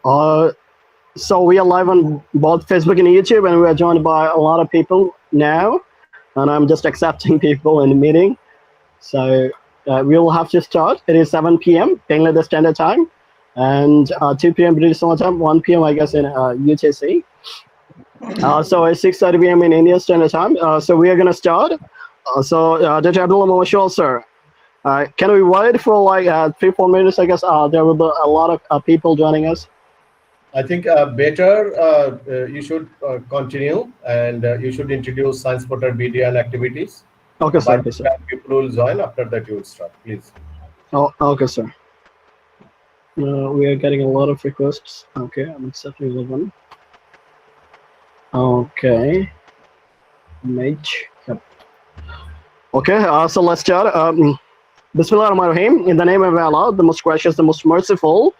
Uh, so we are live on both Facebook and YouTube, and we are joined by a lot of people now. And I'm just accepting people in the meeting. So we'll have to start. It is 7 p.m. Bangladesh Standard Time, and 2 p.m. British Summer Time, 1 p.m. I guess in UTC. So it's 6:30 p.m. in Indian Standard Time. So we are going to start. Dr. Abdullah Mawashwal, sir, can we wait for like 3-4 minutes? I guess there will be a lot of people joining us. I think better you should continue, and you should introduce Science Portal BD and activities. Okay, sir. Okay, sir. People will join. After that, you will start, please. Oh, okay, sir. We are getting a lot of requests. Okay, I'm accepting one. Okay. Mage. Yep. Okay, so let's start. Bismillah ar-Rahman ar-Rahim. In the name of Allah, the most gracious, the most merciful.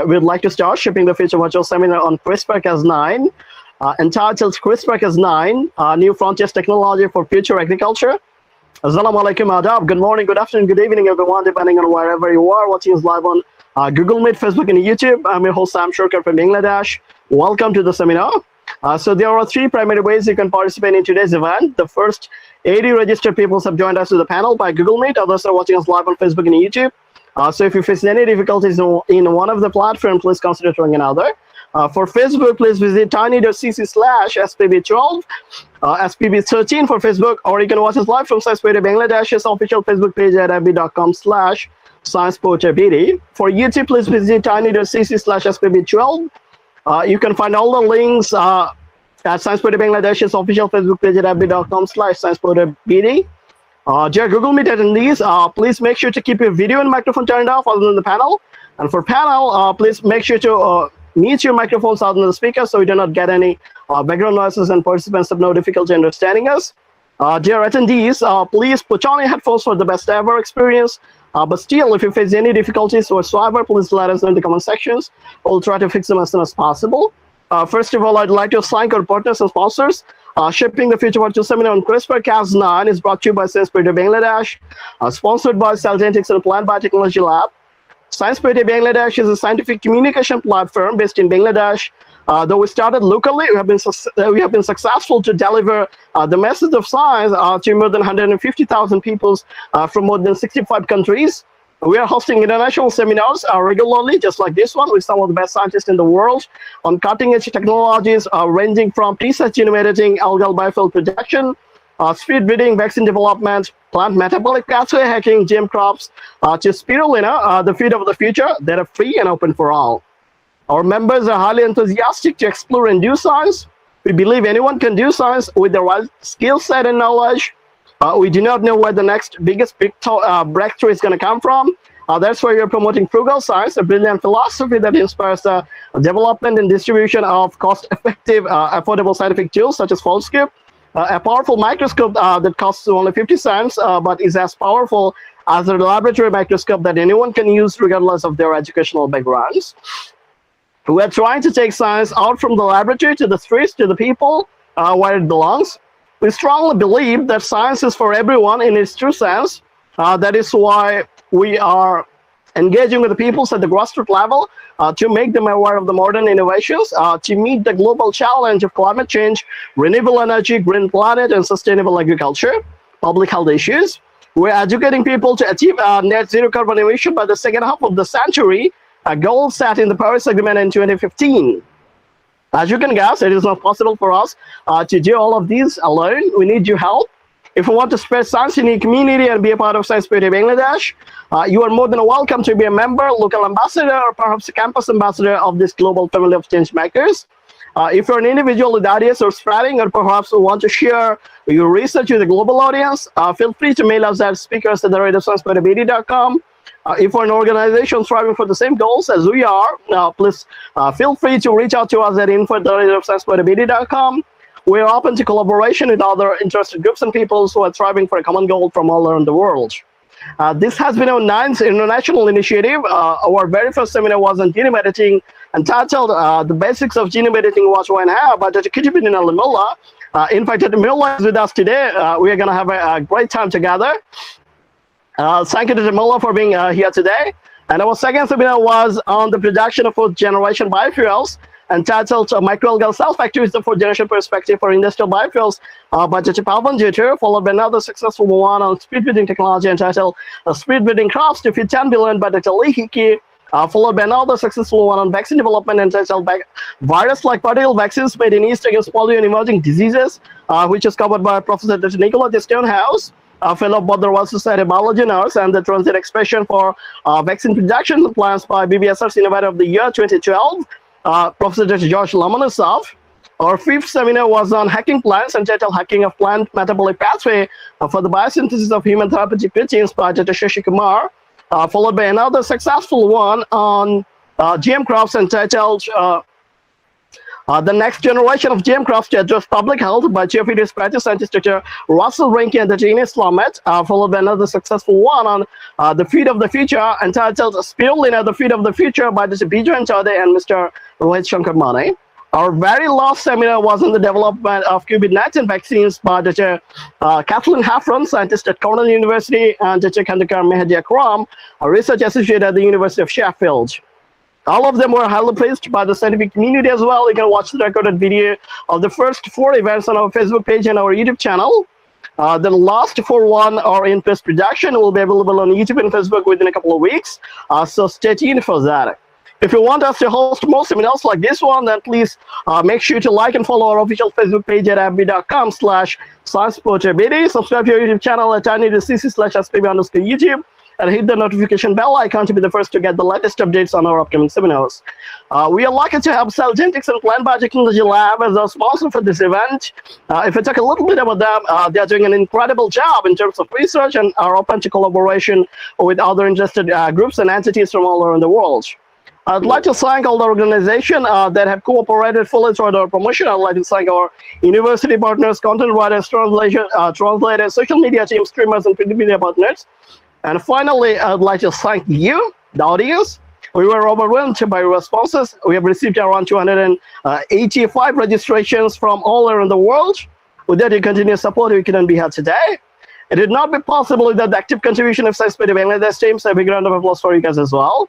We'd like to start shipping the future virtual seminar on CRISPR-Cas9, entitled CRISPR-Cas9, New Frontiers Technology for Future Agriculture. Assalamu alaikum, adab. Good morning, good afternoon, good evening, everyone, depending on wherever you are watching us live on Google Meet, Facebook, and YouTube. I'm your host, Sam Shurkar from Bangladesh. Welcome to the seminar. So there are 3 primary ways you can participate in today's event. The first, 80 registered people have joined us to the panel by Google Meet. Others are watching us live on Facebook and YouTube. So if you face any difficulties in one of the platforms, please consider trying another. For Facebook, please visit tiny.cc/SPB12, SPB13 for Facebook, or you can watch us live from Sainsbury Bangladesh's official Facebook page at fb.com/scienceportalbd. For YouTube, please visit tiny.cc/SPB12. You can find all the links at Sainsbury Bangladesh's official Facebook page at fb.com/scienceportalbd. Dear Google Meet attendees, please make sure to keep your video and microphone turned off other than the panel. And for panel, please make sure to mute your microphones other than the speaker so we do not get any background noises and participants have no difficulty understanding us. Dear attendees, please put on your headphones for the best ever experience. But still, if you face any difficulties whatsoever, please let us know in the comment sections. We'll try to fix them as soon as possible. First of all, I'd like to thank our partners and sponsors. Shipping the Future Virtual Seminar on CRISPR-Cas9 is brought to you by Sainsbury Bangladesh, sponsored by Cell Genetics and Plant Biotechnology Lab. Sainsbury Bangladesh is a scientific communication platform based in Bangladesh. Though we started locally, we have been successful to deliver the message of science to more than 150,000 people from more than 65 countries. We are hosting international seminars regularly, just like this one, with some of the best scientists in the world on cutting-edge technologies ranging from precise gene editing, algal biofuel production, speed breeding, vaccine development, plant metabolic pathway hacking, GM crops, to spirulina, the feed of the future, that are free and open for all. Our members are highly enthusiastic to explore and do science. We believe anyone can do science with the right skill set and knowledge. We do not know where the next biggest breakthrough is going to come from. That's why we're promoting frugal science, a brilliant philosophy that inspires the development and distribution of cost-effective, affordable scientific tools such as Foldscope, a powerful microscope that costs only 50 cents, but is as powerful as a laboratory microscope that anyone can use regardless of their educational backgrounds. We're trying to take science out from the laboratory to the streets, to the people, where it belongs. We strongly believe that science is for everyone in its true sense. That is why we are engaging with the people at the grassroots level to make them aware of the modern innovations, to meet the global challenge of climate change, renewable energy, green planet, and sustainable agriculture, public health issues. We're educating people to achieve net zero carbon emission by the second half of the century, a goal set in the Paris Agreement in 2015. As you can guess, it is not possible for us to do all of these alone. We need your help. If you want to spread science in your community and be a part of Sainsbury Bangladesh, you are more than welcome to be a member, local ambassador, or perhaps a campus ambassador of this global family of change makers. If you're an individual with ideas or spreading, or perhaps want to share your research with a global audience, feel free to mail us at speakers@scienceportalbd.com. If you're an organization striving for the same goals as we are, please feel free to reach out to us at info@scienceportalbd.com. We're open to collaboration with other interested groups and people who are striving for a common goal from all around the world. This has been our 9th international initiative. Our very first seminar was on genome editing, entitled The Basics of Genome Editing What, Why, and How by Dr. Kutubin Alimullah. In fact, Dr. Mullah is with us today. We are going to have a great time together. Thank you, Dr. Mullah, for being here today. And our second seminar was on the production of fourth generation biofuels, entitled Microalgal Self-Activity, the fourth generation perspective for industrial biofuels by Dr. Bangabandhu, followed by another successful one on speed breeding technology entitled Speed Breeding Crops to Feed 10 Billion by Dr. Lee Hickey, followed by another successful one on vaccine development entitled Virus-like Particle Vaccines Made in East Against Polio and Emerging Diseases, which is covered by Professor Dr. Nicola de Stonehouse, fellow of both the Royal Society of Biology Nurse and the Transit Expression for Vaccine Production Plans by BBSR's Innovator of the Year 2012, Professor Dr. George Lomonosov. Our fifth seminar was on hacking plants, entitled Hacking of Plant Metabolic Pathway for the Biosynthesis of Human Therapeutic Proteins by Dr. Sheikh, followed by another successful one on GM crops entitled The Next Generation of GM Crops to Address Public Health by Chief Practice Scientist Dr. Russell Rinke and Dr. Ines Lamet, followed by another successful one on The Feed of the Future entitled Spirulina, The Feed of the Future by Dr. Bijoy Chade and Mr. Rohit Shankar Mane. Our very last seminar was on the development of COVID-19 vaccines by Dr. Kathleen Heffron, scientist at Cornell University, and Dr. Kandakar Mehdi Akram, a research associate at the University of Sheffield. All of them were highly praised by the scientific community as well. You can watch the recorded video of the first 4 events on our Facebook page and our YouTube channel. The last 4 are in post-production, will be available on YouTube and Facebook within a couple of weeks. So stay tuned for that. If you want us to host more seminars like this one, then please make sure to like and follow our official Facebook page at fb.com/SciencePorterBD. Subscribe to our YouTube channel at tiny.cc/SPB_YouTube. And hit the notification bell icon to be the first to get the latest updates on our upcoming seminars. We are lucky to have Cell Genetics and Plant Biotechnology Lab as our sponsor for this event. If I talk a little bit about them, they are doing an incredible job in terms of research and are open to collaboration with other interested groups and entities from all around the world. I'd like to thank all the organizations that have cooperated fully throughout our promotion. I'd like to thank our university partners, content writers, translators, social media teams, streamers, and print media partners. And finally, I'd like to thank you, the audience. We were overwhelmed by your responses. We have received around 285 registrations from all around the world. Without your continued support, we couldn't be here today. It would not be possible without the active contribution of Sainsbury Bangladesh team. So a big round of applause for you guys as well.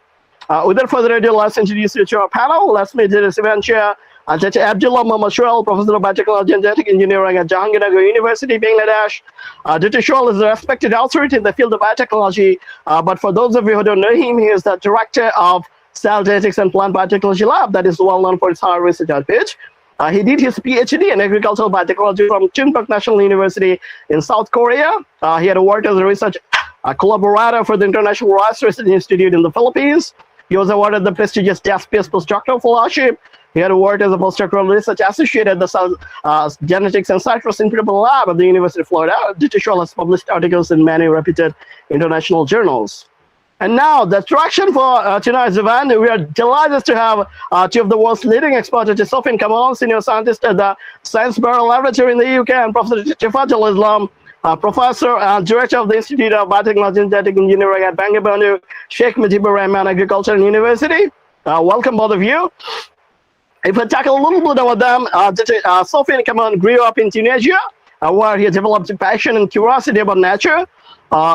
Without further ado, let's introduce you to our panel. Let's meet this event chair, Dr. Abdullah Mohammad Shoail, Professor of Biotechnology and Genetic Engineering at Jahangirnagar University, Bangladesh. Dr. Shoail is a respected authority in the field of biotechnology, but for those of you who don't know him, he is the director of Cell Genetics and Plant Biotechnology Lab that is well known for its high research output. He did his PhD in agricultural biotechnology from Chungbuk National University in South Korea. He had worked as a research collaborator for the International Rice Research Institute in the Philippines. He was awarded the prestigious DSPS postdoctoral fellowship. He had worked as a postdoctoral research associate at the Cell Genetics and Citrus Incredible Lab at the University of Florida. Dr. Shoail has published articles in many reputed international journals. And now, the attraction for tonight's event, we are delighted to have 2 of the world's leading experts, Dr. Sophien Kamoun, senior scientist at the Sainsbury Laboratory in the UK, and Professor Tofazzal Islam, Professor and Director of the Institute of Biotechnology and Genetic Engineering at Bangabandhu, Sheikh Mujibur Rahman Agricultural University. Welcome, both of you. If I talk a little bit about them, Sophien Kamoun grew up in Tunisia, where he developed a passion and curiosity about nature.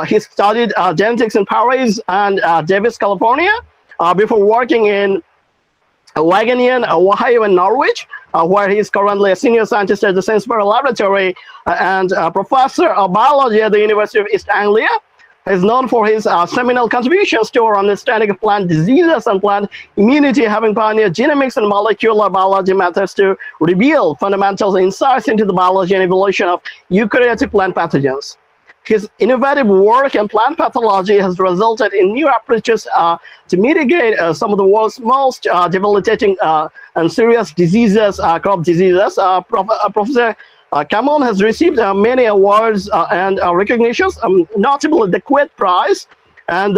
He studied genetics in Paris and Davis, California, before working in Wageningen, Ohio, and Norwich, where he is currently a senior scientist at the Sainsbury Laboratory and professor of biology at the University of East Anglia. He is known for his seminal contributions to our understanding of plant diseases and plant immunity, having pioneered genomics and molecular biology methods to reveal fundamental insights into the biology and evolution of eukaryotic plant pathogens. His innovative work in plant pathology has resulted in new approaches to mitigate some of the world's most debilitating and serious diseases, crop diseases. Professor Kamoun has received many awards and recognitions, notably the Quaid Prize and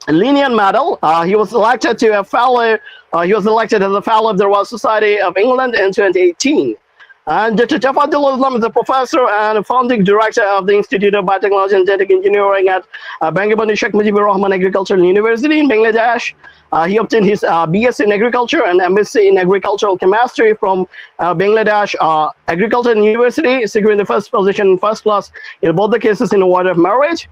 Linnean Medal. He was elected to a fellow. He was elected as a fellow of the Royal Society of England in 2018. And Dr. Tofazzal Islam is a professor and founding director of the Institute of Biotechnology and Genetic Engineering at Bangabandhu Sheikh Mujibur Rahman Agricultural University in Bangladesh. He obtained his BSc in Agriculture and MSc in Agricultural Chemistry from Bangladesh Agricultural University, securing the first position in first class in both the cases in order of merit.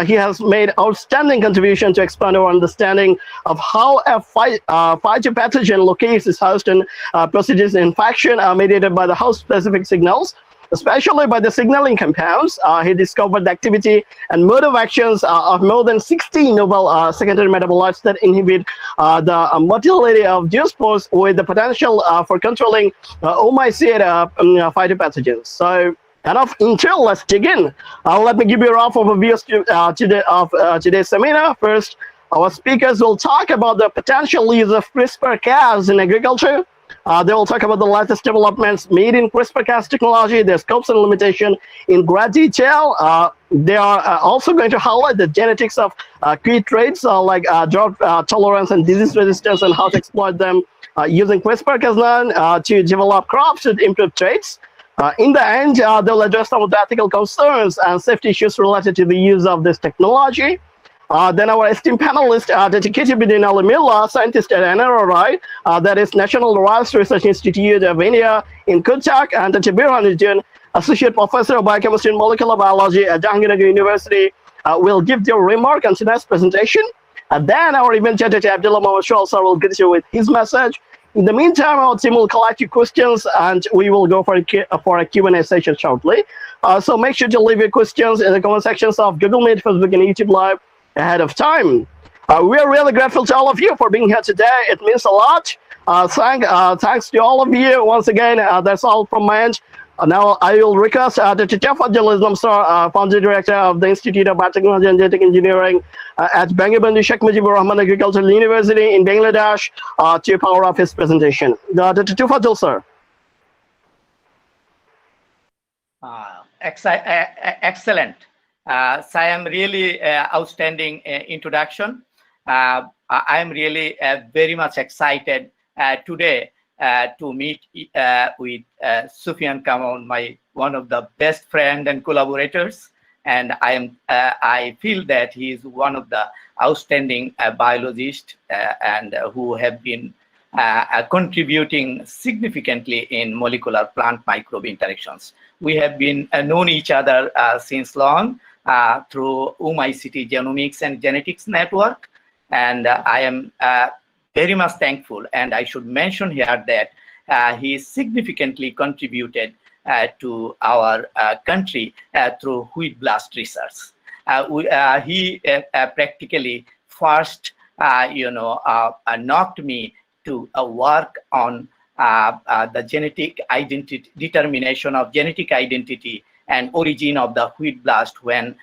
He has made outstanding contribution to expand our understanding of how a phytopathogen locates its host and procedures infection mediated by the host-specific signals, especially by the signaling compounds. He discovered the activity and mode of actions of more than 60 novel secondary metabolites that inhibit the motility of geospores with the potential for controlling omycete phytopathogens. So, enough intro, let's dig in. Let me give you a rough overview of today's seminar. First, our speakers will talk about the potential use of CRISPR-Cas in agriculture. They will talk about the latest developments made in CRISPR-Cas technology, their scopes and limitation in great detail. They are also going to highlight the genetics of key traits like drought tolerance and disease resistance and how to exploit them using CRISPR-Cas9 to develop crops with improved traits. In the end, they'll address some of the ethical concerns and safety issues related to the use of this technology. Then our esteemed panelist, Dr. Bidin Alimilla, scientist at NRRI, that is National Rice Research Institute of India in Cuttack, and Dr. Burhanuddin, Associate Professor of Biochemistry and Molecular Biology at Jahangirnagar University, will give their remark on tonight's presentation. And then our event chair, Dr. Abdullah Mohammed Shalsa, will continue with his message. In the meantime, our team will collect your questions and we will go for a Q&A session shortly. So make sure to leave your questions in the comment sections of Google Meet, Facebook, and YouTube Live ahead of time. We are really grateful to all of you for being here today. It means a lot. Thanks to all of you once again. That's all from my end. Now I will request Dr. Tofazzal Islam, sir, founder director of the Institute of Biotechnology and Genetic Engineering at Bangabandhu Sheikh Mujibur Rahman Agricultural University in Bangladesh to power up his presentation. Dr. Tofazzal, sir. Excellent. So I am really outstanding introduction. I am really very much excited today to meet with Sophien Kamoun, one of the best friend and collaborators, and I feel that he is one of the outstanding biologists and who have been contributing significantly in molecular plant microbe interactions. We have been known each other since long through omycete Genomics and Genetics Network, and I am very much thankful, and I should mention here that he significantly contributed to our country through wheat blast research. He practically first, knocked me to work on the genetic identity, determination of genetic identity and origin of the wheat blast when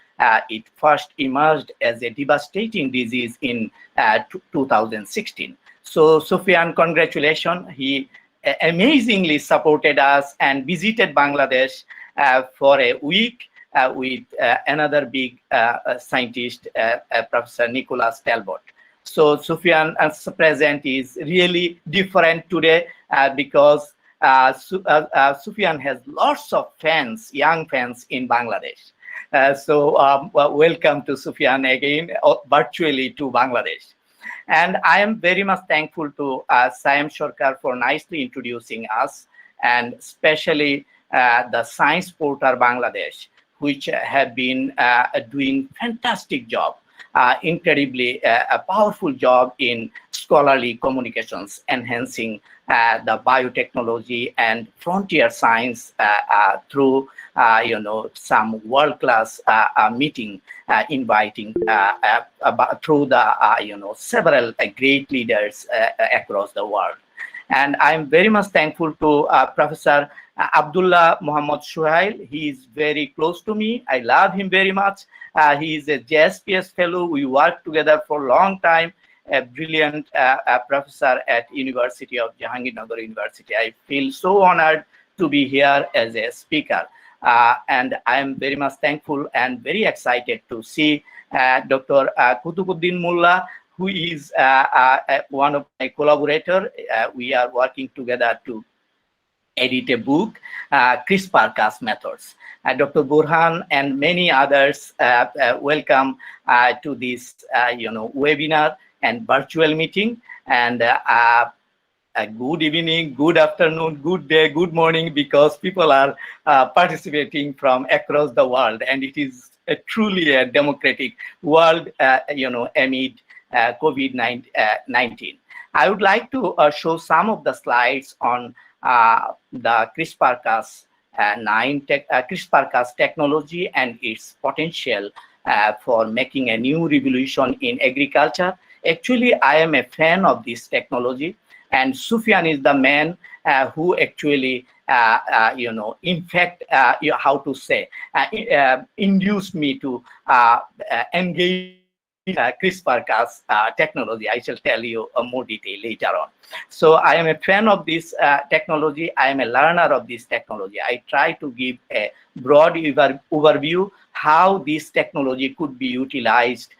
it first emerged as a devastating disease in 2016. So Sophien, congratulations. He amazingly supported us and visited Bangladesh for a week with another big scientist, Professor Nicholas Talbot. So Sophien's presence is really different today because Sophien has lots of fans, young fans in Bangladesh. Welcome to Sophien again, virtually to Bangladesh. And I am very much thankful to Saim Sarkar for nicely introducing us, and especially the Science Portal Bangladesh, which have been doing fantastic job, incredibly a powerful job in scholarly communications, enhancing the biotechnology and frontier science through some world-class meeting, inviting through the several great leaders across the world. And I'm very much thankful to Professor Abdullah Muhammad Suhail. He is very close to me. I love him very much. He is a JSPS fellow. We worked together for a long time. A brilliant professor at University of Jahangirnagar University. I feel so honored to be here as a speaker. And I am very much thankful and very excited to see Dr. Kutubuddin Mullah, who is one of my collaborators. We are working together to edit a book, CRISPR-Cas methods. Dr. Burhan and many others welcome to this webinar and virtual meeting. And good evening, good afternoon, good day, good morning, because people are participating from across the world, and it is truly a democratic world, amid COVID-19. I would like to show some of the slides on the CRISPR-Cas CRISPR-Cas technology and its potential for making a new revolution in agriculture. Actually, I am a fan of this technology, and Sophien is the man who actually, in fact, induced me to engage CRISPR-Cas technology. I shall tell you more detail later on. So I am a fan of this technology. I am a learner of this technology. I try to give a broad overview how this technology could be utilized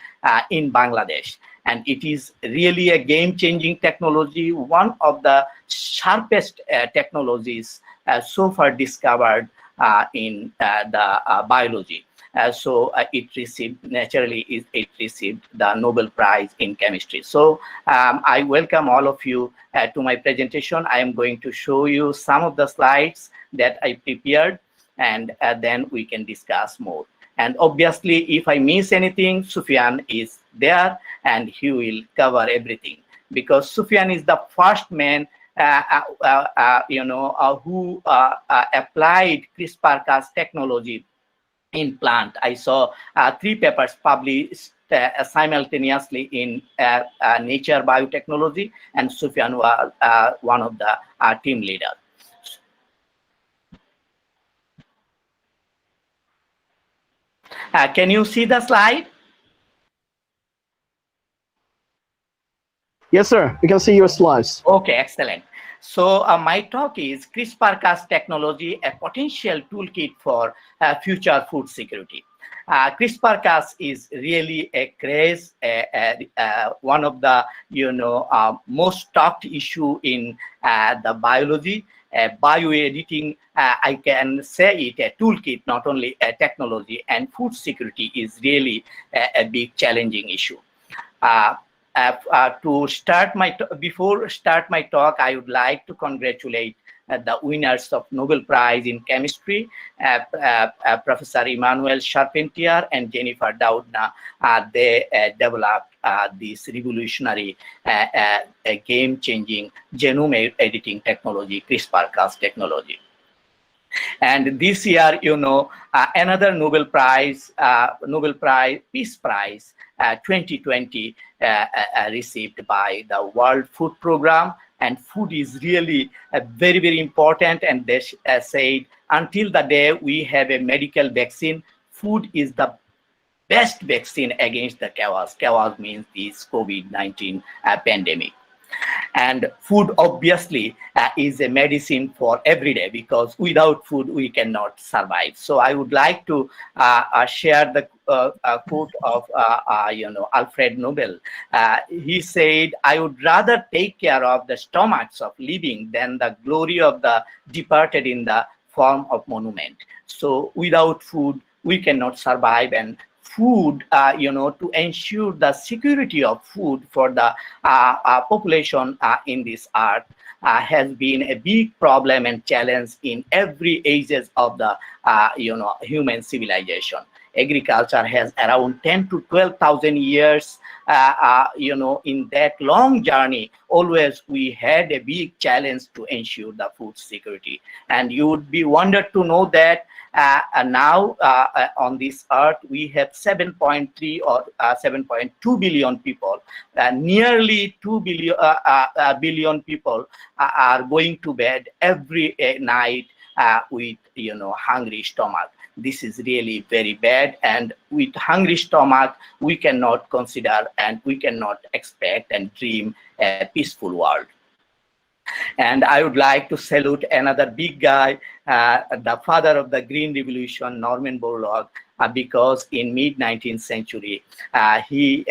in Bangladesh. And it is really a game-changing technology, one of the sharpest technologies so far discovered in the biology. It received the Nobel Prize in Chemistry. So I welcome all of you to my presentation. I am going to show you some of the slides that I prepared, and then we can discuss more. And obviously, if I miss anything, Sophien is there and he will cover everything, because Sophien is the first man who applied CRISPR-Cas technology in plant. I saw 3 papers published simultaneously in Nature Biotechnology, and Sophien was one of the team leaders. Can you see the slide? Yes, sir. We can see your slides. Okay, excellent. So my talk is CRISPR-Cas technology, a potential toolkit for future food security. CRISPR-Cas is really a craze, one of the most talked issue in the biology. Bioediting, I can say it a toolkit, not only a technology, and food security is really a big challenging issue. Before start my talk, I would like to congratulate the winners of Nobel Prize in Chemistry, Professor Emmanuel Charpentier and Jennifer Doudna. They developed this revolutionary, game-changing genome editing technology, CRISPR-Cas technology. And this year, another Nobel Prize, Peace Prize 2020 received by the World Food Program. And food is really very, very important. And they said, until the day we have a medical vaccine, food is the best vaccine against the chaos. Chaos means this COVID-19 pandemic. And food obviously is a medicine for every day, because without food we cannot survive. So I would like to share the quote of Alfred Nobel. He said, "I would rather take care of the stomachs of living than the glory of the departed in the form of monument." So without food we cannot survive, and food, to ensure the security of food for the population in this earth has been a big problem and challenge in every ages of the human civilization. Agriculture has around 10 to 12,000 years. In that long journey, always we had a big challenge to ensure the food security. And you would be wondered to know that now on this earth we have 7.3 or 7.2 billion people. Nearly 2 billion people are going to bed every night with hungry stomach. This is really very bad, and with hungry stomach we cannot consider and we cannot expect and dream a peaceful world. And I would like to salute another big guy, the father of the Green Revolution, Norman Borlaug, because in mid-19th century, he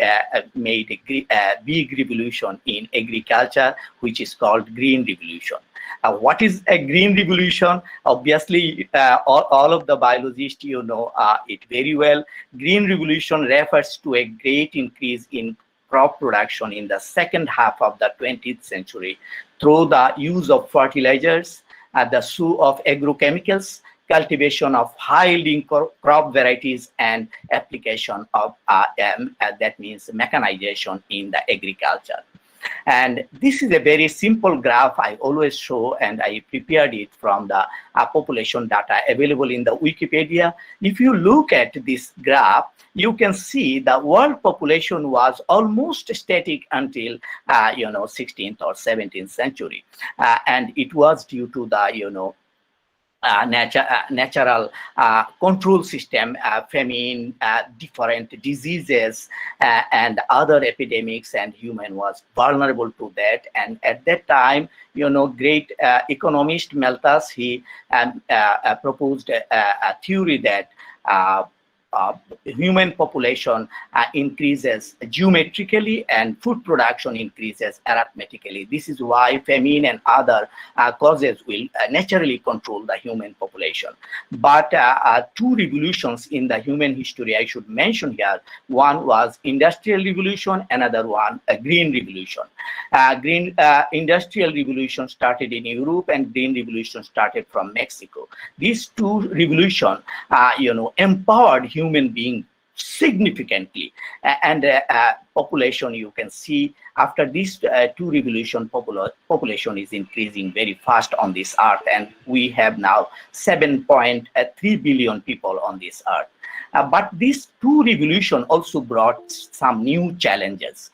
made a big revolution in agriculture, which is called Green Revolution. What is a green revolution? Obviously, all of the biologists, it very well. Green revolution refers to a great increase in crop production in the second half of the 20th century through the use of fertilizers, the use of agrochemicals, cultivation of high-yielding crop varieties, and application of that means mechanization in the agriculture. And this is a very simple graph I always show, and I prepared it from the population data available in the Wikipedia. If you look at this graph, you can see the world population was almost static until 16th or 17th century, and it was due to the natural control system, famine, different diseases, and other epidemics, and human was vulnerable to that. And at that time, great economist Malthus, he proposed a theory that human population increases geometrically and food production increases arithmetically. This is why famine and other causes will naturally control the human population. But two revolutions in the human history I should mention here. One was Industrial Revolution, another one a Green Revolution. Industrial Revolution started in Europe, and Green Revolution started from Mexico. These two revolutions, empowered human being significantly, and population, you can see after these two revolutions, population is increasing very fast on this earth, and we have now 7.3 billion people on this earth. But these two revolutions also brought some new challenges.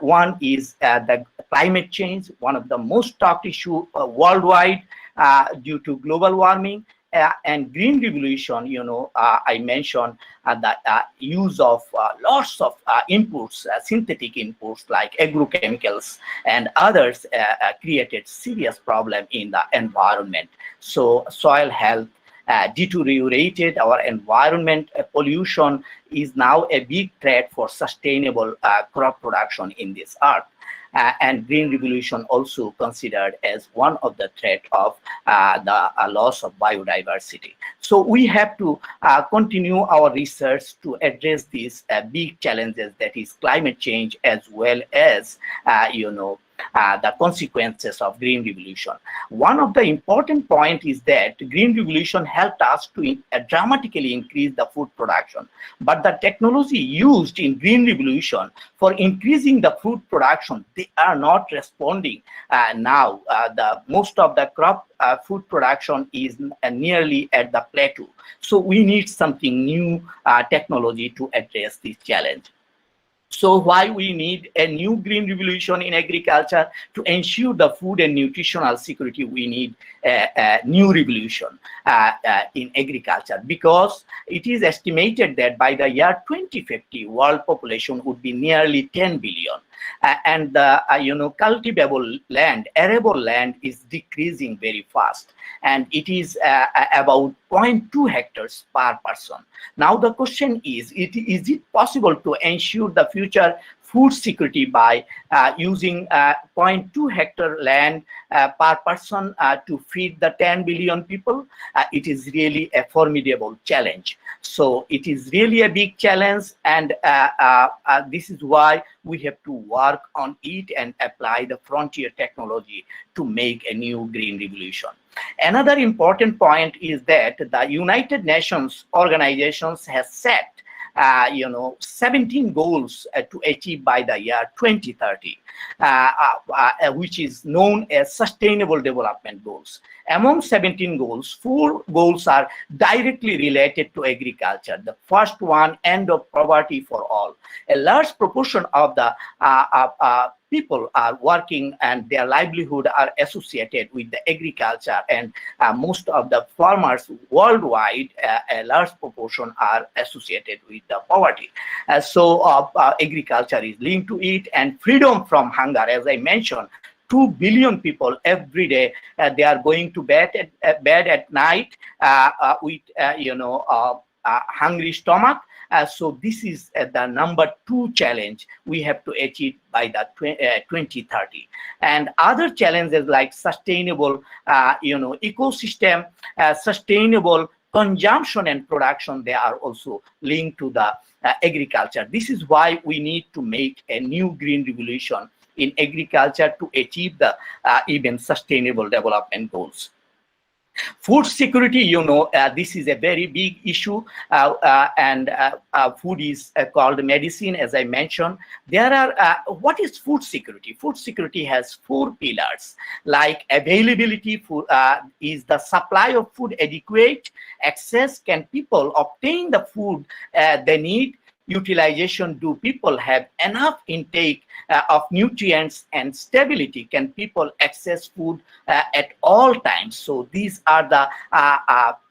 One is the climate change, one of the most talked issue worldwide due to global warming. And Green Revolution, I mentioned the use of lots of inputs, synthetic inputs like agrochemicals and others created serious problem in the environment. So soil health deteriorated, our environment pollution is now a big threat for sustainable crop production in this earth. And Green Revolution also considered as one of the threat of the loss of biodiversity. So we have to continue our research to address these big challenges, that is climate change, as well as the consequences of Green Revolution. One of the important points is that Green Revolution helped us to dramatically increase the food production. But the technology used in Green Revolution for increasing the food production, they are not responding now. Most of the crop food production is nearly at the plateau. So we need something new technology to address this challenge. So why we need a new Green Revolution in agriculture? To ensure the food and nutritional security, we need a new revolution in agriculture, because it is estimated that by the year 2050, world population would be nearly 10 billion. And the cultivable land, arable land is decreasing very fast, and it is about 0.2 hectares per person. Now the question is it possible to ensure the future food security by using 0.2 hectare land per person to feed the 10 billion people? It is really a formidable challenge. So it is really a big challenge, and this is why we have to work on it and apply the frontier technology to make a new Green Revolution. Another important point is that the United Nations organizations has set 17 goals to achieve by the year 2030, which is known as Sustainable Development Goals. Among 17 goals, 4 goals are directly related to agriculture. The first one, end of poverty for all. A large proportion of the people are working and their livelihood are associated with the agriculture, and most of the farmers worldwide, a large proportion are associated with the poverty. So agriculture is linked to it, and freedom from hunger, as I mentioned. 2 billion people every day, they are going to bed at night with hungry stomach. So this is the number 2 challenge we have to achieve by the 2030. And other challenges like sustainable ecosystem, sustainable consumption and production, they are also linked to the agriculture. This is why we need to make a new Green Revolution in agriculture to achieve the even sustainable development goals. Food security, this is a very big issue, and food is called medicine, as I mentioned. There are, what is food security? Food security has 4 pillars, like availability. Food is the supply of food adequate? Access, can people obtain the food they need? Utilization, do people have enough intake of nutrients? And stability, can people access food at all times? So these are the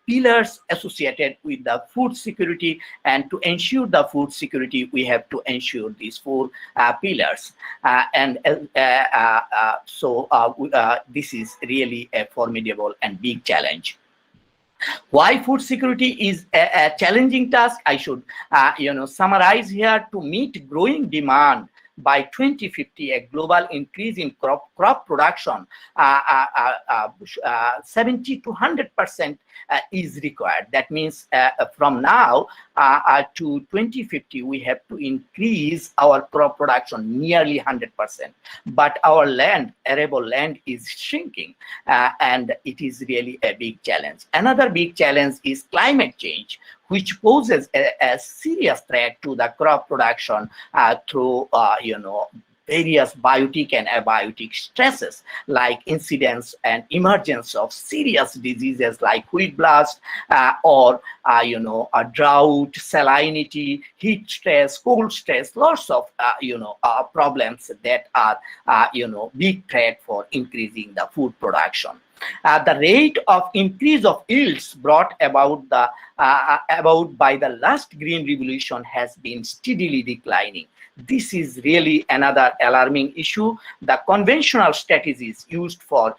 pillars associated with the food security, and to ensure the food security we have to ensure these 4 pillars, this is really a formidable and big challenge. Why food security is a challenging task? I should summarize here. To meet growing demand by 2050, a global increase in crop production 70 to 100% is required. That means from now to 2050, we have to increase our crop production nearly 100%. But our arable land is shrinking, and it is really a big challenge. Another big challenge is climate change, which poses a serious threat to the crop production through various biotic and abiotic stresses, like incidence and emergence of serious diseases like wheat blast, or a drought, salinity, heat stress, cold stress, lots of problems that are big threat for increasing the food production. The rate of increase of yields brought about by the last green revolution has been steadily declining. This is really another alarming issue. The conventional strategies used for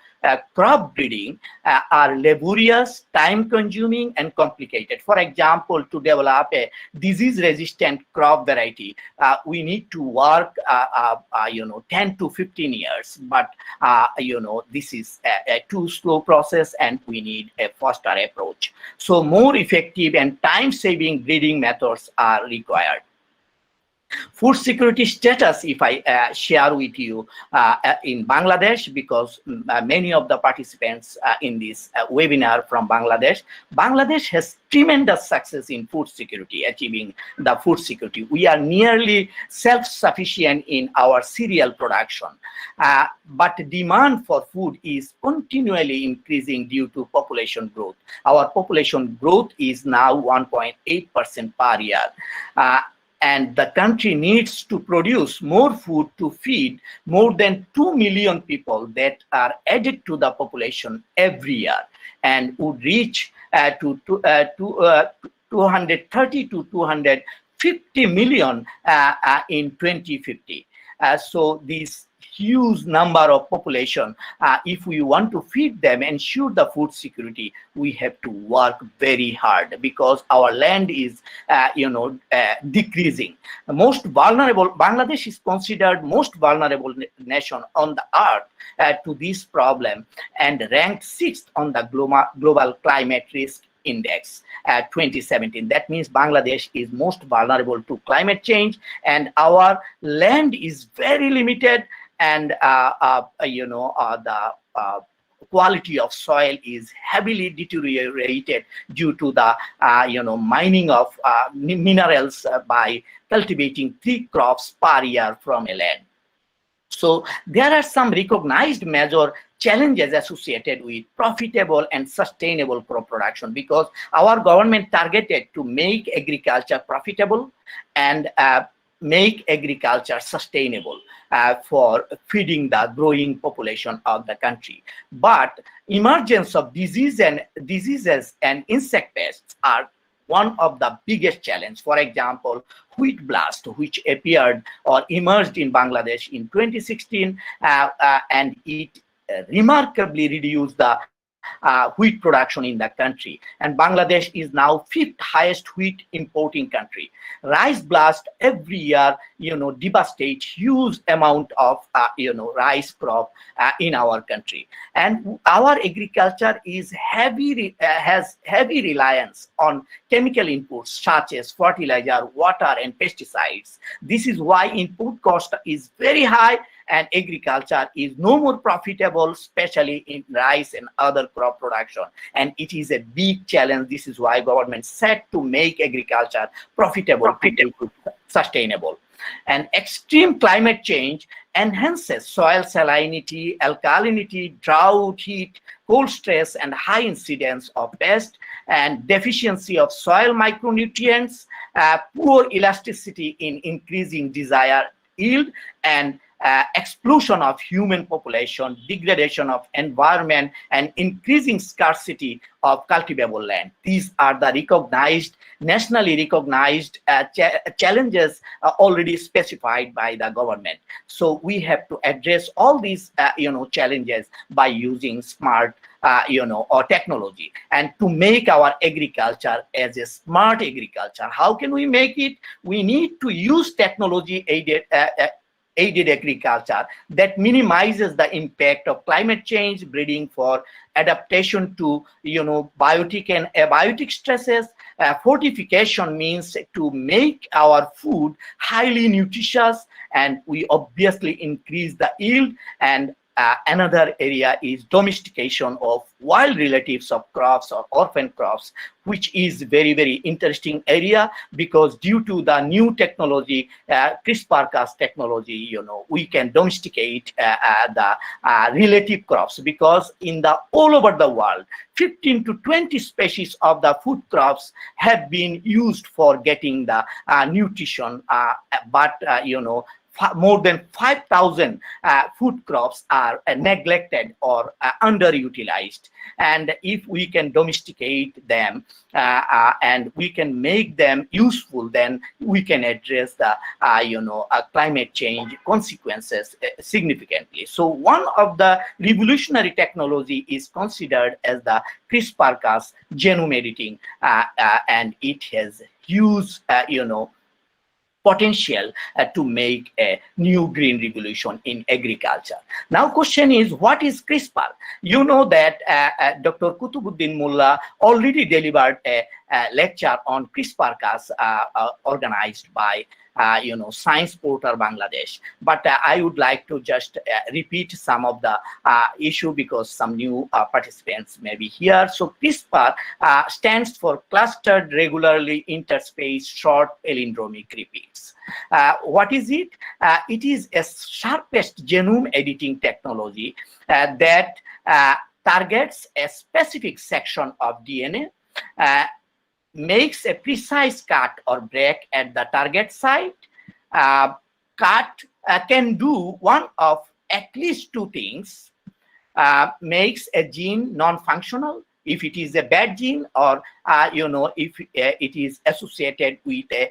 crop breeding are laborious, time-consuming, and complicated. For example, to develop a disease-resistant crop variety, we need to work 10 to 15 years. But this is a too slow process, and we need a faster approach. So more effective and time-saving breeding methods are required. Food security status, if I share with you in Bangladesh, because many of the participants in this webinar from Bangladesh. Bangladesh has tremendous success in food security, achieving the food security. We are nearly self-sufficient in our cereal production, but demand for food is continually increasing due to population growth. Our population growth is now 1.8% per year. And the country needs to produce more food to feed more than 2 million people that are added to the population every year, and would reach to 230 to 250 million in 2050. So this huge number of population, if we want to feed them, ensure the food security, we have to work very hard, because our land is decreasing. Most vulnerable, Bangladesh is considered most vulnerable nation on the earth to this problem, and ranked 6th on the global climate risk index 2017. That means Bangladesh is most vulnerable to climate change, and our land is very limited, and the quality of soil is heavily deteriorated due to the mining of minerals by cultivating 3 crops per year from a land. So there are some recognized major challenges associated with profitable and sustainable crop production, because our government targeted to make agriculture profitable and make agriculture sustainable for feeding the growing population of the country. But emergence of diseases and insect pests are one of the biggest challenges. For example, wheat blast, which appeared or emerged in Bangladesh in 2016, and it remarkably reduced the wheat production in the country, and Bangladesh is now 5th highest wheat importing country. Rice blast every year devastate huge amount of rice crop in our country, and our agriculture is has heavy reliance on chemical inputs such as fertilizer, water, and pesticides. This is why input cost is very high, and agriculture is no more profitable, especially in rice and other crop production. And it is a big challenge. This is why government set to make agriculture profitable. Sustainable. And extreme climate change enhances soil salinity, alkalinity, drought, heat, cold stress, and high incidence of pest and deficiency of soil micronutrients, poor elasticity in increasing desired yield, and explosion of human population, degradation of environment, and increasing scarcity of cultivable land. These are the recognized, nationally recognized challenges already specified by the government. So we have to address all these challenges by using smart or technology, and to make our agriculture as a smart agriculture. How can we make it? We need to use technology aided agriculture that minimizes the impact of climate change, breeding for adaptation to biotic and abiotic stresses. Fortification means to make our food highly nutritious, and we obviously increase the yield. And another area is domestication of wild relatives of crops or orphan crops, which is very, very interesting area, because due to the new technology, CRISPR-Cas technology, we can domesticate the relative crops, because in the all over the world, 15 to 20 species of the food crops have been used for getting the nutrition, but more than 5,000 food crops are neglected or underutilized. And if we can domesticate them and we can make them useful, then we can address the climate change consequences significantly. So one of the revolutionary technology is considered as the CRISPR-Cas genome editing, and it has huge potential to make a new green revolution in agriculture. Now question is, what is CRISPR? You know that Dr. Kutubuddin Mullah already delivered a lecture on CRISPR-Cas organized by Science Portal Bangladesh, but I would like to just repeat some of the issue, because some new participants may be here. So CRISPR stands for clustered regularly interspersed short palindromic repeats. What is it? It is a sharpest genome editing technology that targets a specific section of DNA, makes a precise cut or break at the target site. Cut can do one of at least two things: makes a gene non-functional if it is a bad gene, or if it is associated with a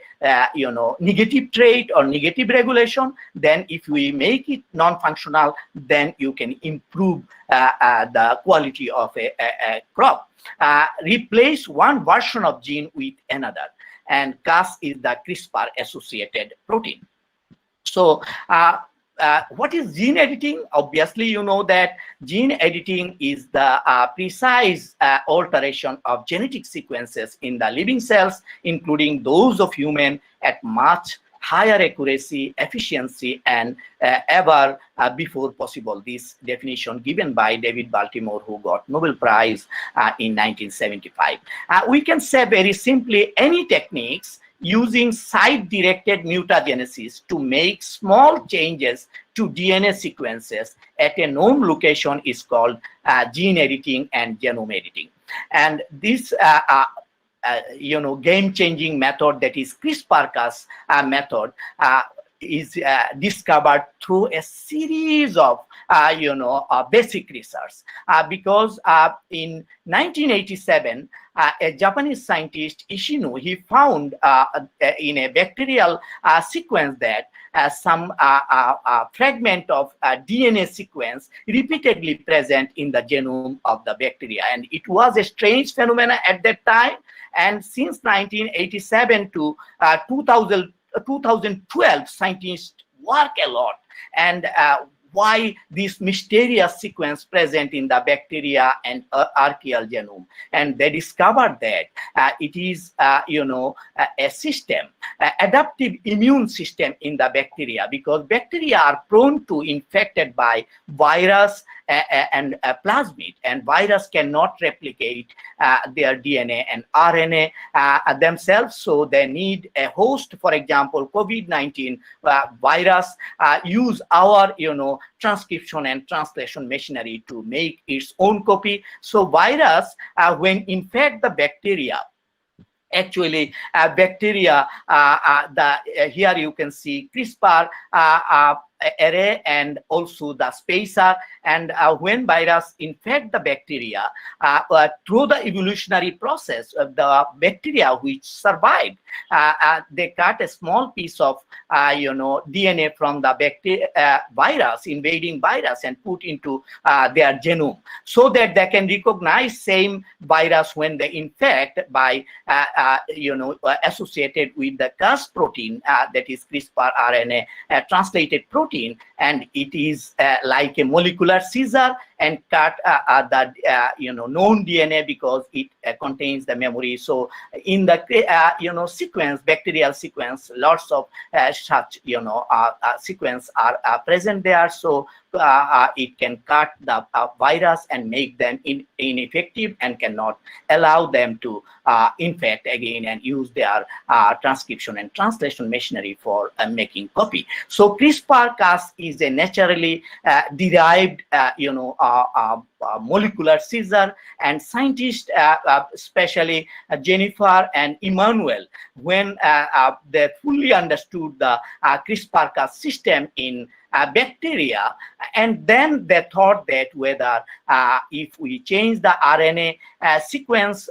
negative trait or negative regulation. Then if we make it non-functional, then you can improve the quality of a crop. Replace one version of gene with another, and Cas is the CRISPR associated protein. So what is gene editing? Obviously, you know that gene editing is the precise alteration of genetic sequences in the living cells, including those of human, at much higher accuracy, efficiency, and ever before possible. This definition given by David Baltimore, who got Nobel Prize in 1975. We can say very simply, any techniques using site-directed mutagenesis to make small changes to DNA sequences at a known location is called gene editing and genome editing. And this game-changing method, that is CRISPR-Cas method, is discovered through a series of basic research, because in 1987 a Japanese scientist, Ishino, he found in a bacterial sequence that some fragment of DNA sequence repeatedly present in the genome of the bacteria, and it was a strange phenomenon at that time. And since 1987 to 2012, scientists work a lot, and why this mysterious sequence present in the bacteria and archaeal genome. And they discovered that it is, a system, adaptive immune system in the bacteria, because bacteria are prone to infected by virus and plasmid, and virus cannot replicate their DNA and RNA themselves, so they need a host. For example, COVID-19 virus use our transcription and translation machinery to make its own copy. So virus when infect the bacteria, actually bacteria, here you can see CRISPR array and also the spacer, and when virus infect the bacteria, through the evolutionary process of the bacteria which survived, they cut a small piece of DNA from the bacteria virus, invading virus, and put into their genome, so that they can recognize same virus when they infect by associated with the Cas protein, that is CRISPR RNA translated protein, and it is like a molecular scissor and cut the known DNA, because it contains the memory. So in the sequence, bacterial sequence, lots of such sequence are present there. So it can cut the virus and make them ineffective and cannot allow them to infect again and use their transcription and translation machinery for making copy. So CRISPR-Cas is a naturally derived molecular scissor, and scientists, especially Jennifer and Emmanuel, when they fully understood the CRISPR-Cas system in bacteria, and then they thought that whether if we change the RNA sequence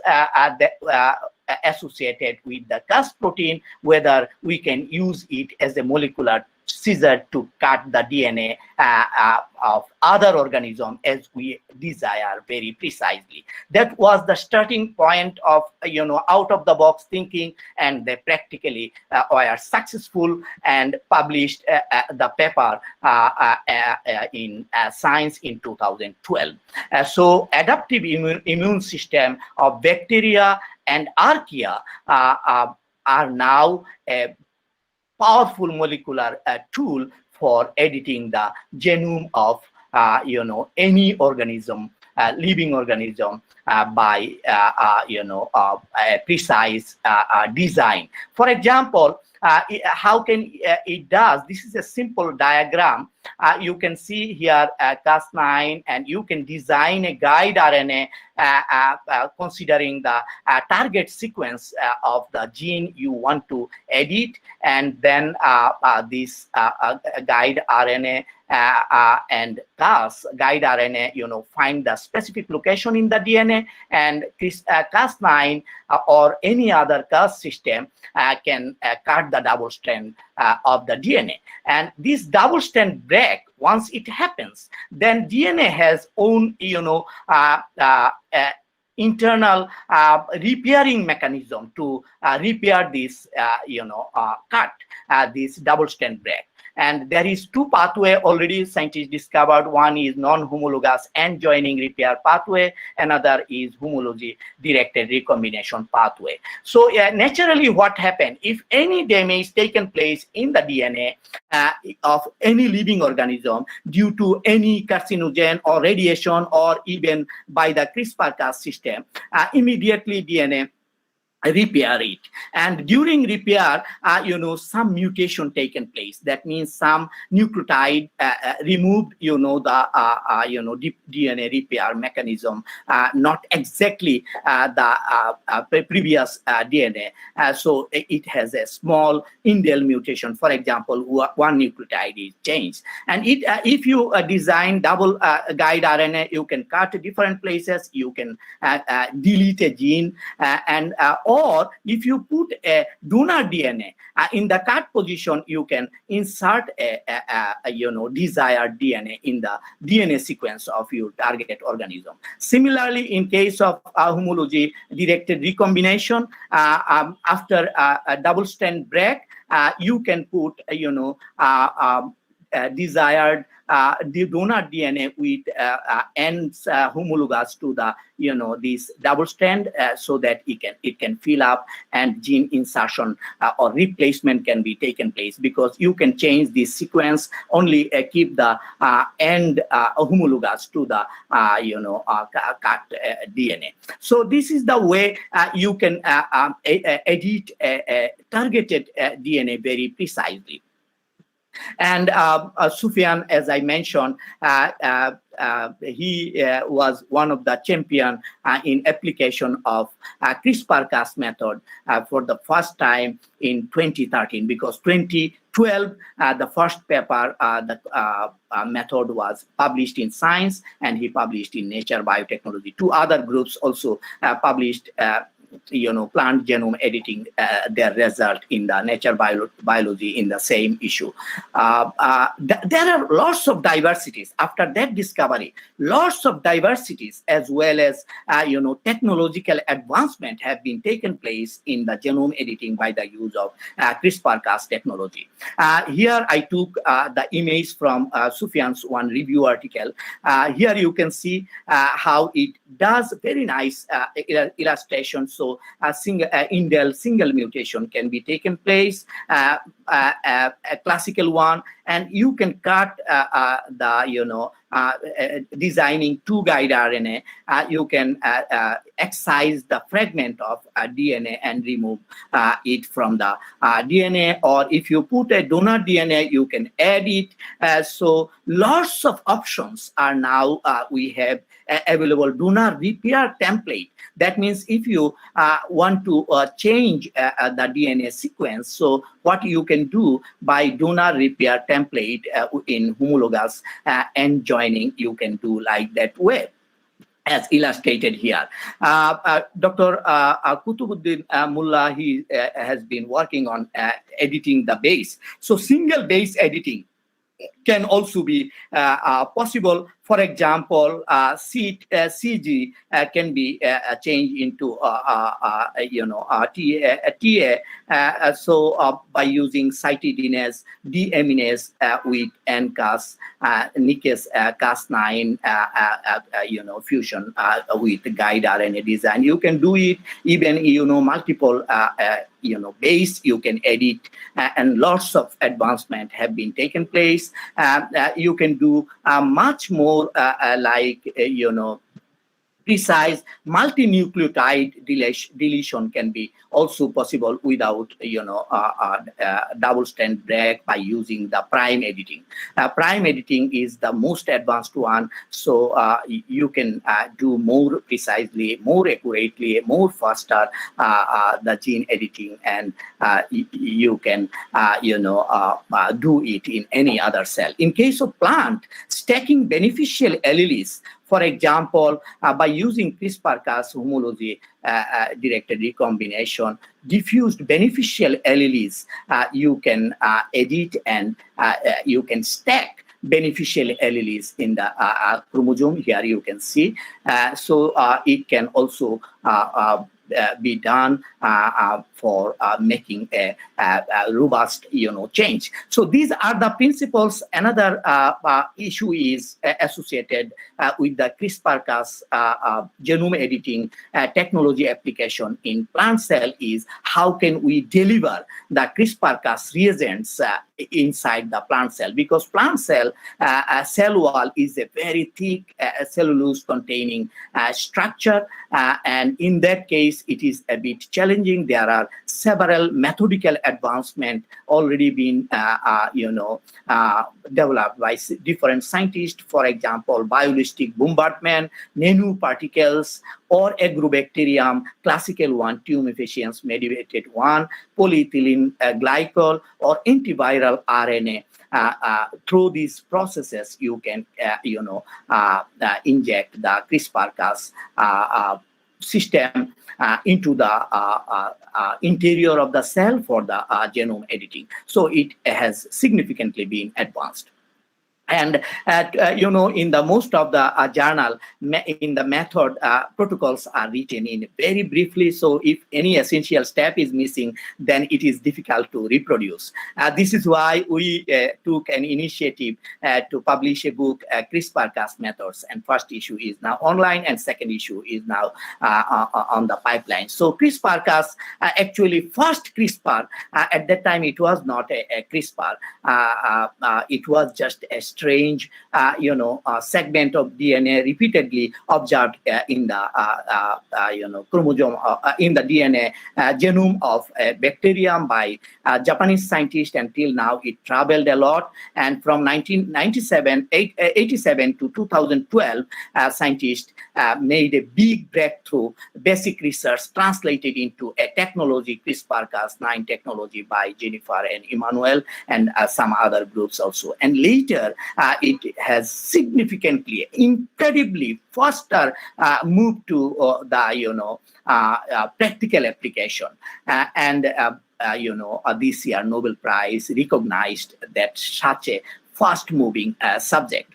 associated with the Cas protein, whether we can use it as a molecular scissor to cut the DNA of other organism as we desire very precisely. That was the starting point of out of the box thinking, and they practically were successful and published the paper in Science in 2012. So adaptive immune system of bacteria and archaea are now a powerful molecular tool for editing the genome of any organism, living organism, by a precise design. For example, how can it does? This is a simple diagram. You can see here Cas9, and you can design a guide RNA considering the target sequence of the gene you want to edit, and then this guide RNA and Cas guide RNA, find the specific location in the DNA, and Cas9 or any other Cas system can cut the double strand of the DNA. And this double strand break, once it happens, then DNA has own internal repairing mechanism to repair this cut, this double strand break. And there is two pathway already scientists discovered. One is non-homologous end joining repair pathway. Another is homology directed recombination pathway. So naturally what happened, if any damage taken place in the DNA of any living organism due to any carcinogen or radiation, or even by the CRISPR-Cas system, immediately DNA repair it, and during repair some mutation taken place. That means some nucleotide removed the DNA repair mechanism, not exactly the previous DNA, so it has a small indel mutation. For example, one nucleotide is changed, and if you design double guide RNA, you can cut different places, you can delete a gene, and or if you put a donor DNA in the cut position, you can insert a desired DNA in the DNA sequence of your target organism. Similarly, in case of homology directed recombination, after a double strand break, you can put desired the donor DNA with ends homologous to the this double strand, so that it can fill up and gene insertion or replacement can be taken place, because you can change the sequence, only keep the end homologous to the cut DNA. So this is the way you can edit targeted DNA very precisely. And Sophien, as I mentioned, he was one of the champion in application of CRISPR-Cas method for the first time in 2013, because 2012 the first paper, the method was published in Science, and he published in Nature Biotechnology. Two other groups also published plant genome editing, their result in the Nature Biology in the same issue. There are lots of diversities after that discovery, lots of diversities, as well as technological advancement have been taken place in the genome editing by the use of CRISPR-Cas technology. Here I took the image from Sophien's one review article. Here you can see how it does very nice illustration. So a single mutation can be taken place, a classical one, and you can cut designing two guide RNA. You can excise the fragment of DNA and remove it from the DNA, or if you put a donor DNA, you can add it. So lots of options are now we have available. Donor repair template. That means if you want to change the DNA sequence, so what you can do by donor repair template in homologous end joining, you can do like that way, as illustrated here. Dr. Kutubuddin Mullah, he has been working on editing the base. So single base editing can also be possible. For example, CG can be changed into TA. So by using cytidinase, deaminase with NCAS, Nikkei's Cas9, fusion with guide RNA design, you can do it. Even multiple base you can edit, and lots of advancement have been taken place. You can do much more precise multinucleotide deletion can be also possible without double strand break by using the prime editing. Prime editing is the most advanced one, so you can do more precisely, more accurately, more faster the gene editing, and you can do it in any other cell. In case of plant, stacking beneficial alleles, for example, by using CRISPR-Cas homology directed recombination, diffused beneficial alleles, you can edit and you can stack beneficial alleles in the chromosome. Here you can see. So it can also be done for making a robust change. So these are the principles. Another issue is associated with the CRISPR-Cas genome editing technology application in plant cell is how can we deliver the CRISPR-Cas reagents inside the plant cell, because plant cell cell wall is a very thick cellulose containing structure, and in that case it is a bit challenging. There are several methodical advancement already been developed by different scientists. For example, biolistic bombardment, nanoparticles, or agrobacterium, classical one, tumefaciens mediated one, polyethylene glycol, or antiviral RNA. Through these processes, you can inject the CRISPR-Cas system into the interior of the cell for the genome editing. So it has significantly been advanced. And in the most of the journal, in the method, protocols are written in very briefly. So if any essential step is missing, then it is difficult to reproduce. This is why we took an initiative to publish a book, CRISPR-Cas methods. And first issue is now online, and second issue is now on the pipeline. So CRISPR-Cas, actually first CRISPR, at that time it was not a CRISPR. It was just a strange, segment of DNA repeatedly observed in the chromosome, in the DNA genome of a bacterium by Japanese scientists. Until now, it traveled a lot. And from 1987 to 2012, scientists made a big breakthrough, basic research translated into a technology, CRISPR-Cas9 technology by Jennifer and Emmanuel and some other groups also. And later, it has significantly, incredibly faster moved to the practical application. This year Nobel Prize recognized that such a fast-moving subject.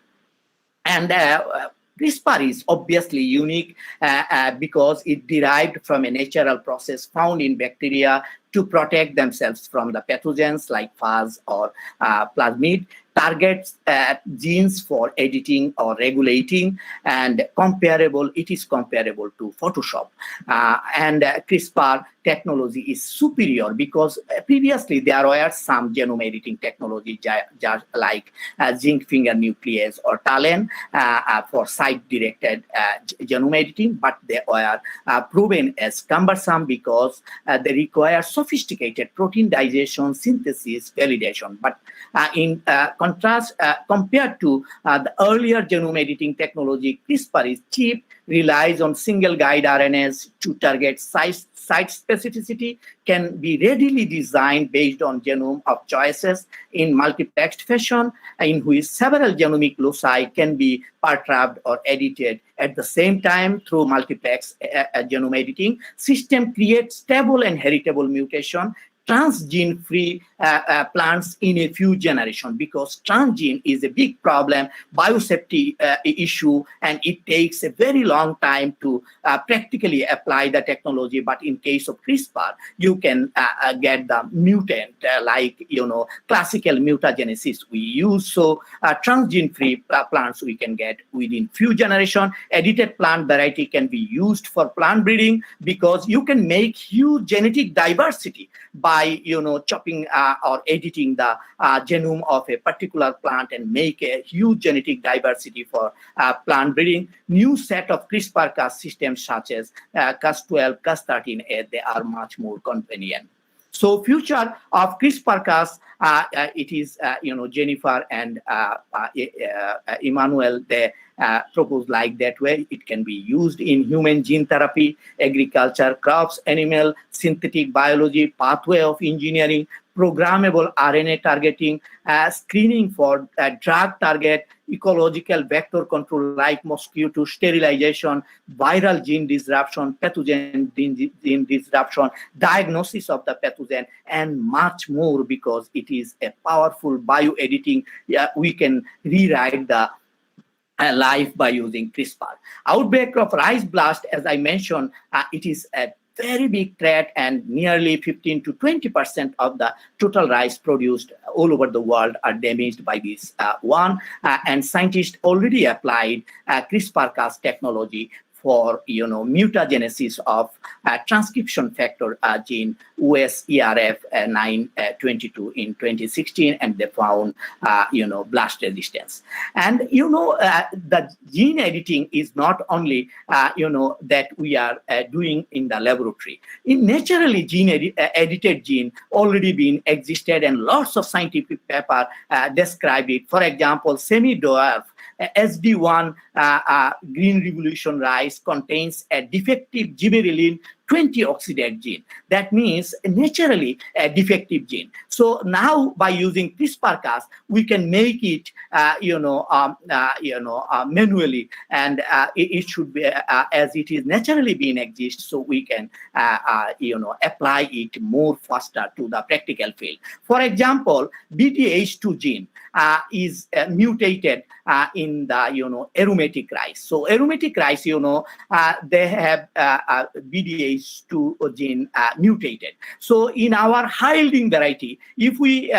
And CRISPR is obviously unique because it derived from a natural process found in bacteria to protect themselves from the pathogens like fuzz or plasmid, targets genes for editing or regulating, and it is comparable to Photoshop. And CRISPR technology is superior because previously there were some genome editing technology just like zinc finger nuclease or TALEN for site-directed genome editing, but they were proven as cumbersome because they require sophisticated protein digestion, synthesis, validation. But in contrast, compared to the earlier genome editing technology, CRISPR is cheap, relies on single guide RNAs to target site specificity, can be readily designed based on genome of choices in multiplexed fashion, in which several genomic loci can be perturbed or edited at the same time through multiplex genome editing. System creates stable and heritable mutation, transgene-free plants in a few generations, because transgene is a big problem, biosafety issue, and it takes a very long time to practically apply the technology. But in case of CRISPR, you can get the mutant like classical mutagenesis we use. So transgene-free plants we can get within few generations. Edited plant variety can be used for plant breeding because you can make huge genetic diversity by chopping or editing the genome of a particular plant and make a huge genetic diversity for plant breeding. New set of CRISPR-Cas systems such as Cas12, Cas13, they are much more convenient. So future of CRISPR-Cas, it is Jennifer and Emmanuel, they propose like that way. It can be used in human gene therapy, agriculture, crops, animal, synthetic biology, pathway of engineering, programmable RNA targeting, screening for drug target, ecological vector control like mosquito sterilization, viral gene disruption, pathogen gene disruption, diagnosis of the pathogen, and much more, because it is a powerful bioediting. We can rewrite the life by using CRISPR. Outbreak of rice blast, as I mentioned, it is a very big threat, and nearly 15 to 20% of the total rice produced all over the world are damaged by this one. And scientists already applied CRISPR-Cas technology for mutagenesis of transcription factor gene OSERF922 in 2016, and they found blast resistance. And the gene editing is not only that we are doing in the laboratory. In naturally edited gene already been existed, and lots of scientific paper describe it. For example, semi-dwarf SD1 green revolution rice contains a defective gibberellin 20 oxidate gene. That means naturally a defective gene. So now by using CRISPR-Cas, we can make it, manually, and it should be as it is naturally being exist. So we can, apply it more faster to the practical field. For example, BDH2 gene is mutated in the aromatic rice. So aromatic rice, they have BDH2 gene mutated. So in our high yielding variety, if we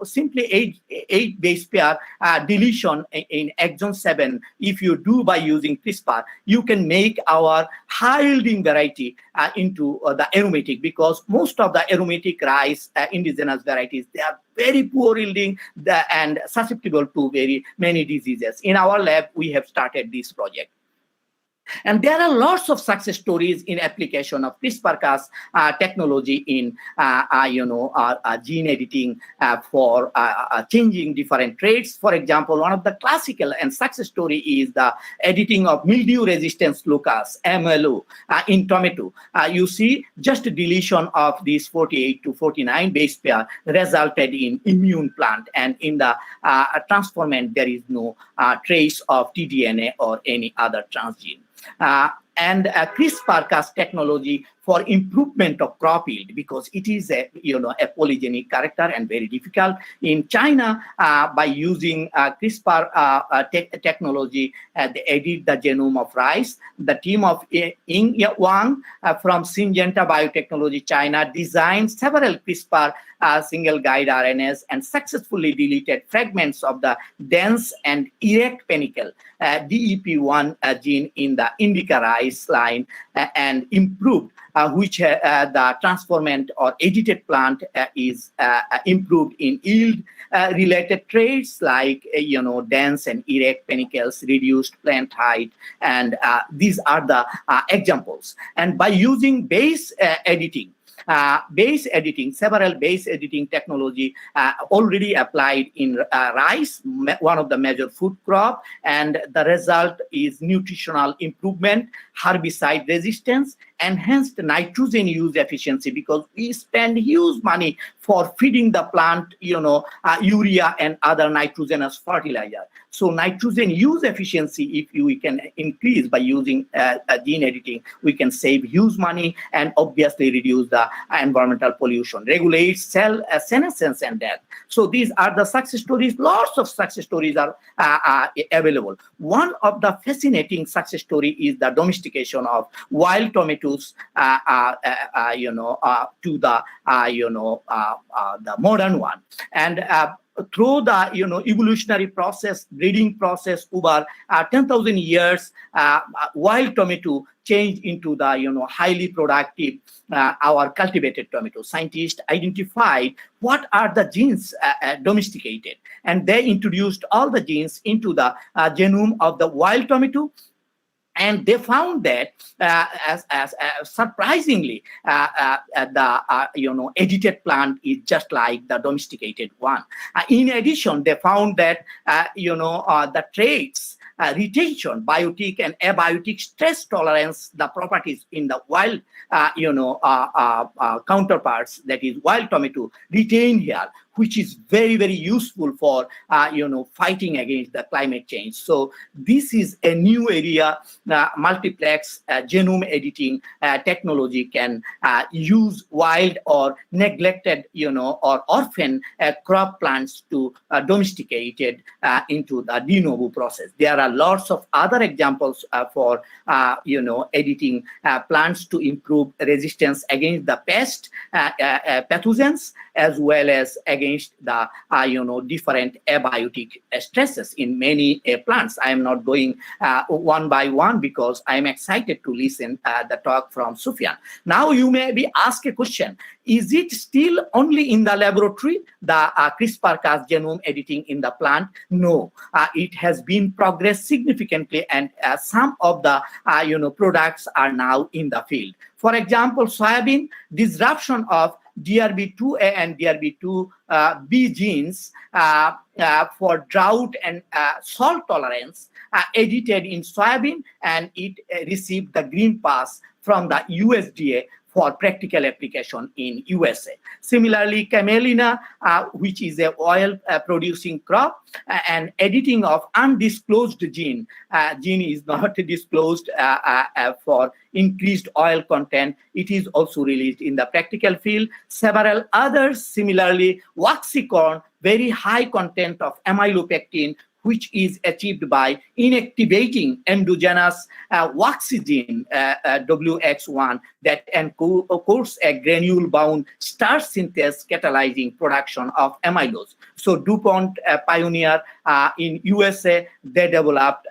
simply 8 base pair deletion in exon 7, if you do by using CRISPR, you can make our high yielding variety into the aromatic, because most of the aromatic rice indigenous varieties, they are very poor yielding and susceptible to very many diseases. In our lab, we have started this project. And there are lots of success stories in application of CRISPR-Cas technology in, gene editing for changing different traits. For example, one of the classical and success story is the editing of mildew resistance locus, MLO, in tomato. You see, just deletion of these 48 to 49 base pair resulted in immune plant, and in the transformant there is no trace of tDNA or any other transgene. And CRISPR-Cas technology for improvement of crop yield, because it is a polygenic character and very difficult. In China, by using CRISPR technology, they edit the genome of rice. The team of Ying Wang from Syngenta Biotechnology, China, designed several CRISPR single guide RNAs and successfully deleted fragments of the dense and erect panicle DEP1 gene in the indica rice line and improved which the transformant or edited plant is improved in yield related traits like dense and erect panicles, reduced plant height, and these are the examples. And by using base editing, several base editing technology already applied in rice, one of the major food crop, and the result is nutritional improvement, herbicide resistance, enhanced nitrogen use efficiency, because we spend huge money for feeding the plant, urea and other nitrogenous fertilizer. So nitrogen use efficiency, if we can increase by using gene editing, we can save huge money and obviously reduce the environmental pollution, regulates cell senescence and death. So these are the success stories. Lots of success stories are available. One of the fascinating success story is the domestication of wild tomatoes, to the the modern one, and through the evolutionary process, breeding process over 10,000 years, wild tomato changed into the highly productive our cultivated tomato. Scientists identified what are the genes domesticated, and they introduced all the genes into the genome of the wild tomato. And they found that, surprisingly, the edited plant is just like the domesticated one. In addition, they found that the traits, retention, biotic and abiotic stress tolerance, the properties in the wild, counterparts, that is wild tomato, retain here, which is very, very useful for, fighting against the climate change. So this is a new area, multiplex genome editing technology can use wild or neglected, or orphan crop plants to domesticated into the de novo process. There are lots of other examples for, editing plants to improve resistance against the pest pathogens, as well as against the different abiotic stresses in many plants. I am not going one by one because I am excited to listen the talk from Sophia. Now you may be asked a question: is it still only in the laboratory, the CRISPR-Cas genome editing in the plant? No, it has been progressed significantly, and some of the products are now in the field. For example, soybean, disruption of DRB2A and DRB2B genes for drought and salt tolerance edited in soybean, and it received the green pass from the USDA for practical application in USA. Similarly, camelina, which is a oil producing crop, and editing of undisclosed gene is not disclosed for increased oil content. It is also released in the practical field. Several others, similarly, waxycorn, very high content of amylopectin, which is achieved by inactivating endogenous waxy gene, WX1, that encodes a granule-bound starch synthase catalyzing production of amylose. So DuPont pioneer in USA, they developed,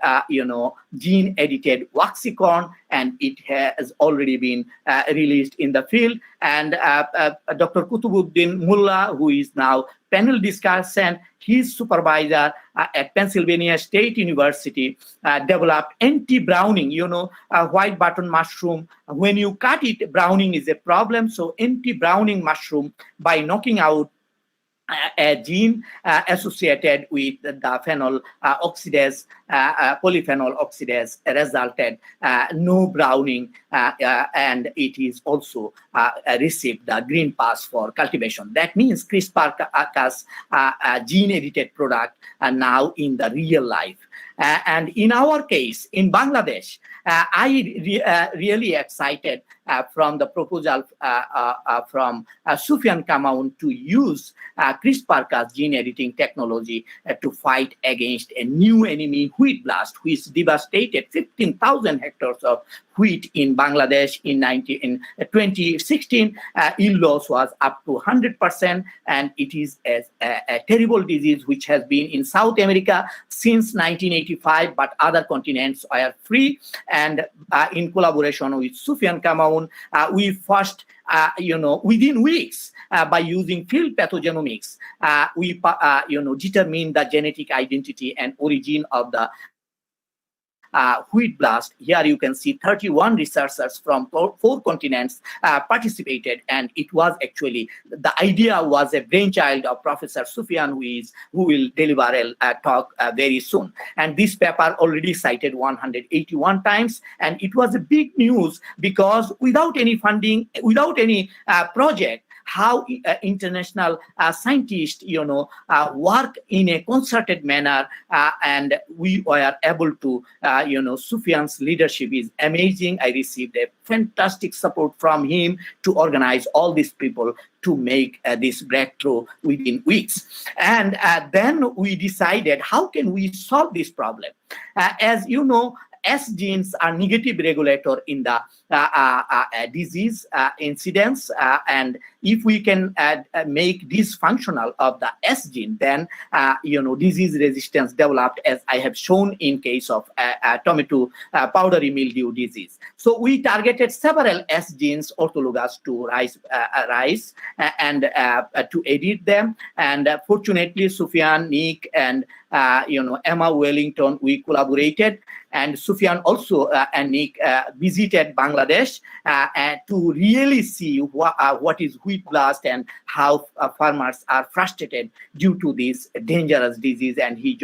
gene-edited waxycorn, and it has already been released in the field. And Dr. Kutubuddin Mullah, who is now panel discussant, his supervisor at Pennsylvania State University, developed anti-browning, white button mushroom. When you cut it, browning is a problem. So anti-browning mushroom, by knocking out a gene associated with the phenol oxidase, polyphenol oxidase, resulted no browning, and it is also received the green pass for cultivation. That means CRISPR-Cas gene-edited product are now in the real life. And in our case, in Bangladesh, I really excited from the proposal from Sophien Kamoun to use CRISPR-Cas gene editing technology to fight against a new enemy, wheat blast, which devastated 15,000 hectares of wheat in Bangladesh in 2016. Yield loss was up to 100%, and it is a terrible disease which has been in South America since 1985, but other continents are free. And in collaboration with Sophien Kamoun, we first, within weeks, by using field pathogenomics, we, determine the genetic identity and origin of the wheat blast. Here you can see 31 researchers from 4 continents participated, and it was actually, the idea was a brainchild of Professor Sophien, who will deliver a talk very soon. And this paper already cited 181 times, and it was a big news because without any funding, without any project, how international scientists, work in a concerted manner, and we were able to, Sophien's leadership is amazing. I received a fantastic support from him to organize all these people to make this breakthrough within weeks. And then we decided, how can we solve this problem? As you know, S genes are negative regulator in the disease incidence, and if we can make dysfunctional of the S gene, then disease resistance developed, as I have shown in case of tomato powdery mildew disease. So we targeted several S genes orthologous to rice and to edit them. And fortunately, Sophien, Nick, and Emma Wellington, we collaborated, and Sophien also and Nick visited Bangladesh to really see what is wheat blast and how farmers are frustrated due to this dangerous disease. And he,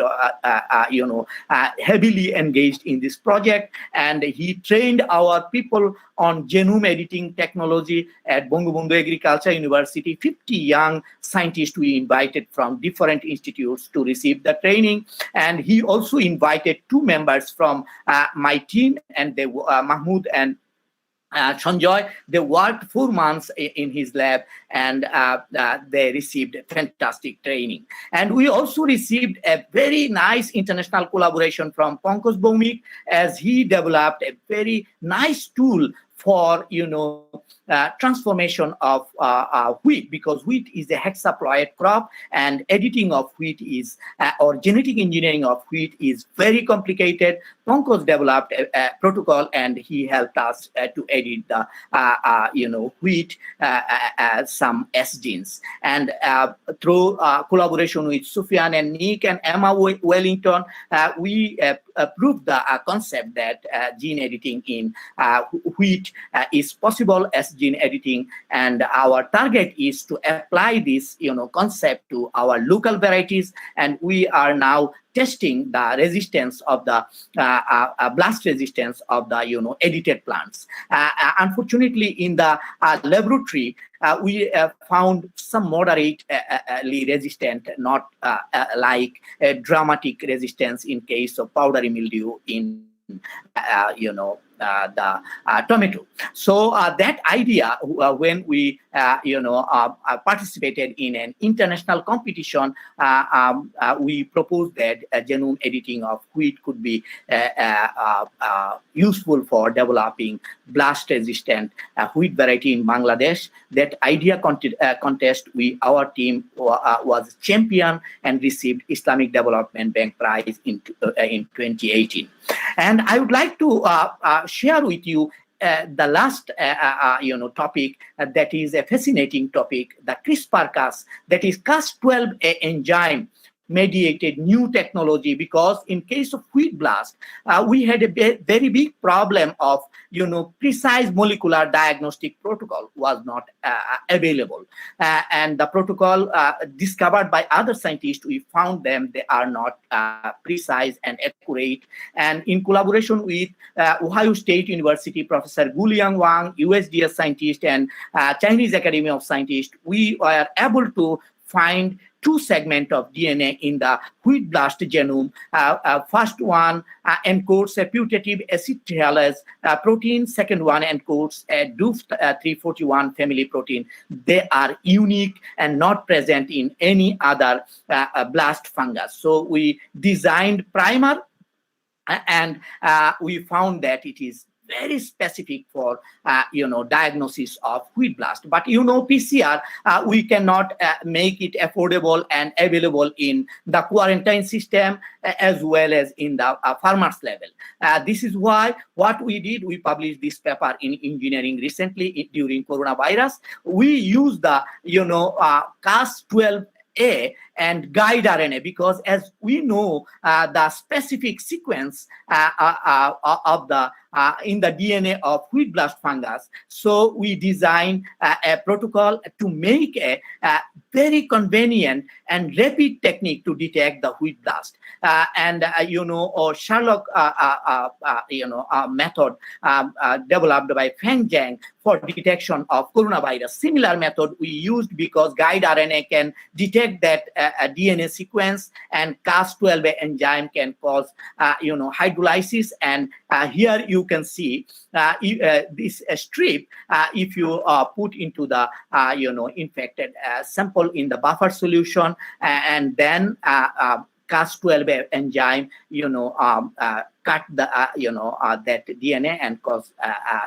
heavily engaged in this project, and he trained our people on genome editing technology at Bangabandhu Agriculture University. 50 young scientists we invited from different institutes to receive the training. And he also invited 2 members from my team, and they were Mahmoud and Sanjoy. They worked 4 months in his lab, and they received fantastic training. And we also received a very nice international collaboration from Pankaj Bhaumik, as he developed a very nice tool for transformation of wheat, because wheat is a hexaploid crop, and editing of wheat is or genetic engineering of wheat is very complicated. Pankaj developed a protocol, and he helped us to edit the wheat some S genes. And through collaboration with Sophien and Nick and Emma Wellington, we proved the concept that gene editing in wheat is possible. S gene editing, and our target is to apply this concept to our local varieties, and we are now testing the resistance of the blast resistance of the edited plants. Unfortunately, in the laboratory, we found some moderately resistant, not like a dramatic resistance in case of powdery mildew in the tomato. So that idea, when we participated in an international competition, we proposed that genome editing of wheat could be useful for developing blast resistant wheat variety in Bangladesh. That idea contest, our team was champion and received Islamic Development Bank prize in 2018. And I would like to share with you the last topic that is a fascinating topic, the CRISPR-Cas, that is Cas12 enzyme mediated new technology, because in case of wheat blast, we had a very big problem of precise molecular diagnostic protocol was not available, and the protocol discovered by other scientists, we found them, they are not precise and accurate. And in collaboration with Ohio State University Professor Guliang Wang, USDS scientist, and Chinese Academy of Scientists, we were able to find two segments of DNA in the wheat blast genome. First one encodes a putative acetyl protein. Second one encodes a DUF341 family protein. They are unique and not present in any other blast fungus. So we designed primer, and we found that it is very specific for diagnosis of wheat blast. But PCR, we cannot make it affordable and available in the quarantine system as well as in the farmers level. This is why what we did, we published this paper in Engineering recently during coronavirus. We used the Cas12a and guide RNA, because as we know the specific sequence of the in the DNA of wheat blast fungus, so we designed a protocol to make a very convenient and rapid technique to detect the wheat blast. Or Sherlock method developed by Feng Zhang for detection of coronavirus. Similar method we used because guide RNA can detect that a DNA sequence, and Cas12 enzyme can cause hydrolysis. And here you can see this strip, if you put into the infected sample in the buffer solution, and then Cas12 enzyme cut the that DNA and cause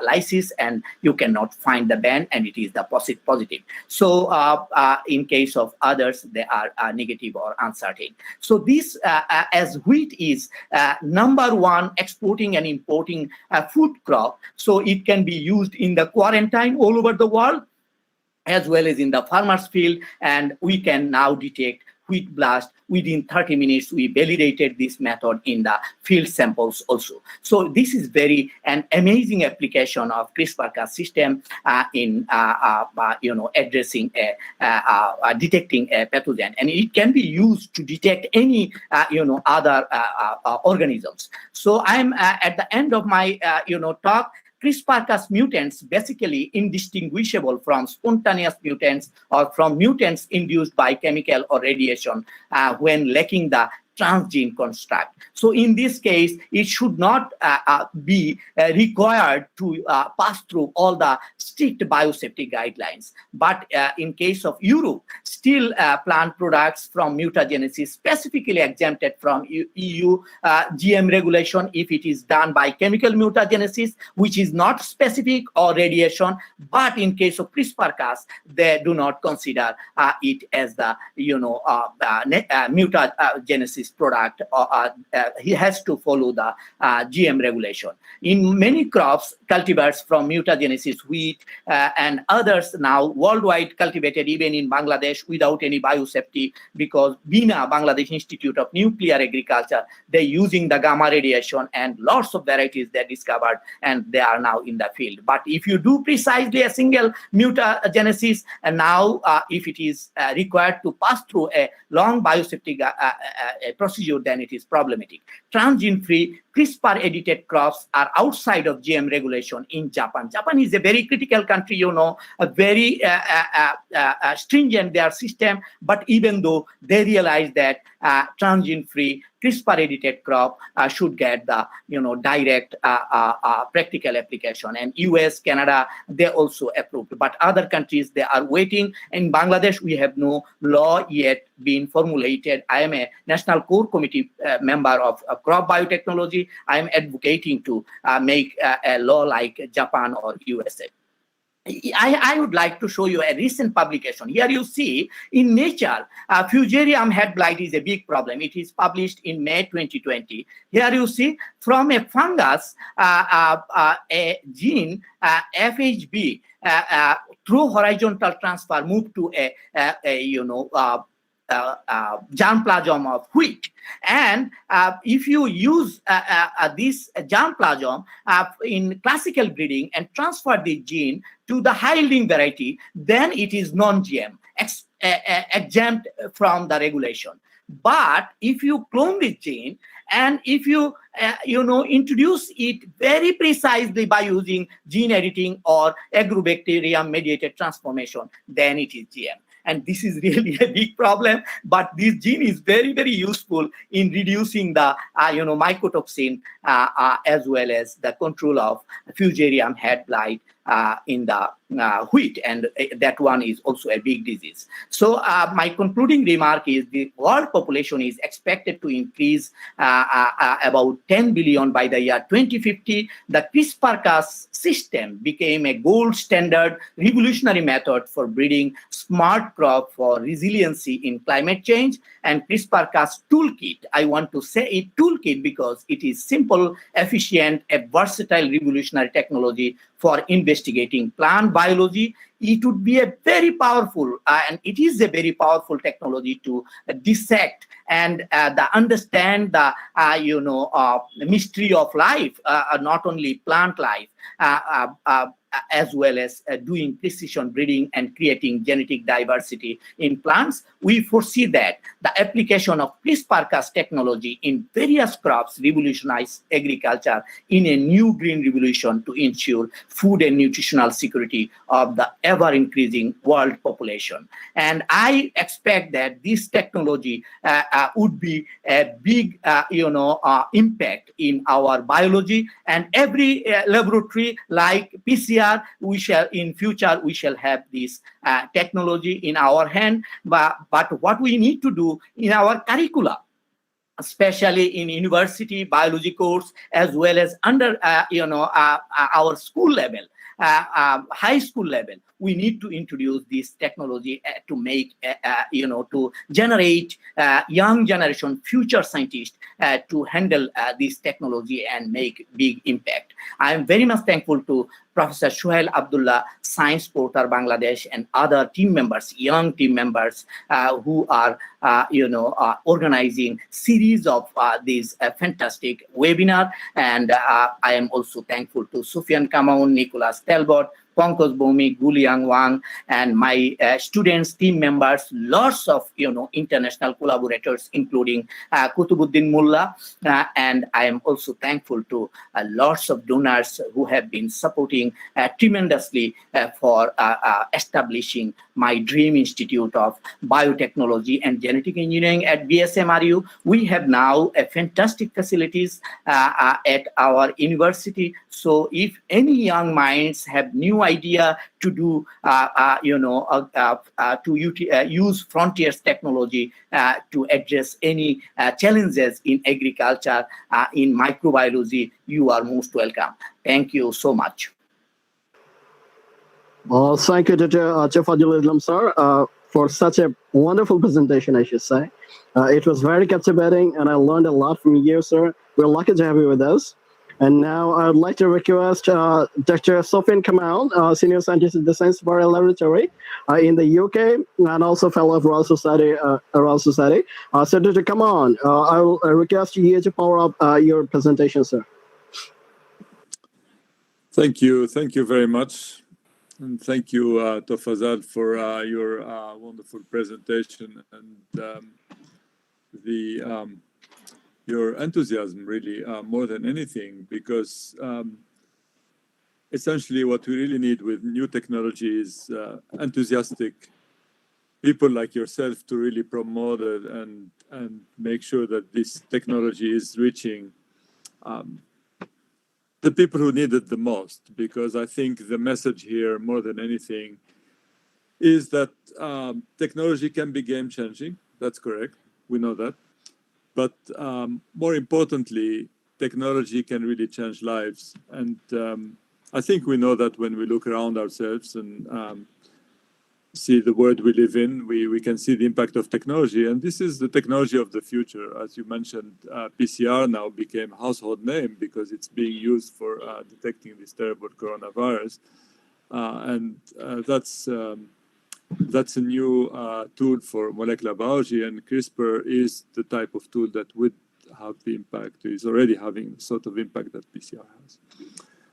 lysis, and you cannot find the band, and it is the positive. So in case of others, they are negative or uncertain. So this, as wheat is number one exporting and importing food crop, so it can be used in the quarantine all over the world as well as in the farmers field, and we can now detect wheat blast within 30 minutes. We validated this method in the field samples also. So this is an amazing application of CRISPR-Cas system in addressing detecting a pathogen, and it can be used to detect any other organisms. So I'm at the end of my talk. CRISPR-Cas mutants basically indistinguishable from spontaneous mutants or from mutants induced by chemical or radiation when lacking the transgene construct. So in this case, it should not be required to pass through all the strict biosafety guidelines. But in case of Europe, still plant products from mutagenesis specifically exempted from EU GM regulation if it is done by chemical mutagenesis, which is not specific or radiation. But in case of CRISPR-Cas, they do not consider it as the mutagenesis product, he has to follow the GM regulation. In many crops, cultivars from mutagenesis, wheat and others now worldwide cultivated even in Bangladesh without any biosafety, because BINA, Bangladesh Institute of Nuclear Agriculture, they're using the gamma radiation, and lots of varieties they discovered, and they are now in the field. But if you do precisely a single mutagenesis, and now if it is required to pass through a long biosafety procedure, then it is problematic. Transgene-free CRISPR-edited crops are outside of GM regulation in Japan. Japan is a very critical country, you know, a very stringent their system, but even though they realize that transgene-free CRISPR-edited crop should get the, you know, direct practical application. And US, Canada, they also approved. But other countries, they are waiting. In Bangladesh, we have no law yet been formulated. I am a National Core Committee member of crop biotechnology. I am advocating to make a law like Japan or USA. I would like to show you a recent publication. Here you see in Nature, Fusarium head blight is a big problem. It is published in May 2020. Here you see from a fungus, a gene, FHB, through horizontal transfer moved to a germplasm of wheat. And if you use this germplasm in classical breeding and transfer the gene to the high-yielding variety, then it is non-GM, exempt from the regulation. But if you clone this gene and if you introduce it very precisely by using gene editing or agrobacterium-mediated transformation, then it is GM. And this is really a big problem, but this gene is very, very useful in reducing the, mycotoxin as well as the control of Fusarium head blight in the wheat, and that one is also a big disease. So my concluding remark is the world population is expected to increase about 10 billion by the year 2050. The CRISPR-Cas system became a gold standard revolutionary method for breeding smart crop for resiliency in climate change. And CRISPR-Cas toolkit, I want to say it toolkit because it is simple, efficient, a versatile revolutionary technology for investigating plant biology. It would be a very powerful, and it is a very powerful technology to dissect and understand the mystery of life, not only plant life, as well as doing precision breeding and creating genetic diversity in plants. We foresee that the application of CRISPR-Cas technology in various crops revolutionize agriculture in a new green revolution to ensure food and nutritional security of the ever-increasing world population. And I expect that this technology would be a big, impact in our biology, and every laboratory like PCR, we shall in future we shall have this technology in our hand. But what we need to do in our curricula, especially in university biology course, as well as under our school level, high school level, we need to introduce this technology to make, to generate young generation future scientists to handle this technology and make big impact. I am very much thankful to Professor Suhail Abdullah, Science Porter Bangladesh, and other team members, young team members who are, organizing series of these fantastic webinar. And I am also thankful to Sophien Kamoun, Nicholas Talbot, Pankaj Bhumi, Guliang Wang, and my students, team members, lots of international collaborators, including Kutubuddin Mullah, and I am also thankful to lots of donors who have been supporting tremendously for establishing my dream institute of biotechnology and genetic engineering at BSMRU. We have now a fantastic facilities at our university. So if any young minds have new idea to do, use Frontiers technology to address any challenges in agriculture, in microbiology, you are most welcome. Thank you so much. Thank you, Dr. Tofazzal Islam, sir, for such a wonderful presentation, I should say. It was very captivating, and I learned a lot from you, sir. We're lucky to have you with us. And now I would like to request Dr. Sophien Kamoun, Senior Scientist at the Sainsbury Laboratory in the UK, and also fellow of Royal Society. So Dr. Kamoun, I will request you to power up your presentation, sir. Thank you very much. And thank you, Tofazzal, for your wonderful presentation and your enthusiasm, really, more than anything, because essentially what we really need with new technology is enthusiastic people like yourself to really promote it and make sure that this technology is reaching the people who need it the most. Because I think the message here, more than anything, is that technology can be game-changing. That's correct. We know that. But more importantly, technology can really change lives. And I think we know that when we look around ourselves and see the world we live in, we can see the impact of technology. And this is the technology of the future. As you mentioned, PCR now became a household name because it's being used for detecting this terrible coronavirus. And that's a new tool for molecular biology, and CRISPR is the type of tool that would have the impact, is already having the sort of impact that PCR has.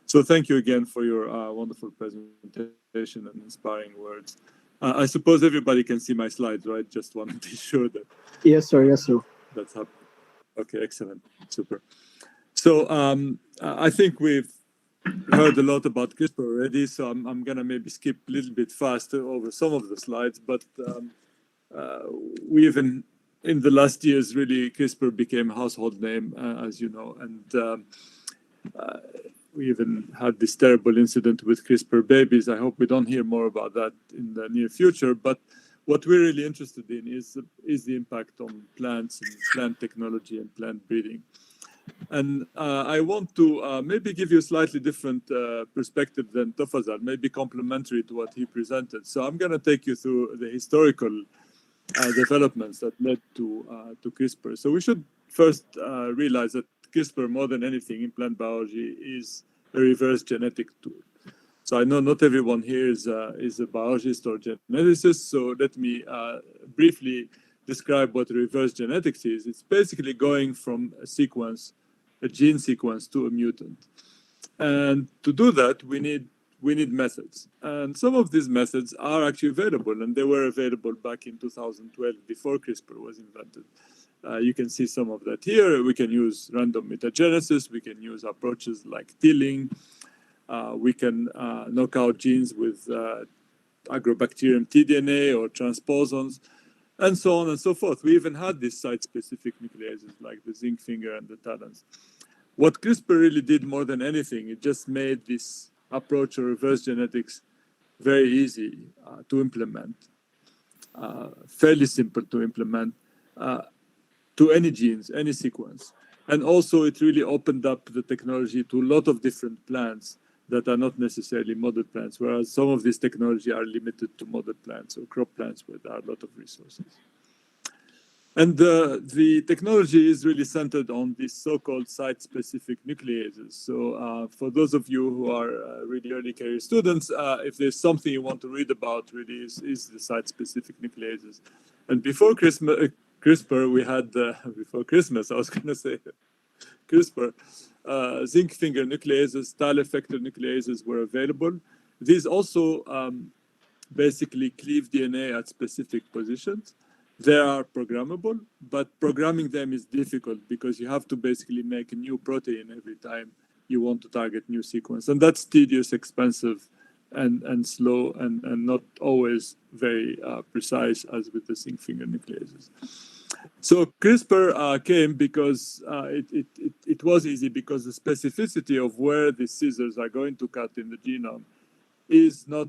So thank you again for your wonderful presentation and inspiring words. I suppose everybody can see my slides, right? Just want to be sure that... Yes, sir. Yes, sir. That's happening. Okay, excellent. Super. So I think we've heard a lot about CRISPR already, so I'm going to maybe skip a little bit faster over some of the slides, but we even, in the last years, really, CRISPR became a household name, as you know, and we even had this terrible incident with CRISPR babies. I hope we don't hear more about that in the near future, but what we're really interested in is the impact on plants and plant technology and plant breeding. And I want to maybe give you a slightly different perspective than Tofazzal, maybe complementary to what he presented. So I'm going to take you through the historical developments that led to CRISPR. So we should first realize that CRISPR, more than anything in plant biology, is a reverse genetic tool. So I know not everyone here is a biologist or geneticist, so let me briefly describe what reverse genetics is. It's basically going from a gene sequence to a mutant. And to do that, we need methods. And some of these methods are actually available, and they were available back in 2012 before CRISPR was invented. You can see some of that here. We can use random mutagenesis. We can use approaches like tilling. We can knock out genes with agrobacterium tDNA or transposons, and so on and so forth. We even had these site-specific nucleases like the zinc finger and the talons. What CRISPR really did more than anything, it just made this approach of reverse genetics very easy to implement, fairly simple to implement to any genes, any sequence. And also it really opened up the technology to a lot of different plants that are not necessarily model plants, whereas some of this technology are limited to model plants or crop plants where there are a lot of resources. And the technology is really centered on these so-called site-specific nucleases. So for those of you who are really early career students, if there's something you want to read about, really is the site-specific nucleases. And before CRISPR, we had, before Christmas, I was going to say CRISPR, zinc finger nucleases, tile effector nucleases were available. These also basically cleave DNA at specific positions. They are programmable, but programming them is difficult because you have to basically make a new protein every time you want to target new sequence. And that's tedious, expensive, and slow, and not always very precise as with the zinc finger nucleases. So CRISPR came because it was easy, because the specificity of where the scissors are going to cut in the genome is not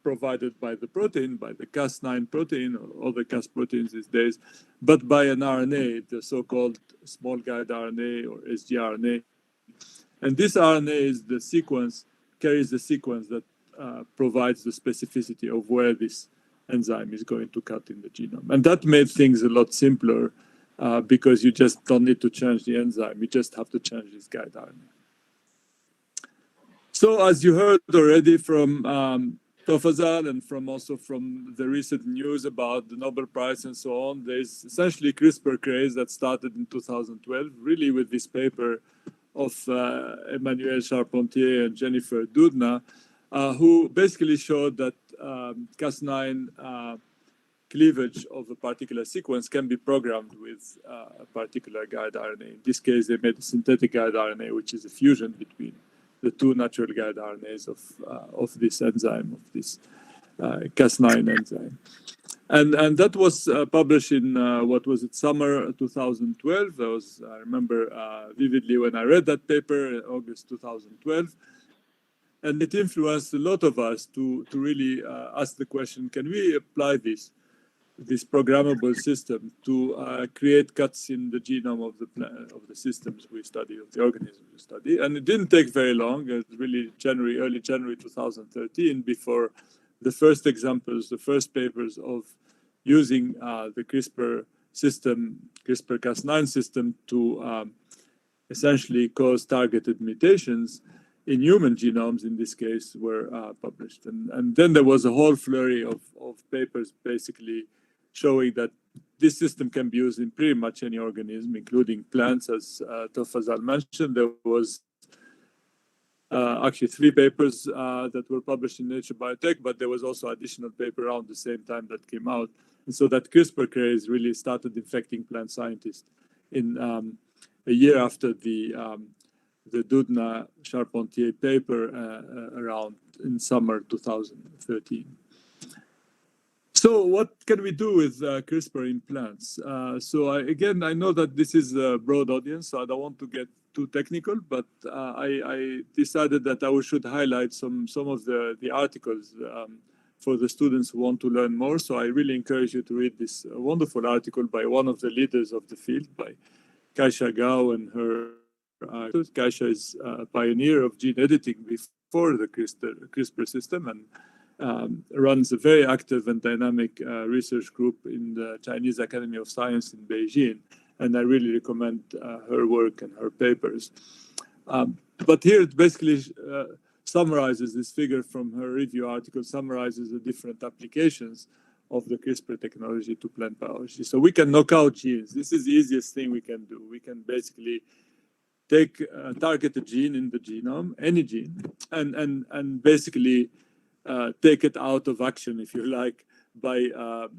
provided by the protein, by the Cas9 protein or other Cas proteins these days, but by an RNA, the so-called small guide RNA or sgRNA. And this RNA is the sequence, carries the sequence that provides the specificity of where this enzyme is going to cut in the genome. And that made things a lot simpler because you just don't need to change the enzyme. You just have to change this guide RNA. So as you heard already from Tofazzal and also from the recent news about the Nobel Prize and so on, there's essentially CRISPR craze that started in 2012, really with this paper of Emmanuel Charpentier and Jennifer Doudna, who basically showed that Cas9 cleavage of a particular sequence can be programmed with a particular guide RNA. In this case, they made a synthetic guide RNA, which is a fusion between the two natural guide RNAs of this enzyme, of this Cas9 enzyme. And that was published in, summer 2012. I remember vividly when I read that paper in August 2012. And it influenced a lot of us to really ask the question, can we apply this programmable system to create cuts in the genome of the systems we study, of the organisms we study? And it didn't take very long. It was really early January 2013 before the first examples, the first papers of using the CRISPR system, CRISPR-Cas9 system to essentially cause targeted mutations in human genomes, in this case, were published. And then there was a whole flurry of papers basically showing that this system can be used in pretty much any organism, including plants, as Tofazzal mentioned. There was actually 3 papers that were published in Nature Biotech, but there was also additional paper around the same time that came out. And so that CRISPR craze really started infecting plant scientists in a year after the Doudna-Charpentier paper around in summer 2013. So what can we do with CRISPR in plants? I know that this is a broad audience, so I don't want to get too technical, but I decided that I should highlight some of the articles for the students who want to learn more. So I really encourage you to read this wonderful article by one of the leaders of the field, by Kaisha Gao and her. Kaisha is a pioneer of gene editing before the CRISPR system and runs a very active and dynamic research group in the Chinese Academy of Science in Beijing. And I really recommend her work and her papers. But here it basically summarizes this figure from her review article, summarizes the different applications of the CRISPR technology to plant biology. So we can knock out genes. This is the easiest thing we can do. We can basically target a gene in the genome, any gene, and basically take it out of action, if you like, by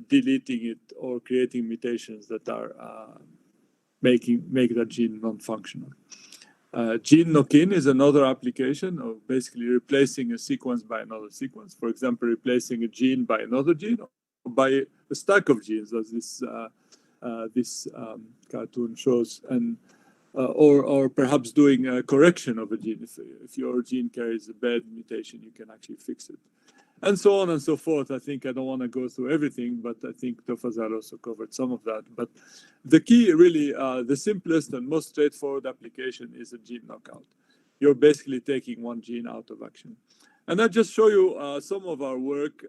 deleting it or creating mutations that are make that gene non-functional. Gene knock-in is another application of basically replacing a sequence by another sequence. For example, replacing a gene by another gene, or by a stack of genes, as this cartoon shows, and or perhaps doing a correction of a gene. If your gene carries a bad mutation, you can actually fix it. And so on and so forth. I think I don't want to go through everything, but I think Tofazzal also covered some of that. But the key, really, the simplest and most straightforward application is a gene knockout. You're basically taking one gene out of action. And I'll just show you some of our work.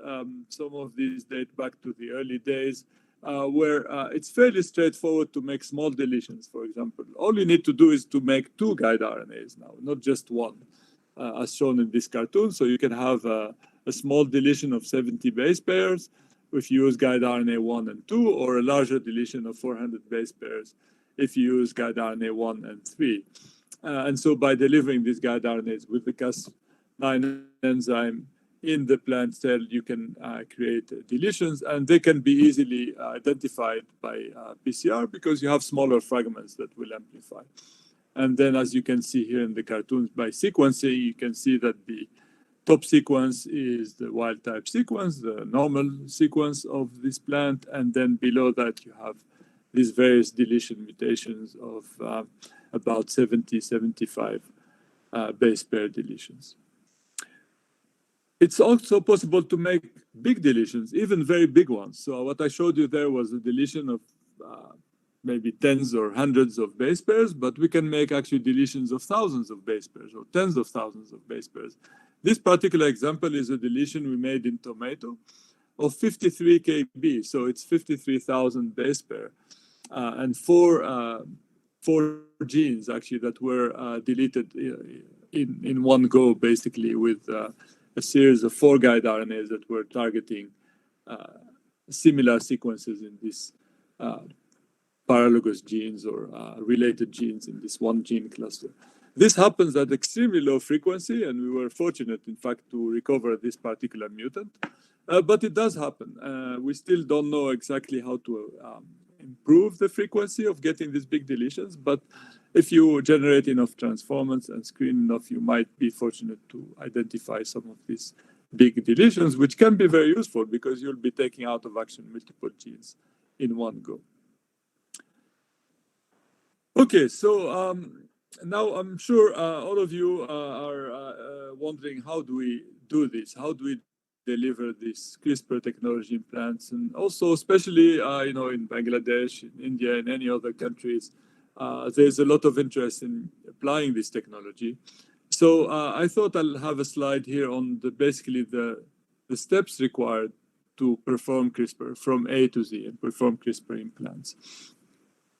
Some of these date back to the early days, where it's fairly straightforward to make small deletions, for example. All you need to do is to make 2 guide RNAs now, not just one, as shown in this cartoon. So you can have a small deletion of 70 base pairs if you use guide RNA 1 and 2, or a larger deletion of 400 base pairs if you use guide RNA 1 and 3. And so by delivering these guide RNAs with the Cas9 enzyme in the plant cell, you can create deletions, and they can be easily identified by PCR because you have smaller fragments that will amplify. And then, as you can see here in the cartoons, by sequencing, you can see that the top sequence is the wild type sequence, the normal sequence of this plant, and then below that you have these various deletion mutations of about 70, 75 base pair deletions. It's also possible to make big deletions, even very big ones. So what I showed you there was a deletion of maybe tens or hundreds of base pairs, but we can make actually deletions of thousands of base pairs or tens of thousands of base pairs. This particular example is a deletion we made in tomato of 53 kb, so it's 53,000 base pair, and four genes actually that were deleted in one go, basically, with a series of 4 guide RNAs that were targeting similar sequences in this paralogous genes or related genes in this one gene cluster. This happens at extremely low frequency, and we were fortunate, in fact, to recover this particular mutant. But it does happen. We still don't know exactly how to improve the frequency of getting these big deletions, but if you generate enough transformants and screen enough, you might be fortunate to identify some of these big deletions, which can be very useful because you'll be taking out of action multiple genes in one go. Okay, so now I'm sure all of you are wondering, how do we do this? How do we deliver this CRISPR technology in plants? And also, especially in Bangladesh, in India, and any other countries, there's a lot of interest in applying this technology. So I thought I'll have a slide here on basically the steps required to perform CRISPR from A to Z and perform CRISPR in plants.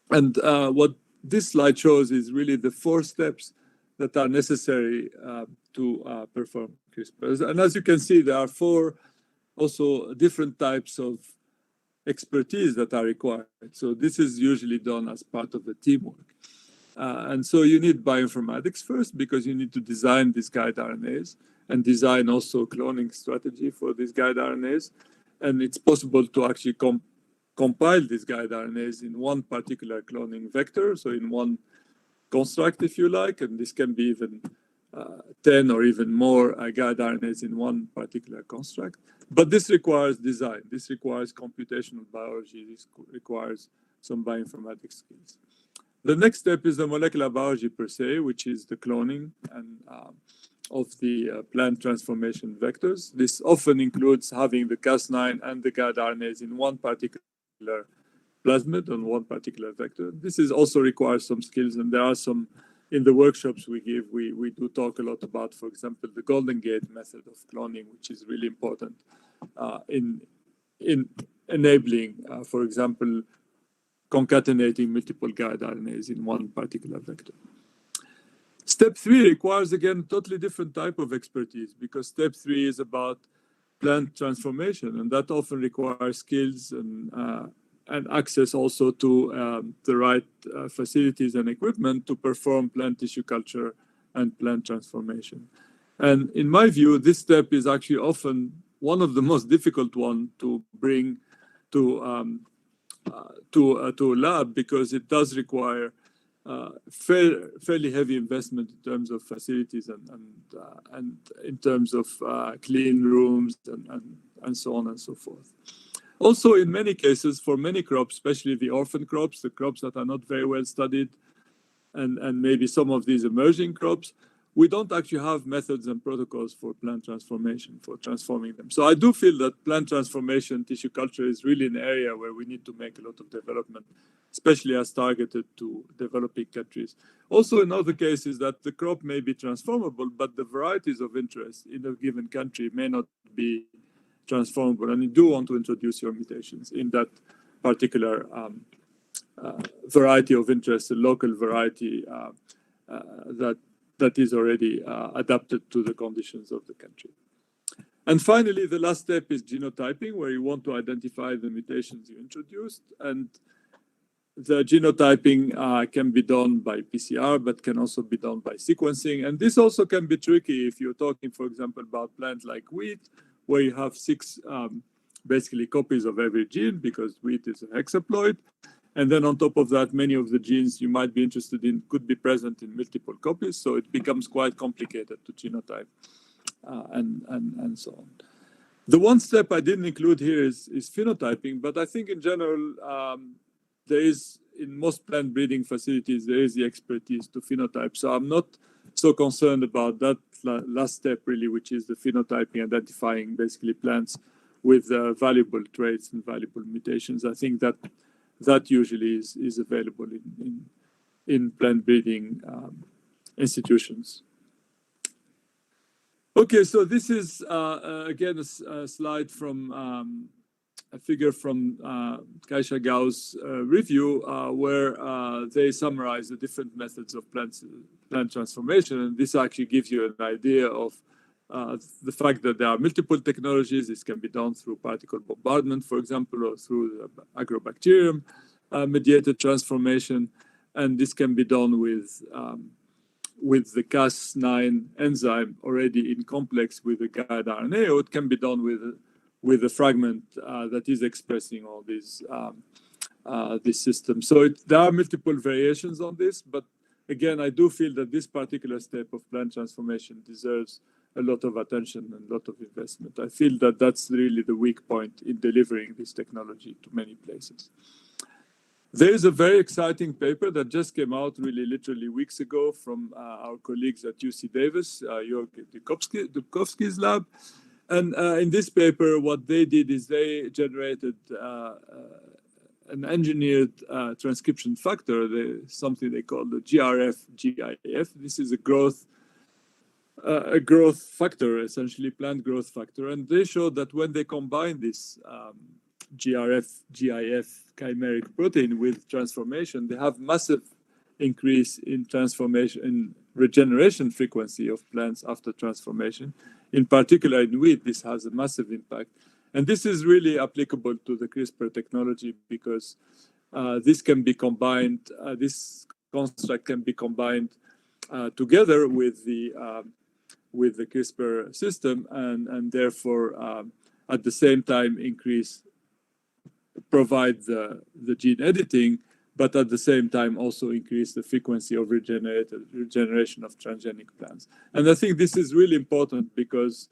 And what this slide shows is really the 4 steps that are necessary to perform CRISPR. And as you can see, there are 4 also different types of expertise that are required. So this is usually done as part of the teamwork. And so you need bioinformatics first, because you need to design these guide RNAs and design also cloning strategy for these guide RNAs. And it's possible to actually compile these guide RNAs in one particular cloning vector, so in one construct, if you like, and this can be even 10 or even more guide RNAs in one particular construct. But this requires design, this requires computational biology, this requires some bioinformatics skills. The next step is the molecular biology per se, which is the cloning and of the plant transformation vectors. This often includes having the Cas9 and the guide RNAs in one particular plasmid on one particular vector. This is also requires some skills, and there are some in the workshops we give. We do talk a lot about, for example, the Golden Gate method of cloning, which is really important in enabling, for example, concatenating multiple guide RNAs in one particular vector. Step 3 requires, again, totally different type of expertise, because step 3 is about plant transformation, and that often requires skills and access also to the right facilities and equipment to perform plant tissue culture and plant transformation. And in my view, this step is actually often one of the most difficult one to bring to a lab, because it does require fairly heavy investment in terms of facilities and in terms of clean rooms and so on and so forth. Also, in many cases, for many crops, especially the orphan crops, the crops that are not very well studied, and maybe some of these emerging crops, we don't actually have methods and protocols for plant transformation, for transforming them. So I do feel that plant transformation, tissue culture is really an area where we need to make a lot of development, especially as targeted to developing countries. Also, in other cases, that the crop may be transformable, but the varieties of interest in a given country may not be transformable, and you do want to introduce your mutations in that particular variety of interest, a local variety that is already adapted to the conditions of the country. And finally, the last step is genotyping, where you want to identify the mutations you introduced. And the genotyping can be done by PCR, but can also be done by sequencing. And this also can be tricky if you're talking, for example, about plants like wheat, where you have 6 basically copies of every gene, because wheat is a hexaploid. And then on top of that, many of the genes you might be interested in could be present in multiple copies. So it becomes quite complicated to genotype and so on. The one step I didn't include here is phenotyping, but I think in general, there is, in most plant breeding facilities, there is the expertise to phenotype. So I'm not so concerned about that last step, really, which is the phenotyping, identifying basically plants with valuable traits and valuable mutations. I think that usually is available in plant breeding institutions. Okay, so this is again a slide from a figure from Kaisha Gao's review where they summarize the different methods of plant transformation, and this actually gives you an idea of the fact that there are multiple technologies. This can be done through particle bombardment, for example, or through agrobacterium mediated transformation, and this can be done with the Cas9 enzyme already in complex with the guide RNA, or it can be done with a fragment that is expressing all these this system. So there are multiple variations on this, but again, I do feel that this particular step of plant transformation deserves a lot of attention and a lot of investment. I feel that that's really the weak point in delivering this technology to many places. There is a very exciting paper that just came out really literally weeks ago from our colleagues at UC Davis, Jörg Dubkowski's lab. And in this paper, what they did is they generated an engineered transcription factor, something they call the GRF-GIF. This is a growth factor, essentially plant growth factor. And they showed that when they combine this GRF-GIF chimeric protein with transformation, they have massive increase in regeneration frequency of plants after transformation. In particular, in wheat, this has a massive impact. And this is really applicable to the CRISPR technology because this can be combined, this construct can be combined together with the CRISPR system and therefore at the same time provide the gene editing, but at the same time also increase the frequency of regeneration of transgenic plants. And I think this is really important because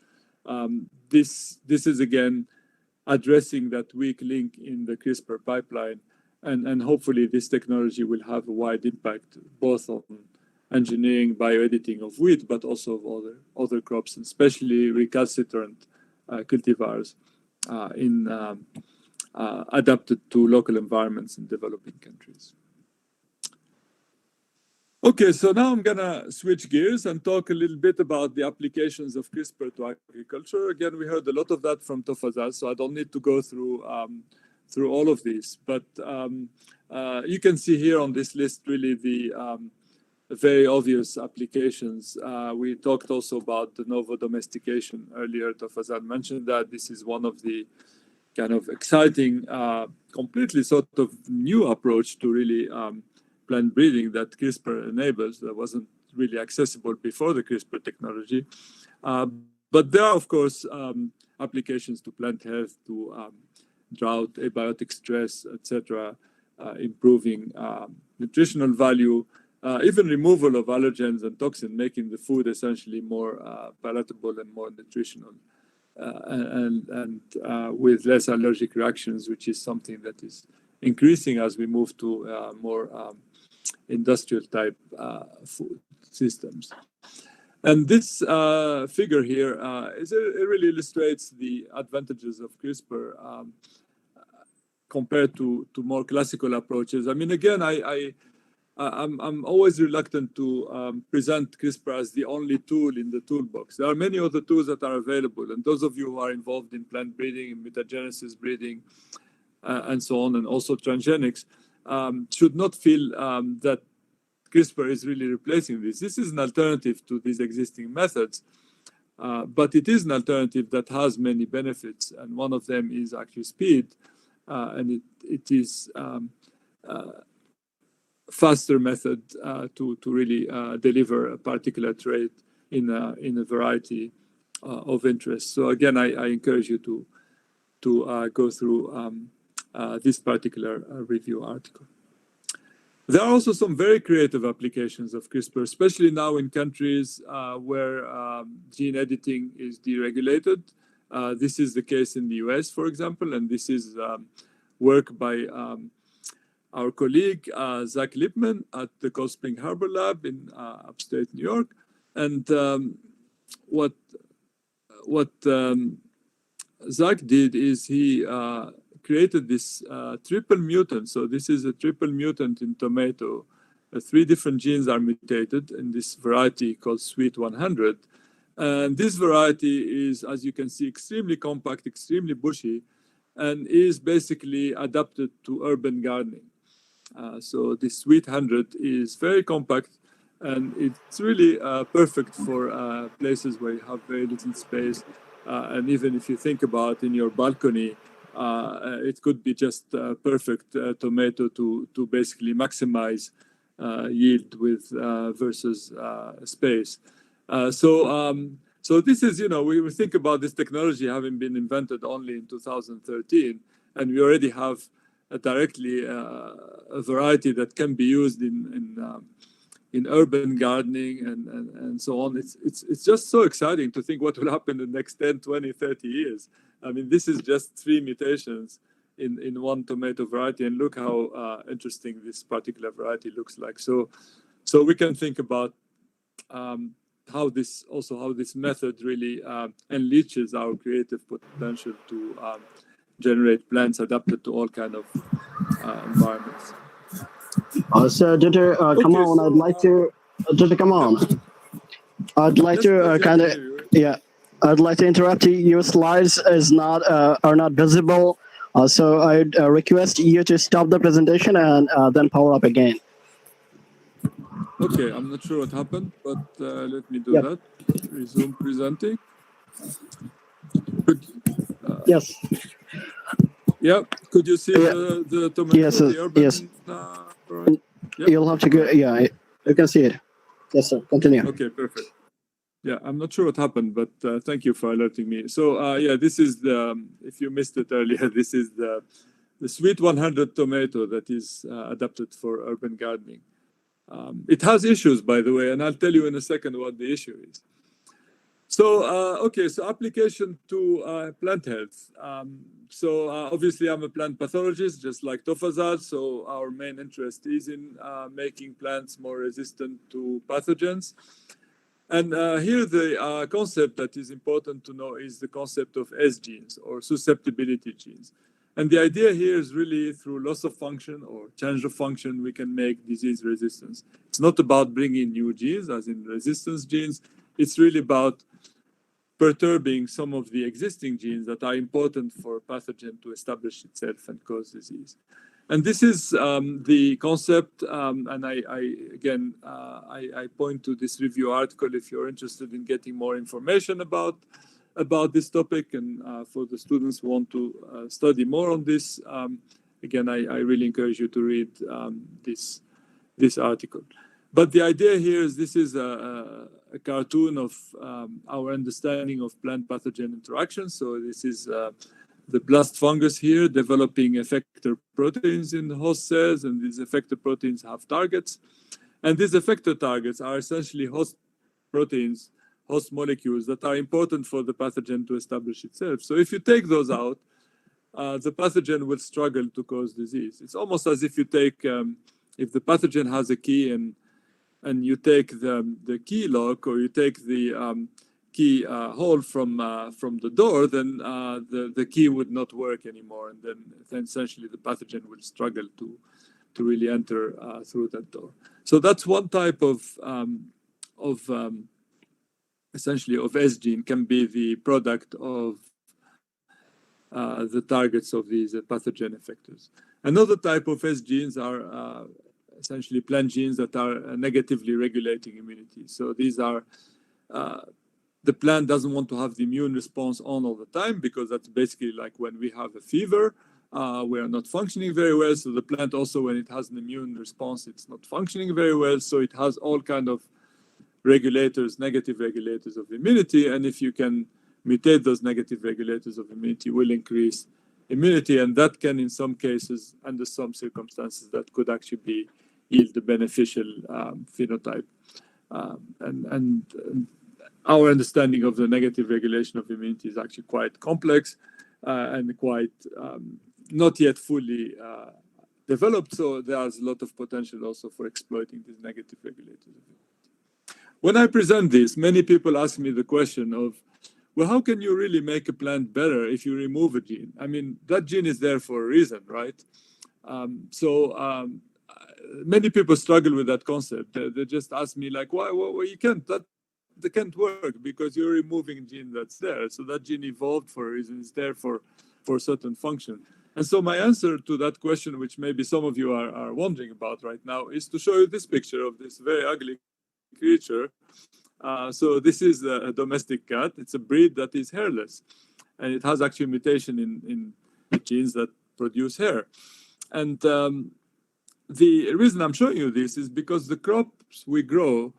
this is again addressing that weak link in the CRISPR pipeline, and hopefully this technology will have a wide impact both on engineering bioediting of wheat, but also of other crops, and especially recalcitrant cultivars adapted to local environments in developing countries. Okay, so now I'm gonna switch gears and talk a little bit about the applications of CRISPR to agriculture. Again, we heard a lot of that from Tofazzal, so I don't need to go through all of these. But you can see here on this list really the very obvious applications. We talked also about de novo domestication earlier. Tofazzal mentioned that this is one of the kind of exciting, completely sort of new approach to really plant breeding that CRISPR enables that wasn't really accessible before the CRISPR technology. But there are, of course, applications to plant health, to drought, abiotic stress, etc., improving nutritional value, even removal of allergens and toxins, making the food essentially more palatable and more nutritional, and with less allergic reactions, which is something that is increasing as we move to more industrial type food systems. And this figure here it really illustrates the advantages of CRISPR compared to more classical approaches. I mean, again, I'm always reluctant to present CRISPR as the only tool in the toolbox. There are many other tools that are available, and those of you who are involved in plant breeding, in mutagenesis breeding, and so on, and also transgenics, should not feel that CRISPR is really replacing this. This is an alternative to these existing methods, but it is an alternative that has many benefits, and one of them is actually speed, and it is faster method to really deliver a particular trait in a variety of interests. So again, I encourage you to go through this particular review article. There are also some very creative applications of CRISPR, especially now in countries where gene editing is deregulated. This is the case in the US, for example, and this is work by our colleague, Zach Lipman at the Cold Spring Harbor Lab in upstate New York. And what Zach did is he created this triple mutant. So this is a triple mutant in tomato. 3 different genes are mutated in this variety called Sweet 100. And this variety is, as you can see, extremely compact, extremely bushy, and is basically adapted to urban gardening. So the Sweet 100 is very compact, and it's really perfect for places where you have very little space. And even if you think about in your balcony, it could be just perfect tomato to basically maximize yield with versus space. So this is, we think about this technology having been invented only in 2013, and we already have directly a variety that can be used in urban gardening and so on. It's just so exciting to think what will happen in the next 10, 20, 30 years. I mean, this is just 3 mutations in one tomato variety, and look how interesting this particular variety looks like. So we can think about how this method really unleashes our creative potential to generate plants adapted to all kind of environments. So, Dr. Kamoun, I'd like to, Dr. Kamoun, I'd like to I'd like to interrupt you. Your slides are not visible. So I'd request you to stop the presentation and then power up again. Okay, I'm not sure what happened, but let me do that. Resume presenting. Yes. Yeah, could you see the tomato? Yes, the urban, yes. Right? Yep. You'll have to go. Yeah, you can see it. Yes, sir. Continue. Okay, perfect. Yeah, I'm not sure what happened, but thank you for alerting me. So this is if you missed it earlier, this is the Sweet 100 tomato that is adapted for urban gardening. It has issues, by the way, and I'll tell you in a second what the issue is. So, so application to plant health. Obviously, I'm a plant pathologist, just like Tofazzal, so our main interest is in making plants more resistant to pathogens. And here the concept that is important to know is the concept of S genes, or susceptibility genes. And the idea here is really through loss of function or change of function, we can make disease resistance. It's not about bringing new genes, as in resistance genes. It's really about perturbing some of the existing genes that are important for a pathogen to establish itself and cause disease. And this is the concept, and I point to this review article if you're interested in getting more information about this topic, and for the students who want to study more on this, I really encourage you to read this article. But the idea here is this is a cartoon of our understanding of plant pathogen interactions. So this is the blast fungus here developing effector proteins in the host cells, and these effector proteins have targets. And these effector targets are essentially host proteins, host molecules that are important for the pathogen to establish itself. So if you take those out, the pathogen will struggle to cause disease. It's almost as if you take, if the pathogen has a key and you take the key lock, or you take the key hole from the door, then the key would not work anymore, and then essentially the pathogen will struggle to really enter through that door. So that's one type of essentially of S gene, can be the product of the targets of these pathogen effectors. Another type of S genes are essentially plant genes that are negatively regulating immunity. So these are, the plant doesn't want to have the immune response on all the time, because that's basically like when we have a fever, we are not functioning very well. So the plant also, when it has an immune response, it's not functioning very well. So it has all kind of regulators, negative regulators of immunity. And if you can mutate those negative regulators of immunity, will increase immunity. And that can, in some cases, under some circumstances, that could actually yield a beneficial phenotype. And our understanding of the negative regulation of immunity is actually quite complex and quite not yet fully developed. So there's a lot of potential also for exploiting these negative regulators of immunity. When I present this, many people ask me the question of, well, how can you really make a plant better if you remove a gene? I mean, that gene is there for a reason, right? Many people struggle with that concept. They just ask me like, why you can't, they can't work because you're removing a gene that's there. So that gene evolved for a reason, it's there for a certain function. And so my answer to that question, which maybe some of you are wondering about right now, is to show you this picture of this very ugly creature. So this is a domestic cat. It's a breed that is hairless, and it has actually mutation in the genes that produce hair. And the reason I'm showing you this is because the crops we grow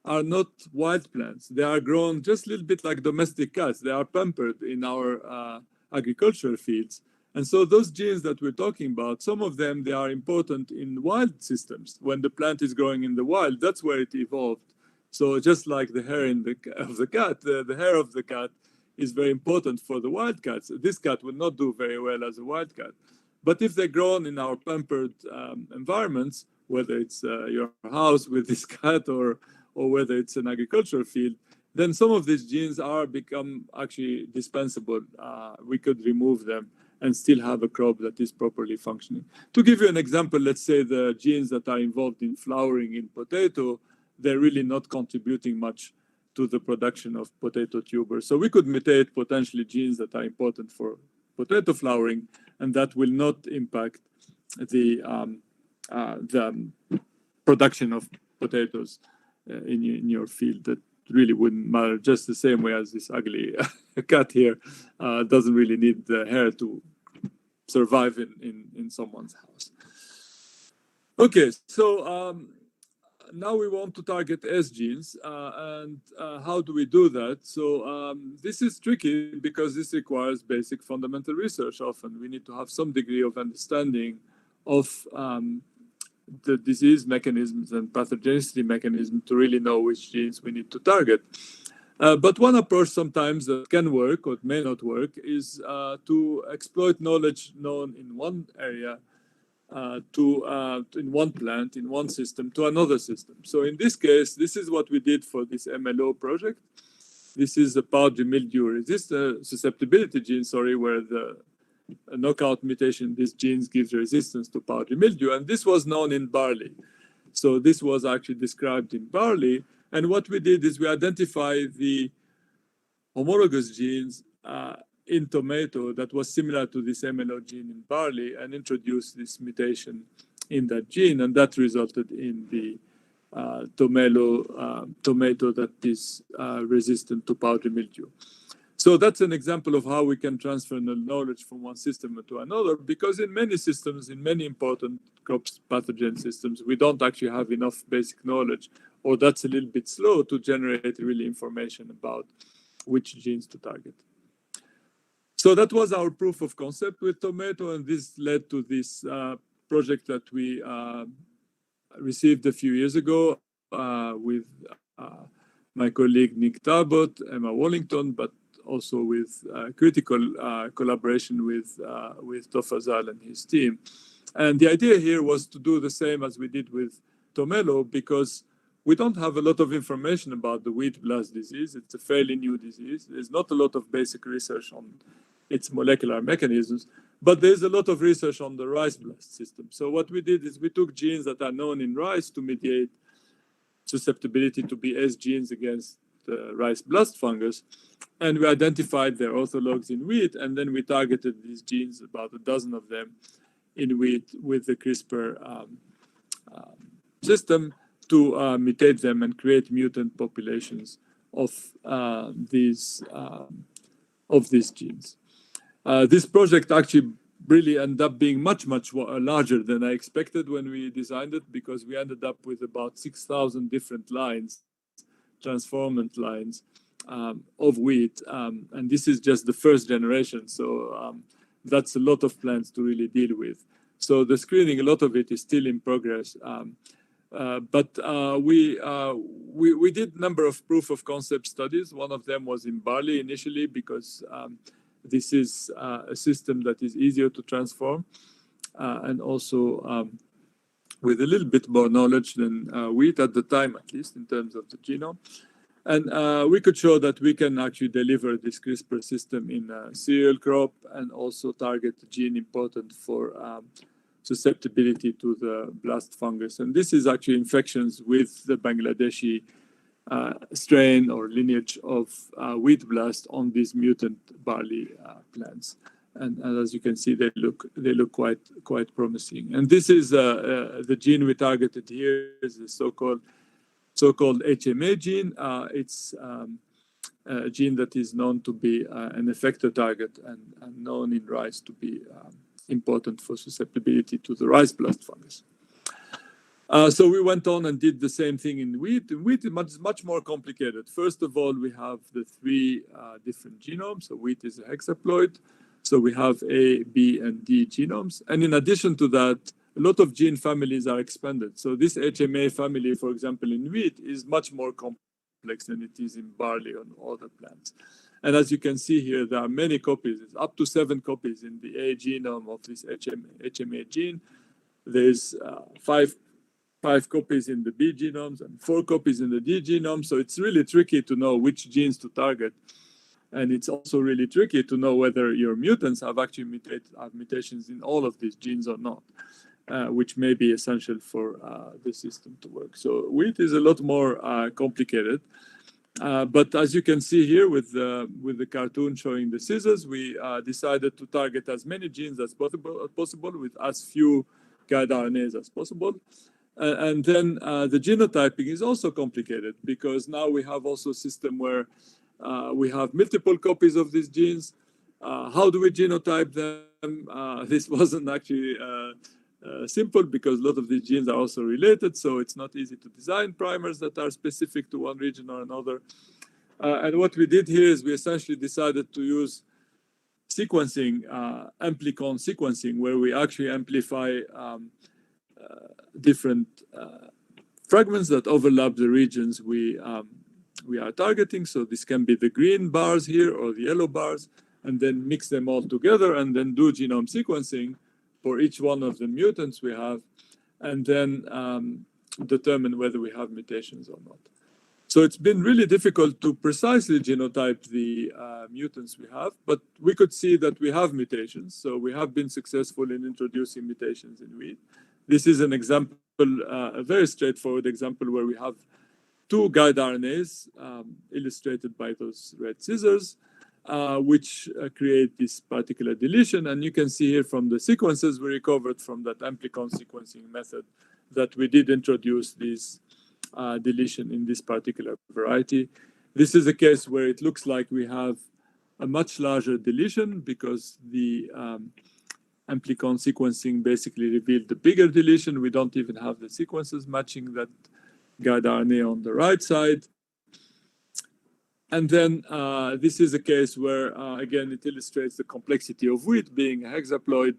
are not wild plants. They are grown just a little bit like domestic cats. They are pampered in our agricultural fields. And so those genes that we're talking about, some of them, they are important in wild systems. When the plant is growing in the wild, that's where it evolved. So just like the hair of the cat, the hair of the cat is very important for the wild cats. This cat will not do very well as a wild cat. But if they're grown in our pampered environments, whether it's your house with this cat or whether it's an agricultural field, then some of these genes become actually dispensable. We could remove them and still have a crop that is properly functioning. To give you an example, let's say the genes that are involved in flowering in potato, they're really not contributing much to the production of potato tubers. So we could mutate potentially genes that are important for potato flowering, and that will not impact the production of potatoes in your field. That really wouldn't matter, just the same way as this ugly cat here doesn't really need the hair to survive in someone's house. Okay, so now we want to target S genes, and how do we do that? So this is tricky because this requires basic fundamental research. Often we need to have some degree of understanding of the disease mechanisms and pathogenicity mechanism to really know which genes we need to target. But one approach sometimes that can work or may not work is to exploit knowledge known in one area in one plant, in one system, to another system. So in this case, this is what we did for this MLO project. This is a powdery mildew susceptibility gene, where the knockout mutation in these genes gives resistance to powdery mildew. And this was known in barley. So this was actually described in barley. And what we did is we identified the homologous genes in tomato that was similar to this MLO gene in barley and introduced this mutation in that gene, and that resulted in the tomato that is resistant to powdery mildew. So that's an example of how we can transfer the knowledge from one system to another, because in many systems, in many important crops pathogen systems, we don't actually have enough basic knowledge, or that's a little bit slow to generate really information about which genes to target. So that was our proof of concept with tomato, and this led to this project that we received a few years ago with my colleague Nick Talbot, Emma Wallington, but also with critical collaboration with Tofazzal and his team. And the idea here was to do the same as we did with tomato, because we don't have a lot of information about the wheat blast disease. It's a fairly new disease. There's not a lot of basic research on its molecular mechanisms, but there's a lot of research on the rice blast system. So what we did is we took genes that are known in rice to mediate susceptibility to be S genes against the rice blast fungus, and we identified their orthologs in wheat, and then we targeted these genes, about a dozen of them, in wheat with the CRISPR system to mutate them and create mutant populations of these genes. This project actually really ended up being much larger than I expected when we designed it, because we ended up with about 6,000 different lines, transformant lines of wheat, and this is just the first generation. So that's a lot of plants to really deal with. So the screening, a lot of it is still in progress. But we did a number of proof of concept studies. One of them was in barley initially, because this is a system that is easier to transform, and also with a little bit more knowledge than wheat at the time, at least in terms of the genome. And we could show that we can actually deliver this CRISPR system in a cereal crop and also target the gene important for susceptibility to the blast fungus. And this is actually infections with the Bangladeshi strain or lineage of wheat blast on these mutant barley plants. And as you can see, they look quite promising. And this is the gene we targeted here, is the so-called HMA gene. It's a gene that is known to be an effector target and known in rice to be important for susceptibility to the rice blast fungus. So we went on and did the same thing in wheat. In wheat, it's much more complicated. First of all, we have the three different genomes. So wheat is a hexaploid. So we have A, B, and D genomes. And in addition to that, a lot of gene families are expanded. So this HMA family, for example, in wheat is much more complex than it is in barley and other plants. And as you can see here, there are many copies, up to 7 copies in the A genome of this HMA gene. There's five copies in the B genomes and 4 copies in the D genome. So it's really tricky to know which genes to target. And it's also really tricky to know whether your mutants have actually have mutations in all of these genes or not, which may be essential for the system to work. So wheat is a lot more complicated. But as you can see here with the cartoon showing the scissors, we decided to target as many genes as possible with as few guide RNAs as possible. And then the genotyping is also complicated because now we have also a system where we have multiple copies of these genes. How do we genotype them? This wasn't actually simple because a lot of these genes are also related, so it's not easy to design primers that are specific to one region or another. And what we did here is we essentially decided to use sequencing, amplicon sequencing, where we actually amplify different fragments that overlap the regions we are targeting. So this can be the green bars here or the yellow bars, and then mix them all together and then do genome sequencing for each one of the mutants we have, and then determine whether we have mutations or not. So it's been really difficult to precisely genotype the mutants we have, but we could see that we have mutations. So we have been successful in introducing mutations in wheat. This is an example, a very straightforward example where we have 2 guide RNAs illustrated by those red scissors, which create this particular deletion. And you can see here from the sequences we recovered from that amplicon sequencing method that we did introduce this deletion in this particular variety. This is a case where it looks like we have a much larger deletion because the amplicon sequencing basically revealed the bigger deletion. We don't even have the sequences matching that guide RNA on the right side. And then this is a case where, again, it illustrates the complexity of wheat being a hexaploid,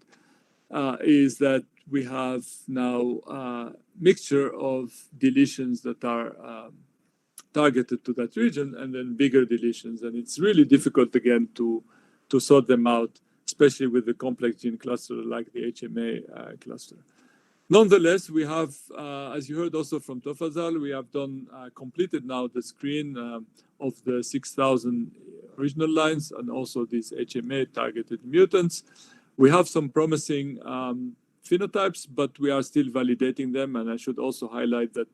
is that we have now a mixture of deletions that are targeted to that region and then bigger deletions. And it's really difficult, again, to sort them out, especially with the complex gene cluster like the HMA cluster. Nonetheless, we have, as you heard also from Tofazzal, we have completed now the screen of the 6,000 original lines and also these HMA-targeted mutants. We have some promising phenotypes, but we are still validating them. And I should also highlight that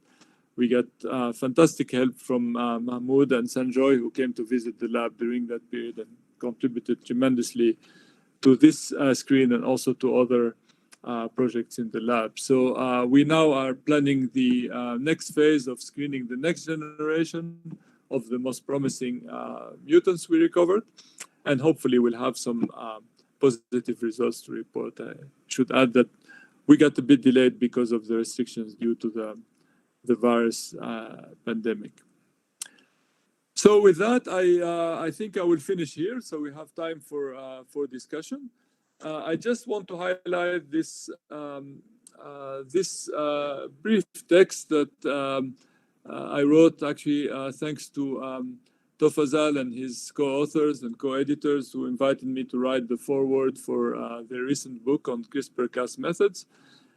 we got fantastic help from Mahmoud and Sanjoy, who came to visit the lab during that period and contributed tremendously to this screen and also to other projects in the lab. So we now are planning the next phase of screening the next generation of the most promising mutants we recovered, and hopefully we'll have some positive results to report. I should add that we got a bit delayed because of the restrictions due to the virus pandemic. So with that, I think I will finish here. So we have time for discussion. I just want to highlight this brief text that I wrote, actually, thanks to Tofazzal and his co-authors and co-editors who invited me to write the foreword for their recent book on CRISPR-Cas methods.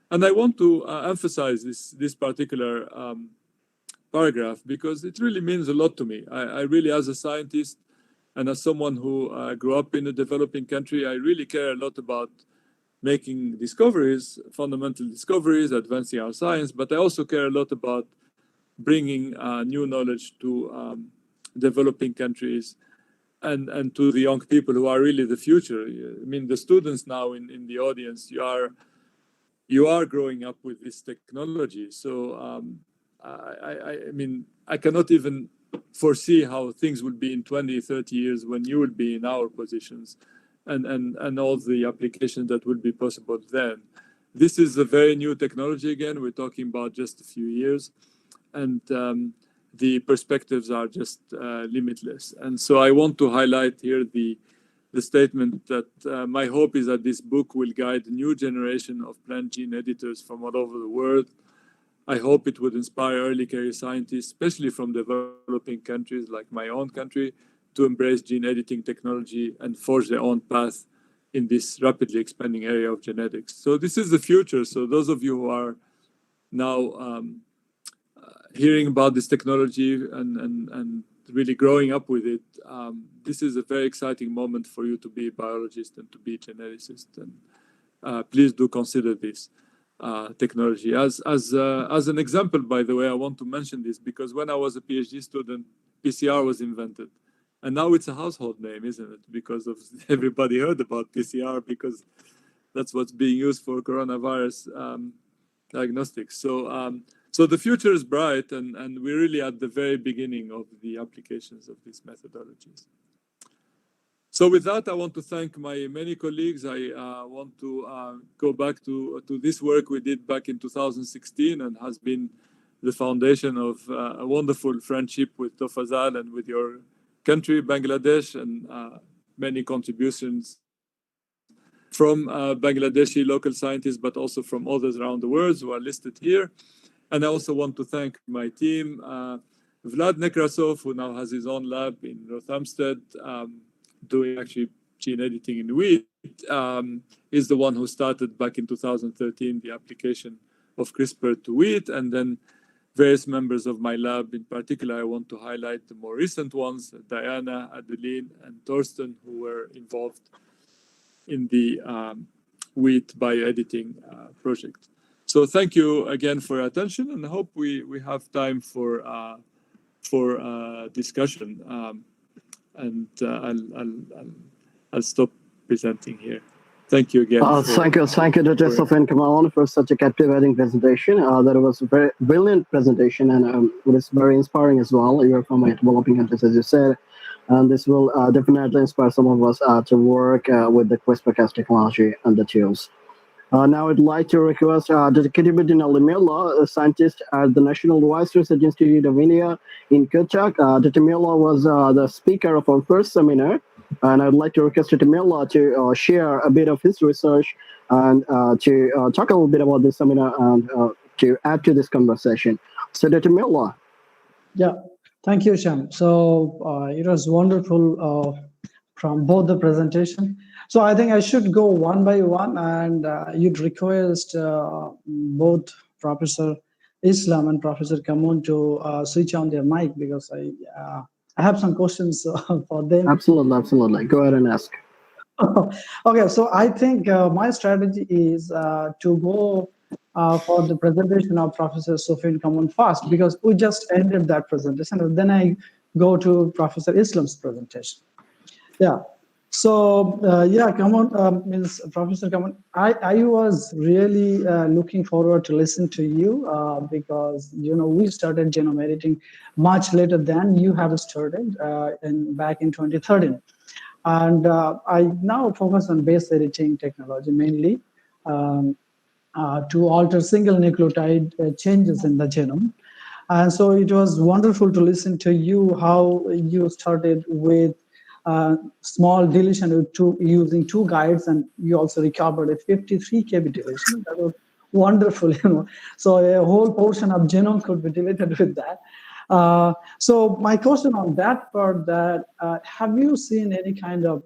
And I want to emphasize this particular paragraph because it really means a lot to me. I really, as a scientist and as someone who grew up in a developing country, I really care a lot about making discoveries, fundamental discoveries, advancing our science, but I also care a lot about bringing new knowledge to developing countries and to the young people who are really the future. I mean, the students now in the audience, you are growing up with this technology. So I mean, I cannot even foresee how things will be in 20, 30 years when you will be in our positions and all the applications that will be possible then. This is a very new technology again. We're talking about just a few years, and the perspectives are just limitless. And so I want to highlight here the statement that my hope is that this book will guide a new generation of plant gene editors from all over the world. I hope it would inspire early career scientists, especially from developing countries like my own country, to embrace gene editing technology and forge their own path in this rapidly expanding area of genetics. So this is the future. So those of you who are now hearing about this technology and really growing up with it, this is a very exciting moment for you to be a biologist and to be a geneticist. And please do consider this technology. As an example, by the way, I want to mention this because when I was a PhD student, PCR was invented. And now it's a household name, isn't it? Because of everybody heard about PCR because that's what's being used for coronavirus diagnostics. So the future is bright, and we're really at the very beginning of the applications of these methodologies. So with that, I want to thank my many colleagues. I want to go back to this work we did back in 2016 and has been the foundation of a wonderful friendship with Tofazzal and with your country, Bangladesh, and many contributions from Bangladeshi local scientists, but also from others around the world who are listed here. And I also want to thank my team, Vlad Nekrasov, who now has his own lab in North Hampstead, doing actually gene editing in wheat, is the one who started back in 2013 the application of CRISPR to wheat, and then various members of my lab. In particular, I want to highlight the more recent ones, Diana, Adeline, and Torsten, who were involved in the wheat bioediting project. So thank you again for your attention, and I hope we have time for discussion. I'll stop presenting here. Thank you again. Thank you, Dr. Sophien Kamoun, for such a captivating presentation. That was a very brilliant presentation, and it was very inspiring as well. You're from a developing countries, as you said, and this will definitely inspire some of us to work with the CRISPR-Cas technology and the tools. Now I'd like to request Dr. Kitibuddin Alimullah, a scientist at the National Vice Research Institute of India in Cuttack. Dr. Mullah was the speaker of our first seminar, and I'd like to request Dr. Mullah to share a bit of his research and to talk a little bit about this seminar and to add to this conversation. So Dr. Mullah. Yeah, thank you, Sham. So it was wonderful from both the presentation. So I think I should go one by one, and you'd request both Professor Islam and Professor Kamoun to switch on their mic because I have some questions for them. Absolutely. Go ahead and ask. Okay, so I think my strategy is to go for the presentation of Professor Sophien Kamoun first because we just ended that presentation, and then I go to Professor Islam's presentation. Yeah. So Kamoun means Professor Kamoun. I was really looking forward to listen to you because we started genome editing much later than you have started back in 2013, and I now focus on base editing technology mainly to alter single nucleotide changes in the genome. And so it was wonderful to listen to you how you started with small deletion using two guides, and you also recovered a 53 kb deletion. That was wonderful, So a whole portion of genome could be deleted with that. So my question on that part, that have you seen any kind of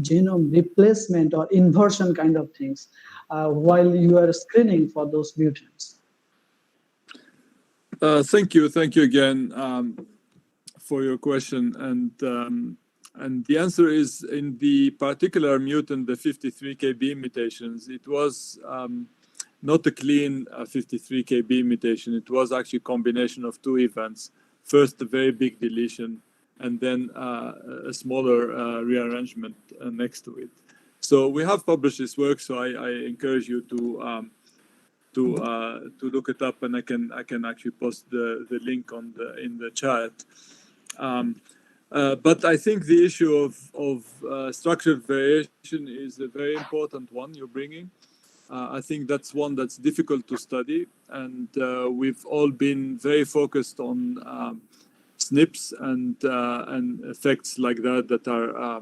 genome replacement or inversion kind of things while you are screening for those mutants? Thank you again for your question, and the answer is in the particular mutant, the 53 kb mutations. It was not a clean 53 kb mutation. It was actually a combination of two events. First, a very big deletion, and then a smaller rearrangement next to it. So we have published this work. So I encourage you to look it up, and I can actually post the link in the chat. But I think the issue of structural variation is a very important one you're bringing. I think that's one that's difficult to study, and we've all been very focused on SNPs and effects like that are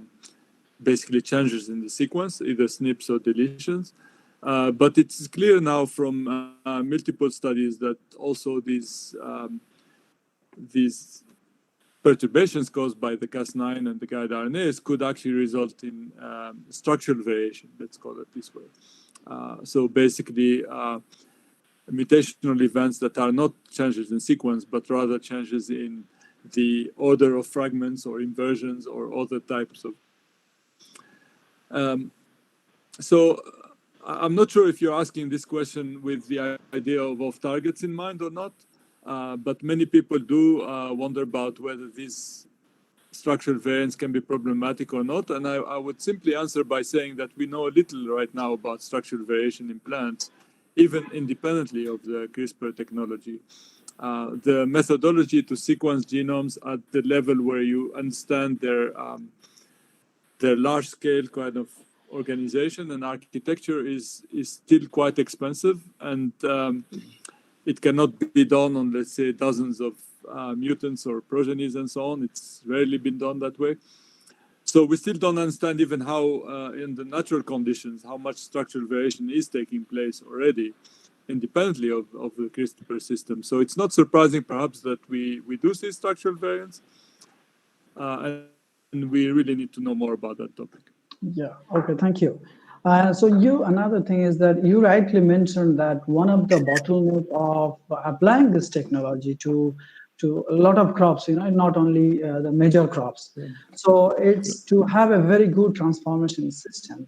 basically changes in the sequence, either SNPs or deletions. But it's clear now from multiple studies that also these perturbations caused by the Cas9 and the guide RNAs could actually result in structural variation, let's call it this way. So basically, mutational events that are not changes in sequence, but rather changes in the order of fragments or inversions or other types of. So I'm not sure if you're asking this question with the idea of off-targets in mind or not, but many people do wonder about whether these structural variants can be problematic or not. And I would simply answer by saying that we know a little right now about structural variation in plants, even independently of the CRISPR technology. The methodology to sequence genomes at the level where you understand their large-scale kind of organization and architecture is still quite expensive, and it cannot be done on, let's say, dozens of mutants or progenies and so on. It's rarely been done that way. So we still don't understand even how, in the natural conditions, how much structural variation is taking place already, independently of the CRISPR system. So it's not surprising, perhaps, that we do see structural variants, and we really need to know more about that topic. Yeah, okay, thank you. So another thing is that you rightly mentioned that one of the bottleneck of applying this technology to a lot of crops, not only the major crops. So it's to have a very good transformation system.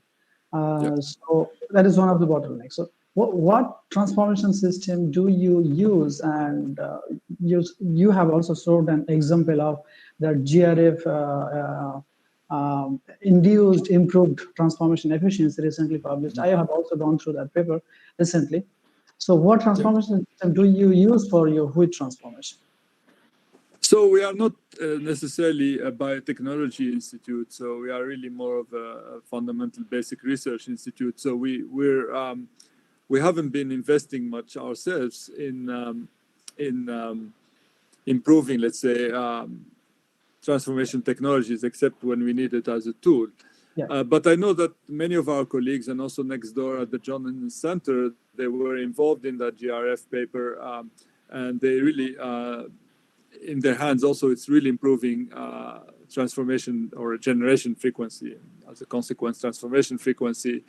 So that is one of the bottlenecks. So what transformation system do you use? And you have also showed an example of the GRF induced improved transformation efficiency recently published. I have also gone through that paper recently. So what transformation system do you use for your wheat transformation? So we are not necessarily a biotechnology institute. So we are really more of a fundamental basic research institute. So we haven't been investing much ourselves in improving, let's say, transformation technologies, except when we need it as a tool. But I know that many of our colleagues, and also next door at the John Innes Center, they were involved in that GRF paper, and they really, in their hands also, it's really improving transformation or generation frequency, as a consequence, transformation frequency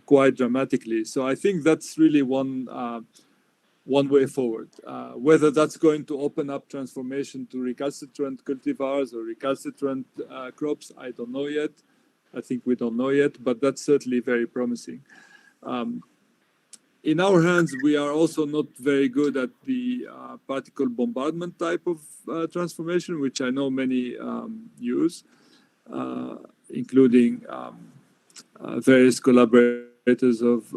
quite dramatically. So I think that's really one way forward. Whether that's going to open up transformation to recalcitrant cultivars or recalcitrant crops, I don't know yet. I think we don't know yet, but that's certainly very promising. In our hands, we are also not very good at the particle bombardment type of transformation, which I know many use, including various collaborators of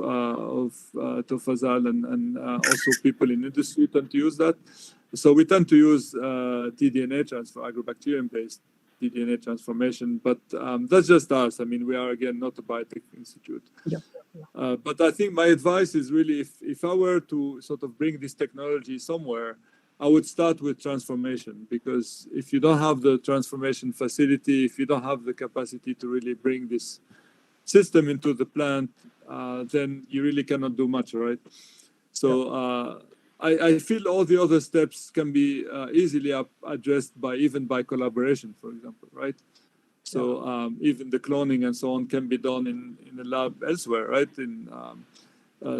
Tofazzal and also people in industry tend to use that. So we tend to use tDNA transfer, agrobacterium-based tDNA transformation, but that's just us. I mean, we are, again, not a biotech institute. But I think my advice is really, if I were to sort of bring this technology somewhere, I would start with transformation, because if you don't have the transformation facility, if you don't have the capacity to really bring this system into the plant, then you really cannot do much, right? So I feel all the other steps can be easily addressed even by collaboration, for example, right? So even the cloning and so on can be done in a lab elsewhere, right?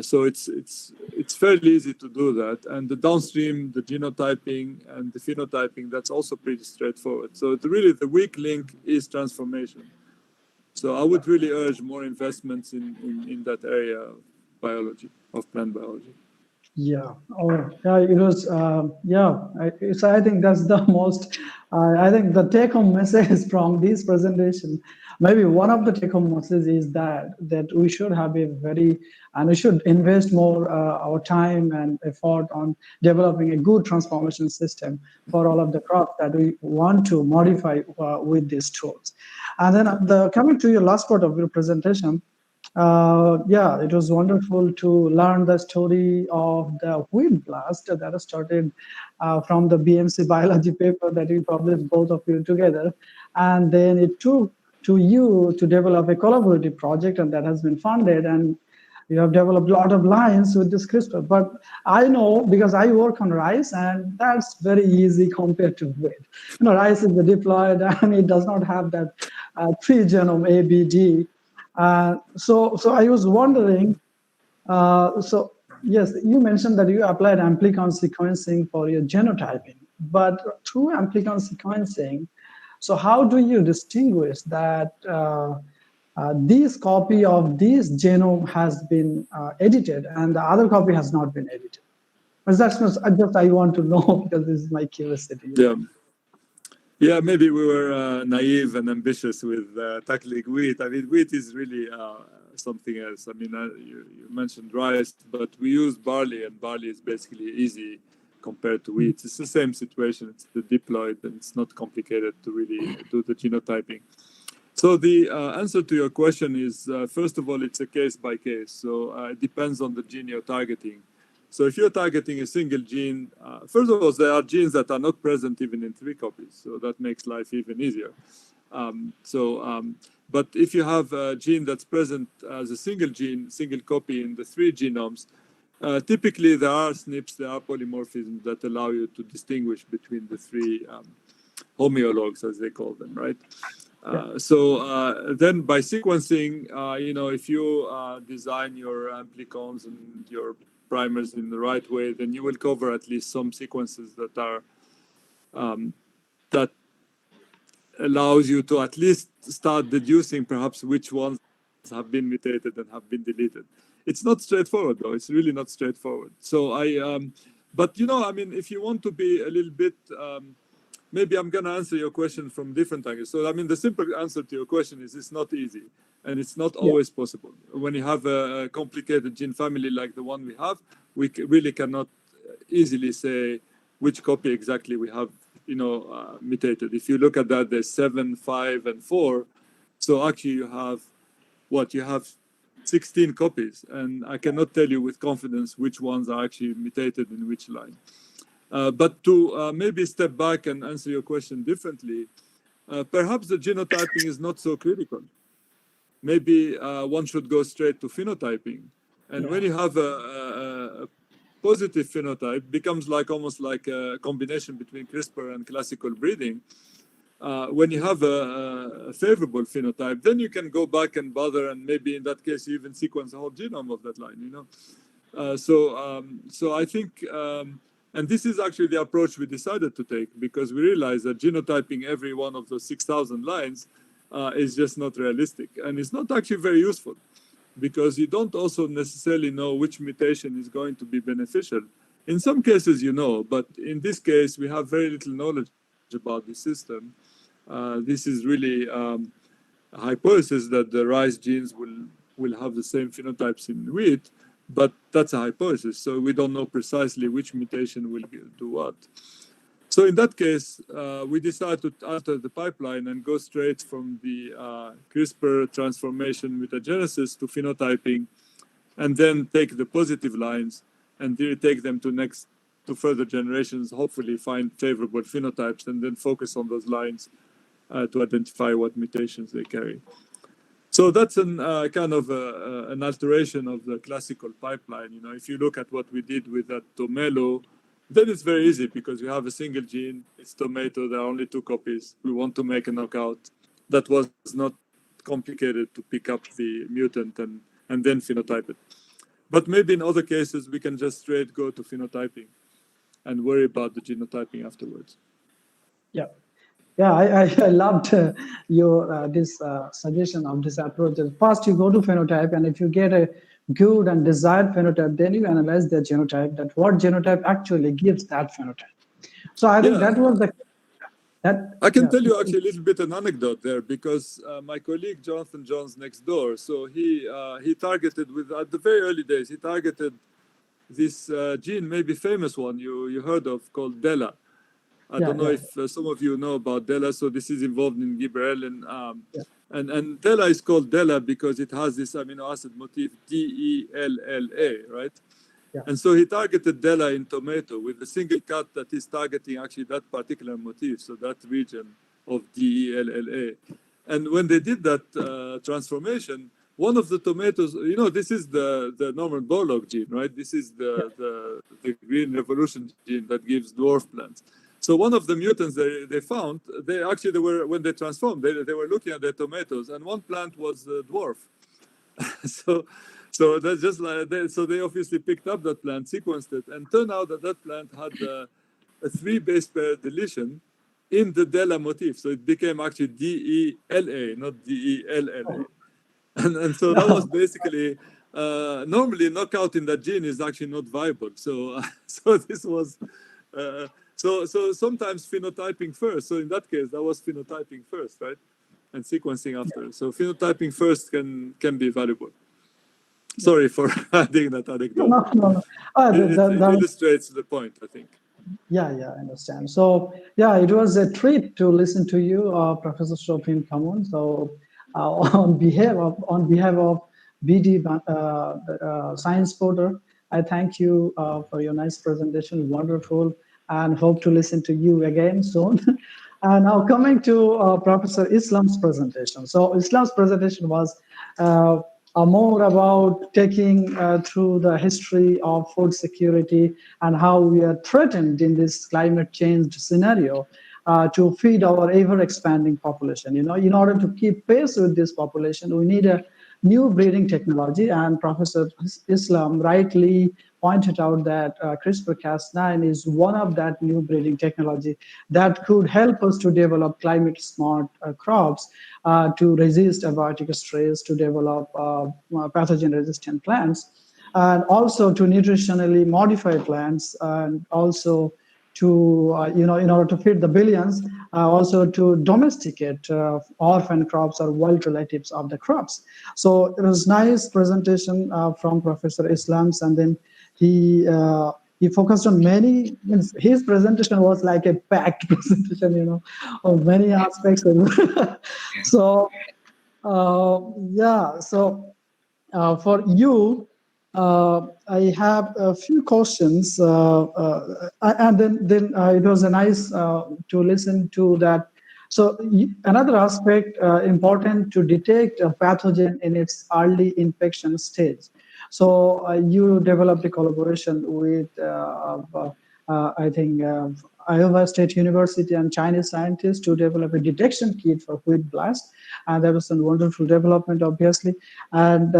So it's fairly easy to do that. And the downstream, the genotyping and the phenotyping, that's also pretty straightforward. So really the weak link is transformation. So I would really urge more investments in that area of biology. of plant biology. Yeah. Oh, yeah. It was. So I think that's the most. I think the take-home message from this presentation, maybe one of the take-home messages is that we should have a very, and we should invest more our time and effort on developing a good transformation system for all of the crops that we want to modify with these tools. And then coming to your last part of your presentation. Yeah, it was wonderful to learn the story of the wheat blast that started from the BMC biology paper that we published, both of you together. And then it took to you to develop a collaborative project, and that has been funded. And you have developed a lot of lines with this CRISPR. But I know, because I work on rice, and that's very easy compared to wheat. Rice is diploid, and it does not have that three-genome ABD. So I was wondering, so yes, you mentioned that you applied amplicon sequencing for your genotyping, but through amplicon sequencing, so how do you distinguish that this copy of this genome has been edited and the other copy has not been edited? Because that's just I want to know, because this is my curiosity. Yeah. Yeah, maybe we were naive and ambitious with tackling wheat. I mean, wheat is really something else. I mean, you mentioned rice, but we use barley, and barley is basically easy compared to wheat. It's the same situation. It's the diploid, and it's not complicated to really do the genotyping. So the answer to your question is, first of all, it's a case by case. So it depends on the gene you're targeting. So if you're targeting a single gene, first of all, there are genes that are not present even in 3 copies. So that makes life even easier. But if you have a gene that's present as a single gene, single copy in the 3 genomes, typically there are SNPs, there are polymorphisms that allow you to distinguish between the 3 homologs, as they call them, right? Then by sequencing, if you design your amplicons and your primers in the right way, then you will cover at least some sequences that are that allows you to at least start deducing perhaps which ones have been mutated and have been deleted. It's not straightforward, though. It's really not straightforward. So but I mean, if you want to be a little bit, maybe I'm going to answer your question from different angles. So I mean, the simple answer to your question is it's not easy. And it's not always possible. When you have a complicated gene family like the one we have, we really cannot easily say which copy exactly we have, mutated. If you look at that, there's 7, 5, and 4. So actually you have 16 copies. And I cannot tell you with confidence which ones are actually mutated in which line. But to maybe step back and answer your question differently, perhaps the genotyping is not so critical. Maybe one should go straight to phenotyping. And when you have a positive phenotype, becomes almost like a combination between CRISPR and classical breeding. When you have a favorable phenotype, then you can go back and bother, and maybe in that case, you even sequence the whole genome of that line, So I think, and this is actually the approach we decided to take, because we realized that genotyping every one of those 6,000 lines is just not realistic, and it's not actually very useful, because you don't also necessarily know which mutation is going to be beneficial. In some cases, but in this case, we have very little knowledge about the system. This is really a hypothesis that the rice genes will have the same phenotypes in wheat, but that's a hypothesis, so we don't know precisely which mutation will do what. So in that case, we decided to alter the pipeline and go straight from the CRISPR transformation mutagenesis to phenotyping, and then take the positive lines and take them to further generations, hopefully find favorable phenotypes, and then focus on those lines to identify what mutations they carry. So that's an kind of an alteration of the classical pipeline. If you look at what we did with that tomelo, then it's very easy, because we have a single gene, it's tomato, there are only 2 copies. We want to make a knockout. That was not complicated to pick up the mutant and then phenotype it. But maybe in other cases, we can just straight go to phenotyping and worry about the genotyping afterwards. Yeah, I loved your this suggestion of this approach. First, you go to phenotype, and if you get a good and desired phenotype, then you analyze their genotype, that what genotype actually gives that phenotype. So I think Yeah. that was I can tell you actually a little bit an anecdote there, because my colleague Jonathan Jones next door, so he targeted at the very early days, he targeted this gene, maybe famous one you heard of, called DELA. I don't know if some of you know about DELA. So this is involved in gibberellin. And DELA is called DELA because it has this amino acid motif DELLA, right? Yeah. And so he targeted DELA in tomato with a single cut that is targeting actually that particular motif, so that region of DELLA. And when they did that transformation, one of the tomatoes, this is the Norman Borlaug gene, right? This is the green revolution gene that gives dwarf plants. So one of the mutants they found, when they transformed, they were looking at their tomatoes, and one plant was dwarf. So that's just like so they obviously picked up that plant, sequenced it, and turned out that plant had a 3 base pair deletion in the DELA motif. So it became actually DELA, not DELLA. And so that was basically normally knockout in that gene is actually not viable. So this was so sometimes phenotyping first. So in that case, that was phenotyping first, right? And sequencing after. So phenotyping first can be valuable. Sorry for adding that anecdote. No. It illustrates the point, I think. Yeah, I understand. So it was a treat to listen to you, Professor Sophien Kamoun. So on behalf of BD Science Porter, I thank you for your nice presentation, wonderful, and hope to listen to you again soon. And now coming to Professor Islam's presentation. So Islam's presentation was more about taking through the history of food security and how we are threatened in this climate change scenario to feed our ever-expanding population. In order to keep pace with this population, we need a new breeding technology. And Professor Islam rightly pointed out that CRISPR-Cas9 is one of that new breeding technology that could help us to develop climate-smart crops, to resist abiotic stress, to develop pathogen-resistant plants, and also to nutritionally modify plants, and also to, in order to feed the billions, also to domesticate orphan crops or wild relatives of the crops. So it was nice presentation from Professor Islam's, and then he focused on many. His presentation was like a packed presentation, of many aspects. So for you, I have a few questions, and then it was nice to listen to that. So another aspect important to detect a pathogen in its early infection stage. So you developed a collaboration with, I think, Iowa State University and Chinese scientists to develop a detection kit for wheat blast, and that was a wonderful development, obviously. And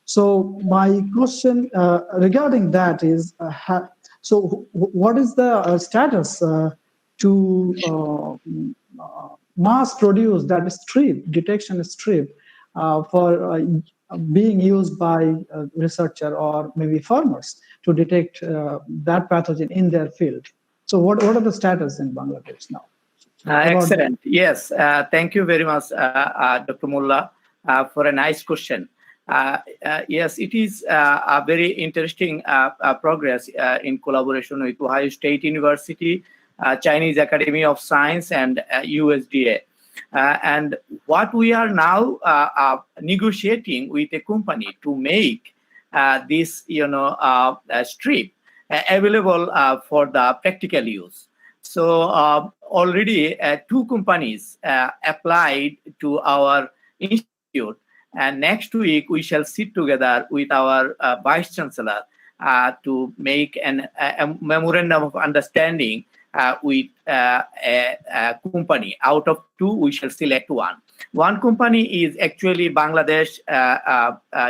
so my question regarding that is, what is the status to mass produce that strip, detection strip, for being used by a researcher or maybe farmers to detect that pathogen in their field? So what are the status in Bangladesh now? Excellent. Yes. Thank you very much, Dr. Mullah, for a nice question. Yes, it is a very interesting progress in collaboration with Ohio State University, Chinese Academy of Science, and USDA. And what we are now negotiating with a company to make this, strip available for the practical use. So already 2 companies applied to our institute, and next week we shall sit together with our Vice Chancellor to make a memorandum of understanding with a company. Out of 2, we shall select one. One company is actually Bangladesh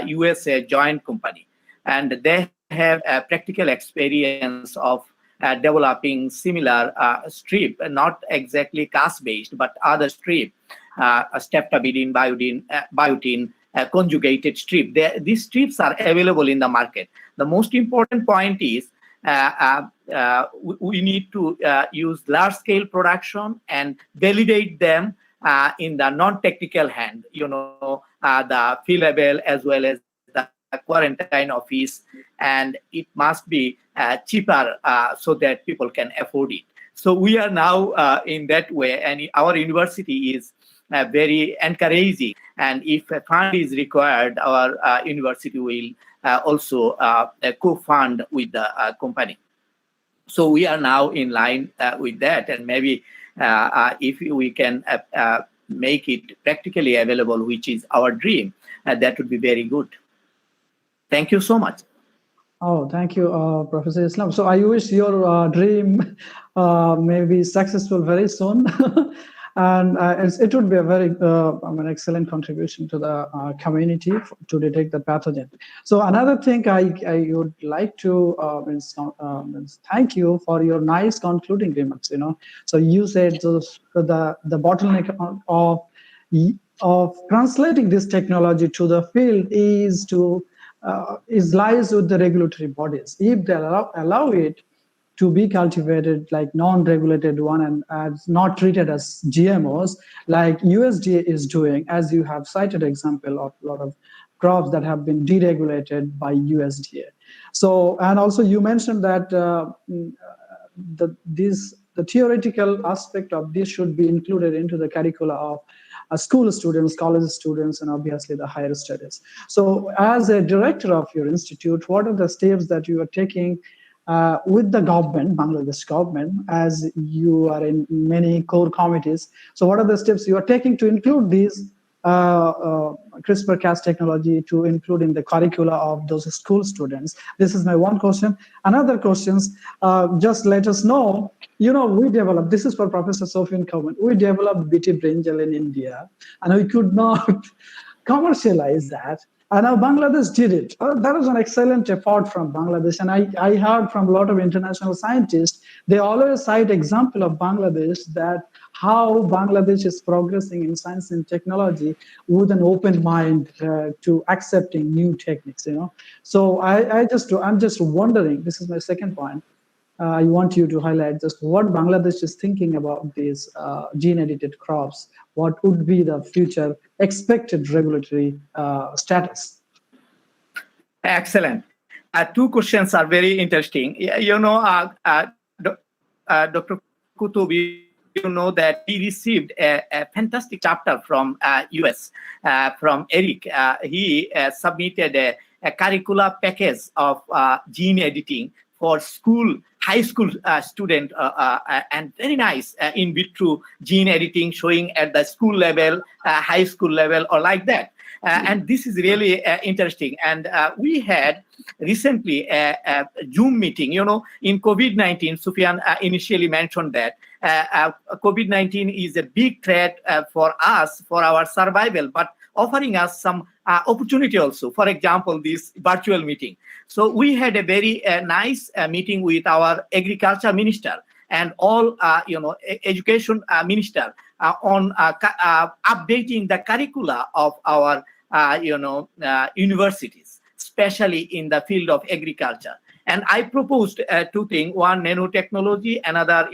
USA joint company, and they have a practical experience of developing similar strip, not exactly Cas based, but other strip, streptavidin, biotin, conjugated strip. These strips are available in the market. The most important point is we need to use large-scale production and validate them in the non-technical hand, the field level as well as the quarantine office, and it must be cheaper so that people can afford it. So we are now in that way, and our university is very encouraging. And if a fund is required, our university will also co-fund with the company. So we are now in line with that, and maybe if we can make it practically available, which is our dream, that would be very good. Thank you so much. Oh, thank you, Professor Islam. So I wish your dream may be successful very soon. And it would be a very excellent contribution to the community to detect the pathogen. So another thing I would like to thank you for your nice concluding remarks. So you said the bottleneck of translating this technology to the field lies with the regulatory bodies. If they allow it to be cultivated like non-regulated one and as not treated as GMOs, like USDA is doing, as you have cited example of a lot of crops that have been deregulated by USDA. So, and also you mentioned that the theoretical aspect of this should be included into the curricula of school students, college students, and obviously the higher studies. So as a director of your institute, what are the steps that you are taking with the government, Bangladesh government, as you are in many core committees? So what are the steps you are taking to include these CRISPR-Cas technology to include in the curricula of those school students? This is my one question. Another question, just let us know, we developed, this is for Professor Sophien Kamoun, we developed BT brinjal in India, and we could not commercialize that. And now Bangladesh did it. That was an excellent effort from Bangladesh. And I heard from a lot of international scientists, they always cite example of Bangladesh, that how Bangladesh is progressing in science and technology with an open mind to accepting new techniques. So I'm just wondering, this is my second point, I want you to highlight just what Bangladesh is thinking about these gene-edited crops. What would be the future expected regulatory status? Excellent. Two questions are very interesting. Dr. Kutub, you know that we received a fantastic chapter from US, from Eric. He submitted a curricula package of gene editing for high school student, and very nice in vitro gene editing showing at the school level, high school level, or like that. And this is really interesting. And we had recently a Zoom meeting, in COVID-19, Sophia initially mentioned that COVID-19 is a big threat for us, for our survival, but offering us some opportunity also. For example, this virtual meeting. So we had a very nice meeting with our agriculture minister and all, education minister on updating the curricula of our, universities, especially in the field of agriculture. And I proposed two things: one, nanotechnology; another,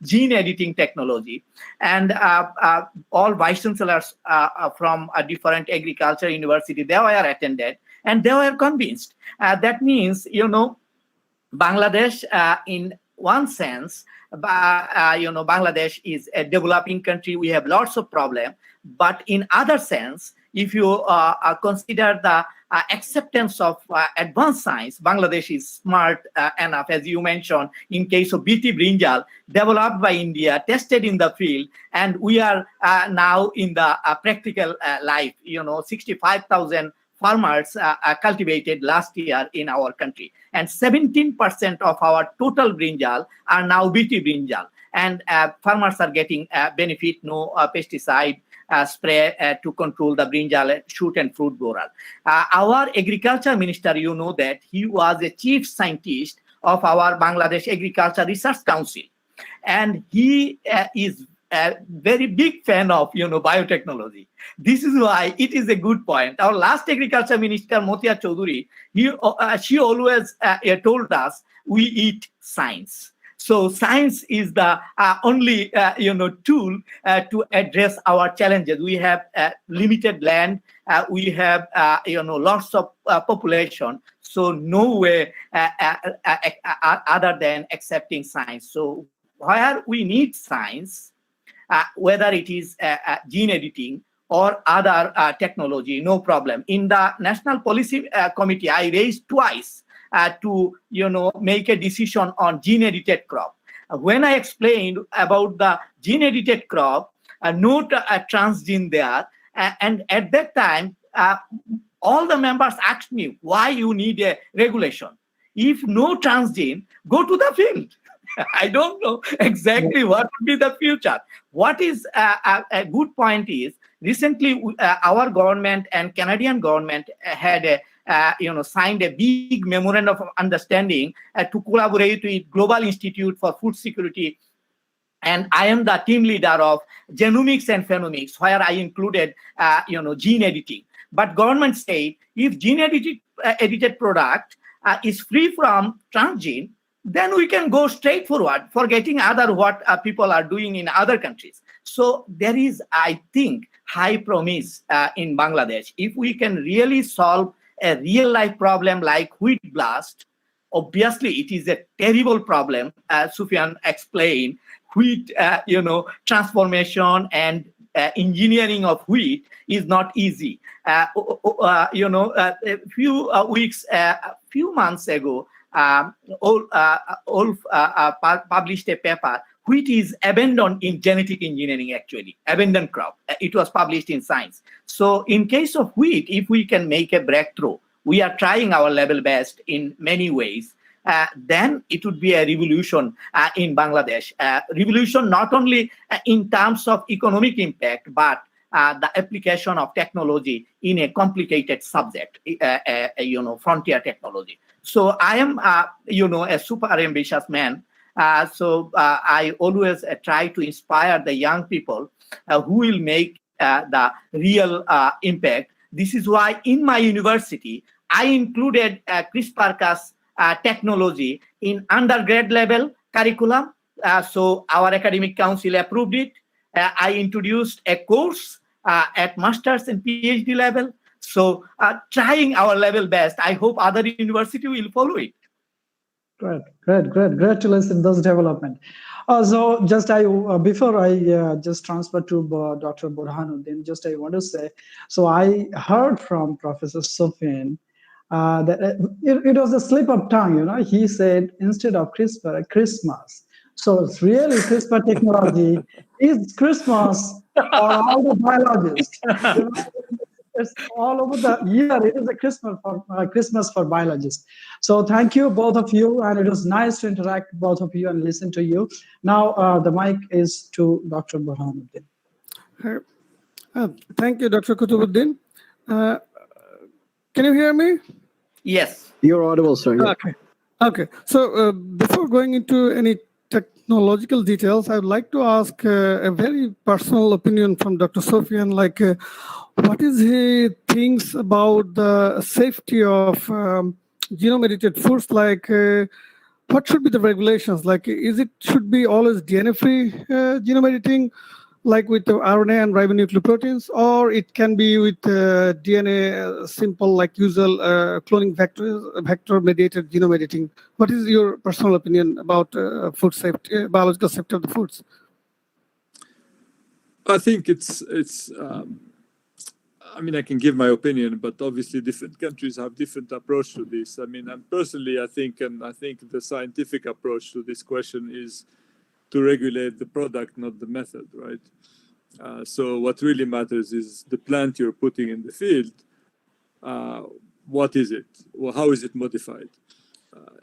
gene editing technology. And all vice chancellors from a different agriculture university, they were attended, and they were convinced. That means, Bangladesh, in one sense, Bangladesh is a developing country. We have lots of problems. But in other sense, if you consider the acceptance of advanced science, Bangladesh is smart enough, as you mentioned, in case of BT brinjal, developed by India, tested in the field, and we are now in the practical life. 65,000 farmers cultivated last year in our country, and 17% of our total brinjal are now BT brinjal, and farmers are getting benefit, no pesticide spray to control the brinjal shoot and fruit borer. Our agriculture minister, that he was a chief scientist of our Bangladesh Agriculture Research Council, and he is a very big fan of, biotechnology. This is why it is a good point. Our last agriculture minister, Motia Chaudhuri, she always told us we eat science. So science is the only, tool to address our challenges. We have limited land. We have, lots of population. So no way other than accepting science. So where we need science, whether it is gene editing or other technology, no problem. In the National Policy Committee, I raised twice to make a decision on gene-edited crop. When I explained about the gene-edited crop, no transgene there, and at that time, all the members asked me why you need a regulation. If no transgene, go to the field. I don't know exactly what would be the future. What is a good point is recently our government and Canadian government had signed a big memorandum of understanding to collaborate with Global Institute for Food Security. And I am the team leader of genomics and phenomics, where I included, gene editing. But government said if gene edited product is free from transgene, then we can go straight forward, forgetting what people are doing in other countries. So there is, I think, high promise in Bangladesh. If we can really solve a real life problem like wheat blast, obviously it is a terrible problem, as Sufyan explained. Wheat, transformation and engineering of wheat is not easy. A few months ago, Olf published a paper. Wheat is abandoned in genetic engineering, actually, abandoned crop. It was published in Science. So in case of wheat, if we can make a breakthrough, we are trying our level best in many ways, then it would be a revolution in Bangladesh. Revolution not only in terms of economic impact, but the application of technology in a complicated subject, frontier technology. So I am, a super ambitious man. So I always try to inspire the young people who will make the real impact. This is why in my university, I included CRISPR-Cas technology in undergrad level curriculum. So our academic council approved it. I introduced a course at master's and PhD level. So trying our level best. I hope other university will follow it. Great to listen those development. So just before I just transfer to Dr. Burhanuddin, just I want to say, so I heard from Professor Sophien that it was a slip of tongue, he said instead of CRISPR, Christmas. So it's really CRISPR technology is Christmas for all the biologists. It's all over the year. It is a Christmas for biologists. So thank you, both of you. And it was nice to interact with both of you and listen to you. Now the mic is to Dr. Burhanuddin. Thank you, Dr. Kutubuddin. Can you hear me? Yes. You're audible, sir. Yeah. Okay. So before going into any technological details, I would like to ask a very personal opinion from Dr. Sophien, like what is he thinks about the safety of genome-edited foods, like what should be the regulations? Like, should be always DNA-free genome editing, like with the RNA and ribonucleoproteins, or it can be with DNA simple, like usual cloning vector-mediated genome editing? What is your personal opinion about food safety, biological safety of the foods? I think it's I mean, I can give my opinion, but obviously different countries have different approach to this. I mean, and personally, I think the scientific approach to this question is to regulate the product, not the method, right? So what really matters is the plant you're putting in the field. What is it? Well, how is it modified?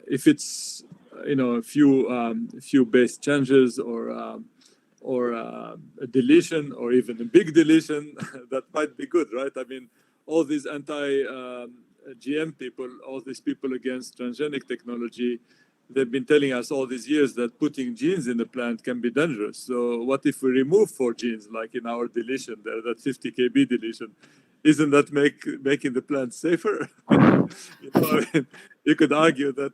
If it's a few base changes or a deletion or even a big deletion, that might be good, right? I mean, all these anti-GM people, all these people against transgenic technology, they've been telling us all these years that putting genes in the plant can be dangerous. So what if we remove 4 genes, like in our deletion there, that 50 kb deletion? Isn't that making the plant safer? You could argue that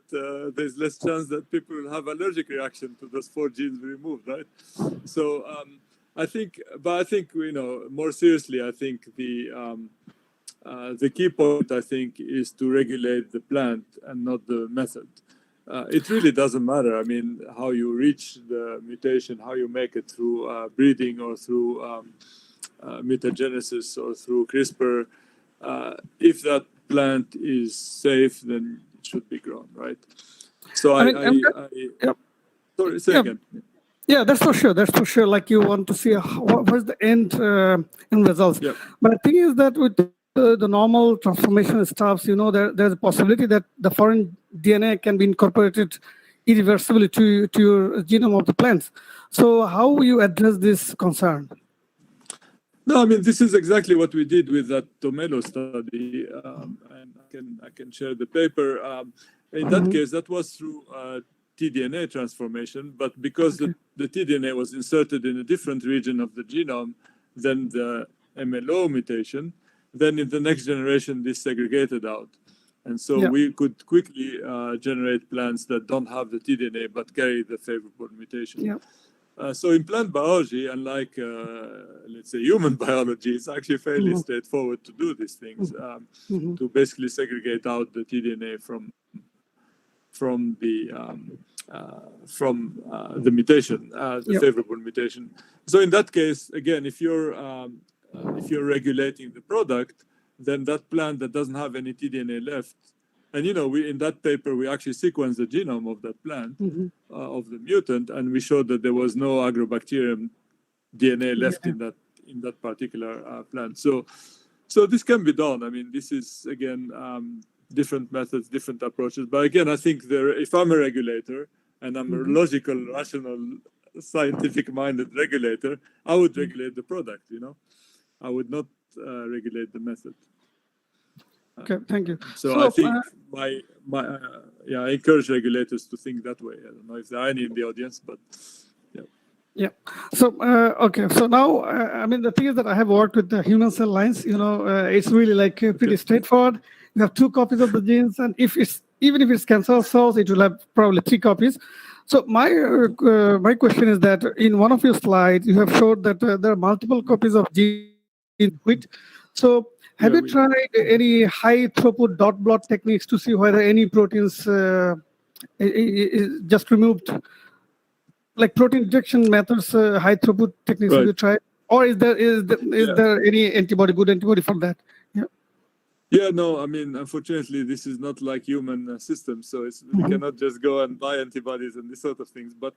there's less chance that people will have allergic reaction to those 4 genes we removed, right? So I think more seriously, I think the key point, I think, is to regulate the plant and not the method. It really doesn't matter. I mean, how you reach the mutation, how you make it through breeding or through mutagenesis or through CRISPR. If that plant is safe, then it should be grown, right? So sorry, say again. Yeah, that's for sure. That's for sure. Like you want to see what's the end results. Yeah. But the thing is that with the normal transformation stuffs, there's a possibility that the foreign DNA can be incorporated irreversibly to your genome of the plants. So how will you address this concern? No, I mean, this is exactly what we did with that tomato study, and I can share the paper. In that case, that was through tDNA transformation, but because the tDNA was inserted in a different region of the genome than the MLO mutation, then in the next generation, this segregated out. And so we could quickly generate plants that don't have the tDNA but carry the favorable mutation. Yeah. So in plant biology, unlike, let's say, human biology, it's actually fairly straightforward to do these things, to basically segregate out the tDNA from the mutation, the favorable mutation. So in that case, again, if you're regulating the product, then that plant that doesn't have any tDNA left, and in that paper we actually sequenced the genome of that plant, of the mutant, and we showed that there was no agrobacterium DNA left in that particular plant. So this can be done. I mean, this is again different methods, different approaches. But again, I think if I'm a regulator and I'm a logical, rational, scientific-minded regulator, I would regulate the product. I would not regulate the method. Okay, thank you. So I think I encourage regulators to think that way. I don't know if there are any in the audience, but yeah. So so now I mean, the thing is that I have worked with the human cell lines. It's really like pretty straightforward. You have 2 copies of the genes, and even if it's cancer cells, it will have probably 3 copies. So my question is that in one of your slides, you have showed that there are multiple copies of genes in wheat. So have you tried any high throughput dot blot techniques to see whether any proteins is just removed, like protein injection methods, high throughput techniques? Have you tried, or is there any good antibody for that? Yeah, no, I mean, unfortunately, this is not like human systems, so we cannot just go and buy antibodies and this sort of things. But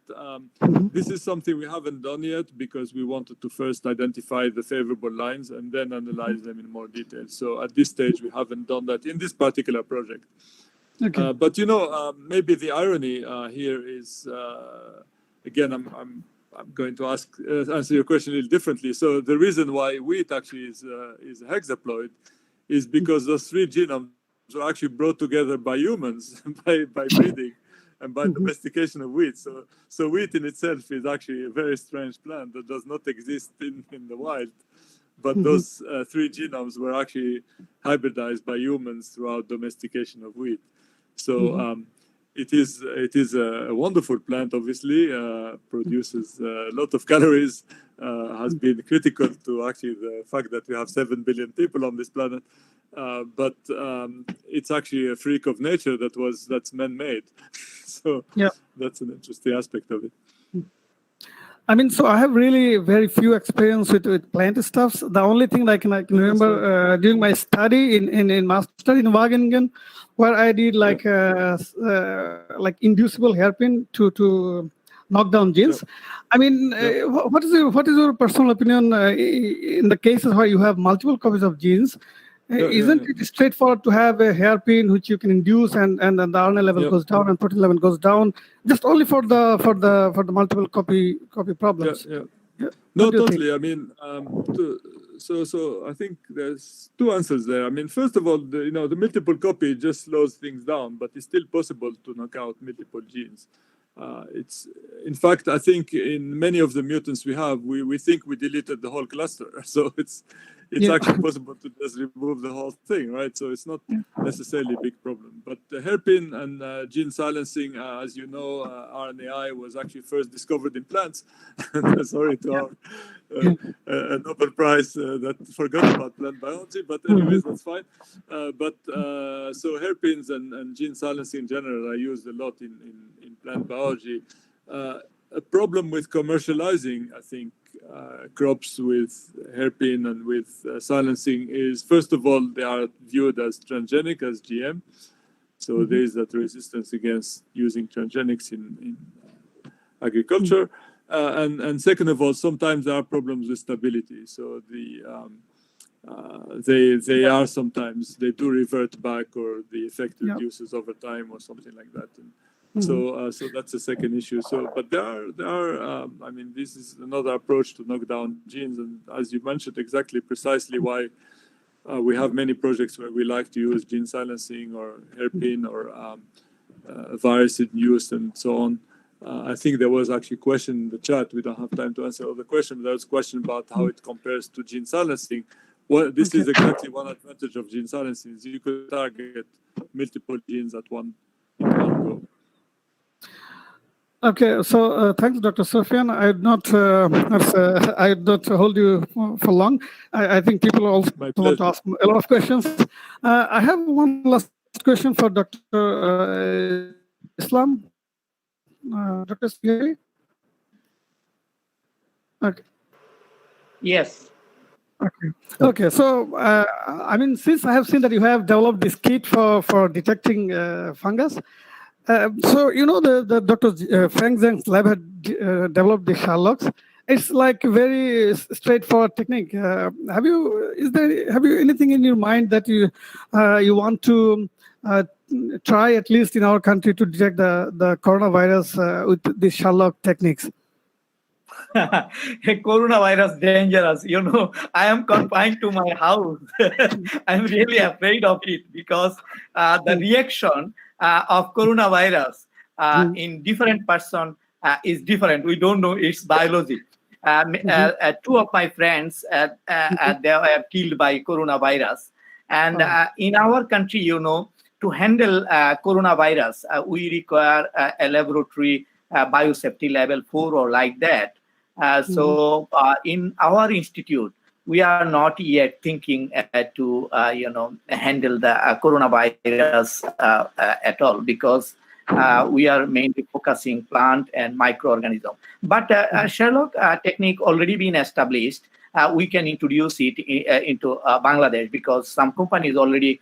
this is something we haven't done yet because we wanted to first identify the favorable lines and then analyze them in more detail. So at this stage, we haven't done that in this particular project. Okay. But maybe the irony here is, again, I'm going to answer your question a little differently. So the reason why wheat actually is a hexaploid is because those 3 genomes were actually brought together by humans, by breeding and by domestication of wheat. So wheat in itself is actually a very strange plant that does not exist in the wild. But those 3 genomes were actually hybridized by humans throughout domestication of wheat. So it is a wonderful plant, obviously, produces a lot of calories, has been critical to actually the fact that we have 7 billion people on this planet. But it's actually a freak of nature that's man-made. So that's an interesting aspect of it. I mean, so I have really very few experience with plant stuffs. The only thing I can remember during my study in master in Wageningen, where I did like inducible hairpin to knock down genes. I mean, what is your personal opinion in the cases where you have multiple copies of genes? Isn't it straightforward to have a hairpin which you can induce and then the RNA level goes down and protein level goes down, just only for the multiple copy problems? No, totally. I mean, so I think there's two answers there. I mean, first of all, the multiple copy just slows things down, but it's still possible to knock out multiple genes. It's, in fact, I think in many of the mutants we have, we think we deleted the whole cluster. So it's actually possible to just remove the whole thing, right? So it's not necessarily a big problem. But hairpin and gene silencing, as you know, RNAi was actually first discovered in plants. Sorry to our Nobel Prize that forgot about plant biology, but anyways, that's fine. So hairpins and gene silencing in general are used a lot in plant biology. A problem with commercializing, I think, crops with hairpin and with silencing is, first of all, they are viewed as transgenic, as GM. So there is that resistance against using transgenics in agriculture. And second of all, sometimes there are problems with stability. So they are sometimes, they do revert back, or the effect reduces over time or something like that. And so that's the second issue. So, but there are I mean, this is another approach to knock down genes. And as you mentioned, precisely why we have many projects where we like to use gene silencing or hairpin or virus-induced and so on. I think there was actually a question in the chat. We don't have time to answer all the questions, but there was a question about how it compares to gene silencing. Well, this is exactly one advantage of gene silencing, is you could target multiple genes at one go. Okay, so thanks, Dr. Sophien. I'd not hold you for long. I think people also want to ask a lot of questions. I have one last question for Dr. Islam. Dr. Islam? Okay. Yes. Okay. So, I mean, since I have seen that you have developed this kit for detecting fungus, so you know the Dr. Frank Zhang's lab had developed the Sherlock's. It's like a very straightforward technique. Have you anything in your mind that you want to try, at least in our country, to detect the coronavirus with the Sherlock techniques? Coronavirus dangerous. I am confined to my house. I'm really afraid of it, because the reaction of coronavirus in different person is different. We don't know its biology. Two of my friends, they were killed by coronavirus. And in our country, to handle coronavirus, we require a laboratory biosafety level 4 or like that. So in our institute, we are not yet thinking to handle the coronavirus at all, because we are mainly focusing plant and microorganism. But Sherlock technique already been established. We can introduce it into Bangladesh, because some companies already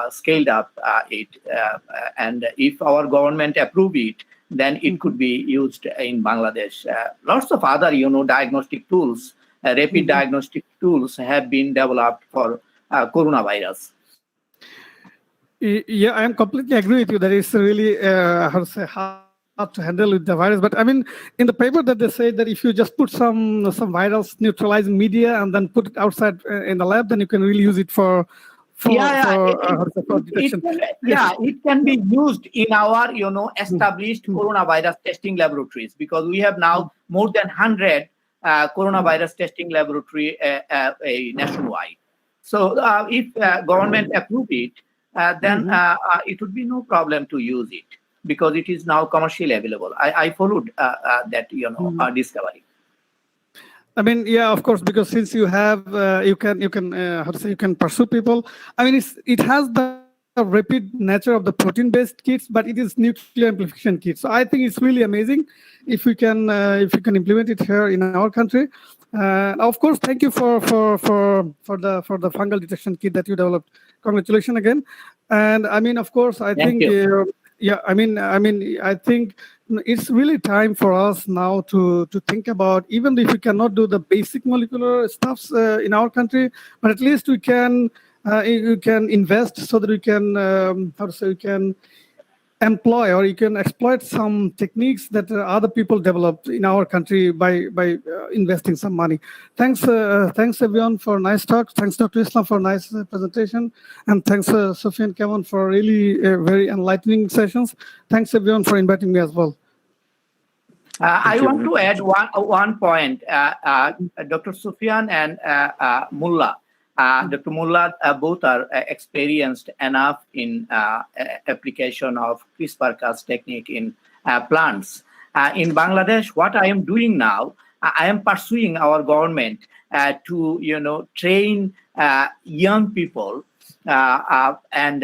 scaled up it. And if our government approve it, then it could be used in Bangladesh. Lots of other, diagnostic tools, rapid diagnostic tools have been developed for coronavirus. Yeah, I am completely agree with you that it's really hard to handle with the virus. But I mean, in the paper that they say that if you just put some virus neutralizing media and then put it outside in the lab, then you can really use it for detection. It can be used in our established coronavirus testing laboratories, because we have now more than 100 coronavirus testing laboratory nationwide. So if government approve it, then it would be no problem to use it, because it is now commercially available. I followed that discovery. I mean, yeah, of course, because since you have, you can pursue people. I mean, it has the rapid nature of the protein-based kits, but it is nuclear amplification kits. So I think it's really amazing if we can implement it here in our country. Of course, thank you for the fungal detection kit that you developed. Congratulations again. And I mean, of course, I think it's really time for us now to think about, even if we cannot do the basic molecular stuffs in our country, but at least we can invest so that we can employ or you can exploit some techniques that other people developed in our country by investing some money. Thanks everyone for nice talks. Thanks Dr. Islam for nice presentation, and thanks Sophien Kamoun for really very enlightening sessions. Thanks everyone for inviting me as well. I want to add one point. Dr. Sufyan and Mullah. Dr. Mullah both are experienced enough in application of CRISPR-Cas technique in plants. In Bangladesh, what I am doing now, I am pursuing our government to train young people and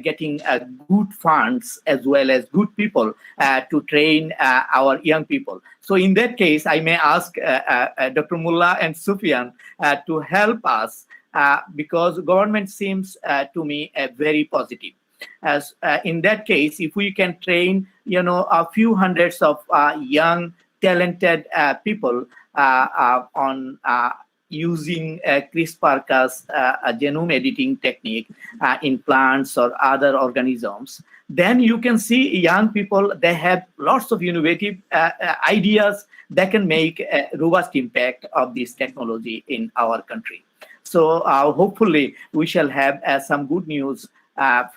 getting good funds as well as good people to train our young people. So in that case, I may ask Dr. Mullah and Sufyan to help us because government seems to me very positive. As in that case, if we can train a few hundreds of young talented people on using CRISPR-Cas genome editing technique in plants or other organisms, then you can see young people, they have lots of innovative ideas that can make a robust impact of this technology in our country. So hopefully we shall have some good news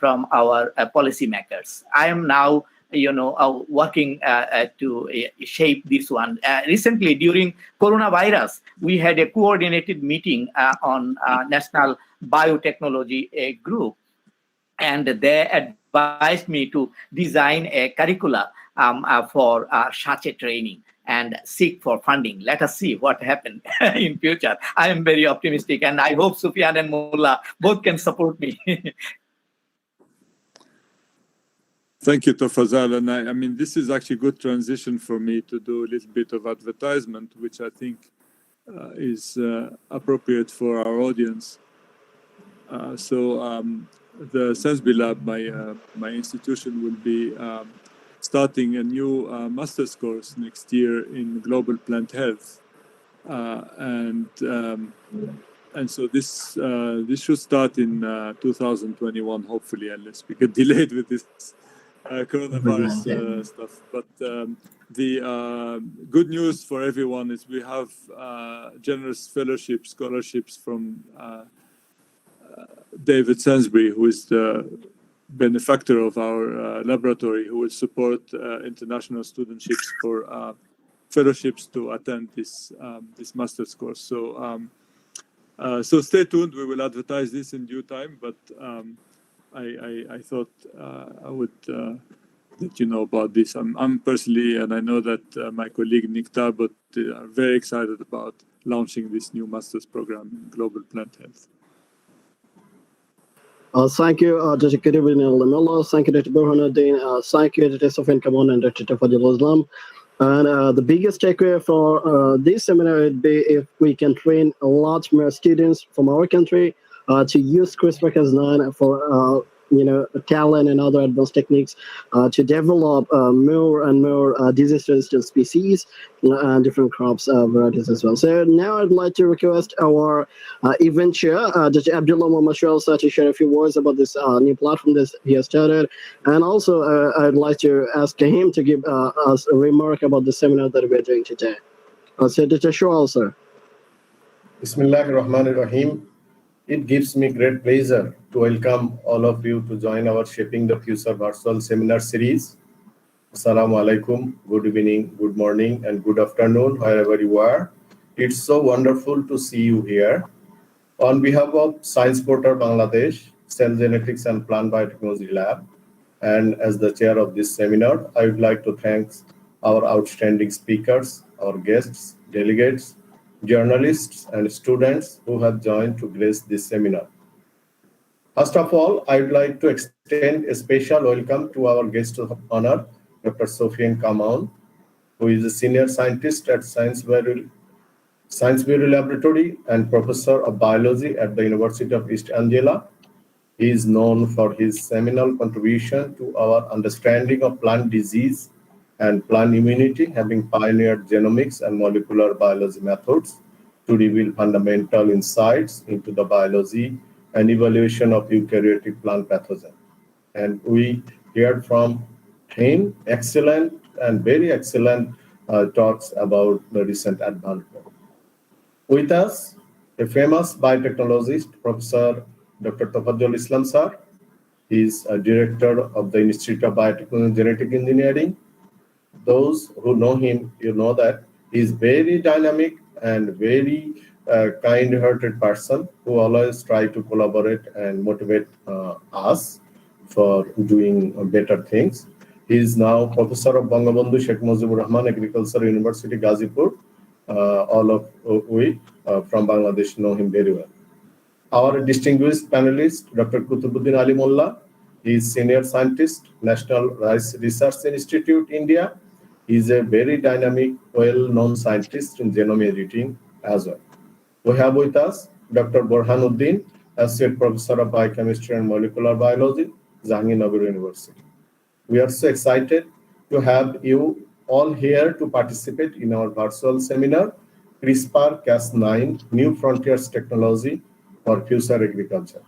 from our policymakers. I am now working to shape this one. Recently, during coronavirus, we had a coordinated meeting on National Biotechnology group, and they advised me to design a curricula for such a training and seek for funding. Let us see what happens in future. I am very optimistic, and I hope Sufyan and Mullah both can support me. Thank you, Tofazzal. And I mean, this is actually a good transition for me to do a little bit of advertisement, which I think is appropriate for our audience. The Sainsbury Lab, my institution, will be starting a new master's course next year in global plant health. And so this should start in 2021, hopefully, unless we get delayed with this coronavirus stuff. But the good news for everyone is we have generous fellowships, scholarships from David Sainsbury, who is the benefactor of our laboratory, who will support international studentships for fellowships to attend this master's course. So stay tuned. We will advertise this in due time, but I thought I would let you know about this. I'm personally, and I know that my colleague Nick Tarbot are very excited about launching this new master's program in global plant health. Thank you, Dr. Karim Lamella. Thank you, Dr. Burhanuddin. Thank you, Dr. Sophien Kamoun and Dr. Tofazzal Islam. And the biggest takeaway for this seminar would be if we can train a lot more students from our country to use CRISPR-Cas9 for talent and other advanced techniques to develop more and more disease-resistant species and different crops varieties as well. So now I'd like to request our event chair, Dr. Abdullah Muhammad Shalsa, to share a few words about this new platform that he has started. And also I'd like to ask him to give us a remark about the seminar that we're doing today. So Dr. Shalsa, sir. Bismillahirrahmanirrahim. It gives me great pleasure to welcome all of you to join our Shaping the Future virtual seminar series. Assalamu alaikum, good evening, good morning, and good afternoon, wherever you are. It's so wonderful to see you here. On behalf of Science Portal Bangladesh, Cell Genetics and Plant Biotechnology Lab, and as the chair of this seminar, I would like to thank our outstanding speakers, our guests, delegates, journalists, and students who have joined to grace this seminar. First of all, I would like to extend a special welcome to our guest of honor, Dr. Sophien Kamoun, who is a senior scientist at Sainsbury Laboratory and professor of biology at the University of East Anglia. He is known for his seminal contribution to our understanding of plant disease and plant immunity, having pioneered genomics and molecular biology methods to reveal fundamental insights into the biology and evaluation of eukaryotic plant pathogen. And we heard from him excellent and very excellent talks about the recent advancement. With us, a famous biotechnologist, Professor Dr. Tofazzal Islam sir. He is a director of the Institute of Biotechnology and Genetic Engineering. Those who know him, you know that he is very dynamic and very kind-hearted person who always try to collaborate and motivate us for doing better things. He is now Professor of Bangabandhu, Sheikh Mujibur Rahman Agricultural University, Gazipur. All of we from Bangladesh know him very well. Our distinguished panelist, Dr. Kutubuddin Ali Mullah, he is senior scientist, National Rice Research Institute, India. He is a very dynamic, well-known scientist in genome editing as well. We have with us Dr. Burhanuddin, Associate Professor of Biochemistry and Molecular Biology, Jahangirnagar University. We are so excited to have you all here to participate in our virtual seminar, CRISPR-Cas9, New Frontiers Technology for Future Agriculture.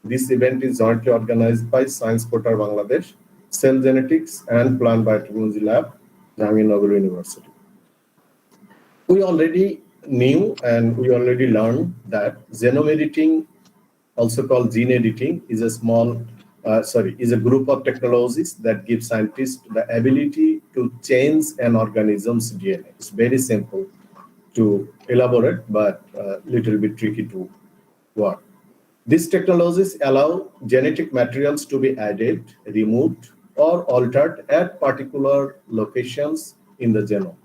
This event is jointly organized by Science Portal Bangladesh, Cell Genetics and Plant Biotechnology Lab, Jahangirnagar University. We already knew and we already learned that genome editing, also called gene editing, is a group of technologies that give scientists the ability to change an organism's DNA. It's very simple to elaborate, but a little bit tricky to work. These technologies allow genetic materials to be added, removed, or altered at particular locations in the genome.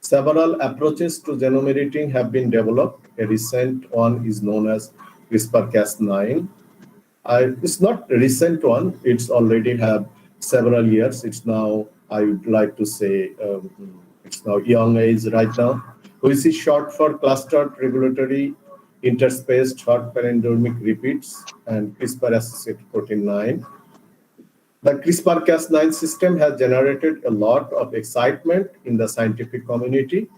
Several approaches to genome editing have been developed. A recent one is known as CRISPR-Cas9. It's not a recent one. It's already have several years. It's now, I would like to say, it's now young age right now. Which is short for clustered regulatory interspaced short palindromic repeats and CRISPR-associated protein 9. The CRISPR-Cas9 system has generated a lot of excitement in the scientific community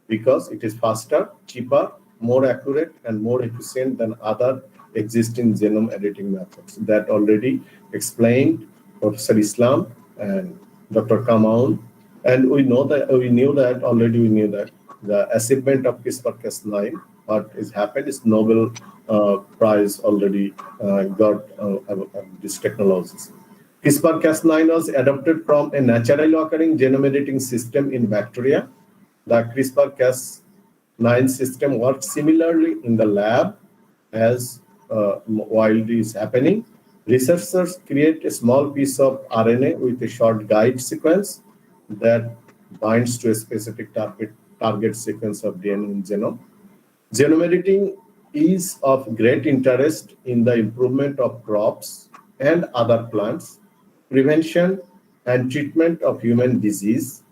because it is faster, cheaper, more accurate, and more efficient than other existing genome editing methods. That already explained Professor Islam and Dr. Kamoun, and we knew that the achievement of CRISPR-Cas9, what has happened is Nobel Prize already got these technologies. CRISPR-Cas9 was adopted from a naturally occurring genome editing system in bacteria. The CRISPR-Cas9 system works similarly in the lab as while it is happening. Researchers create a small piece of RNA with a short guide sequence that binds to a specific target sequence of DNA in genome. Genome editing is of great interest in the improvement of crops and other plants, prevention and treatment of human disease.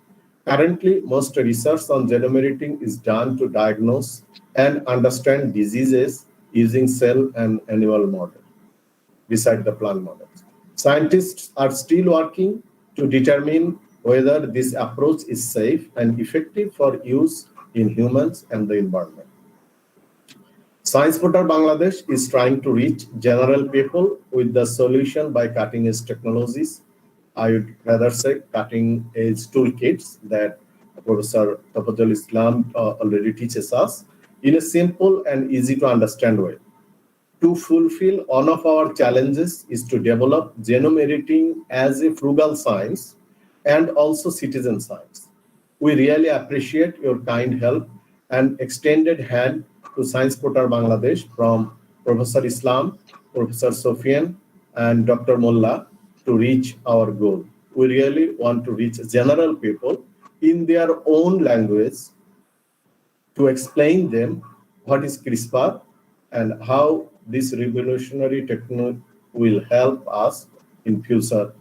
Currently, most research on genome editing is done to diagnose and understand diseases using cell and animal models, beside the plant models. Scientists are still working to determine whether this approach is safe and effective for use in humans and the environment. Science Portal Bangladesh is trying to reach general people with the solution by cutting-edge technologies. I would rather say cutting-edge toolkits that Professor Tofazzal Islam already teaches us in a simple and easy to understand way. To fulfill one of our challenges is to develop genome editing as a frugal science and also citizen science. We really appreciate your kind help and extended hand to Science Portal Bangladesh from Professor Islam, Professor Sophien, and Dr. Mullah to reach our goal. We really want to reach general people in their own language to explain them what is CRISPR and how this revolutionary technology will help us in future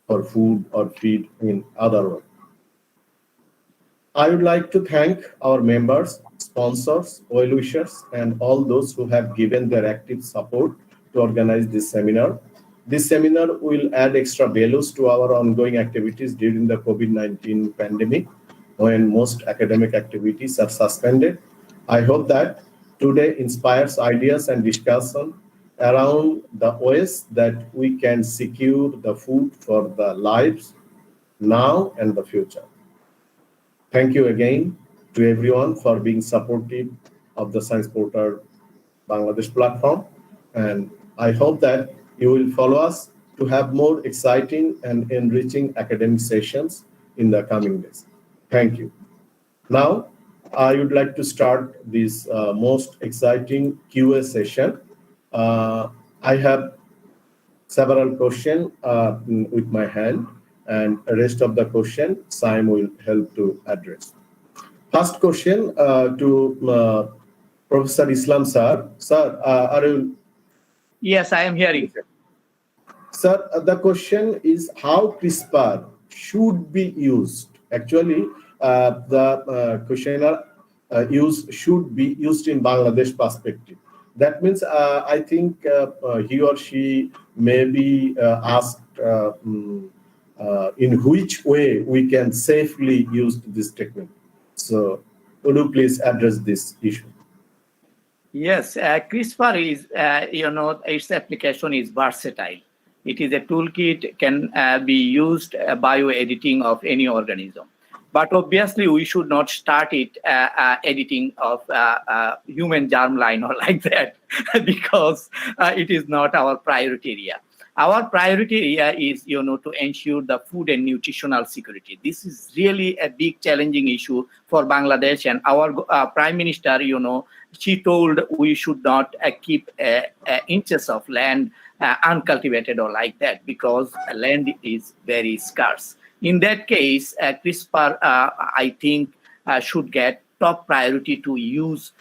for food or feed in other way. I would like to thank our members, sponsors, well-wishers, and all those who have given their active support to organize this seminar. This seminar will add extra values to our ongoing activities during the COVID-19 pandemic, when most academic activities are suspended. I hope that today inspires ideas and discussion around the ways that we can secure the food for the lives now and the future. Thank you again to everyone for being supportive of the Science Portal Bangladesh platform. And I hope that you will follow us to have more exciting and enriching academic sessions in the coming days. Thank you. Now, I would like to start this most exciting QA session. I have several questions with my hand, and the rest of the question, Sam will help to address. First question to Professor Islam, sir. Sir, are you? Yes, I am hearing. Sir, the question is how CRISPR should be used. Actually, the questionnaire should be used in Bangladesh perspective. That means I think he or she may be asked in which way we can safely use this technique. So, would you please address this issue? Yes, CRISPR is, its application is versatile. It is a toolkit, can be used bioediting of any organism. But obviously, we should not start it editing of human germline or like that, because it is not our priority area. Our priority area is, to ensure the food and nutritional security. This is really a big challenging issue for Bangladesh, and our Prime Minister, she told we should not keep inches of land uncultivated or like that, because land is very scarce. In that case, CRISPR, I think, should get top priority to use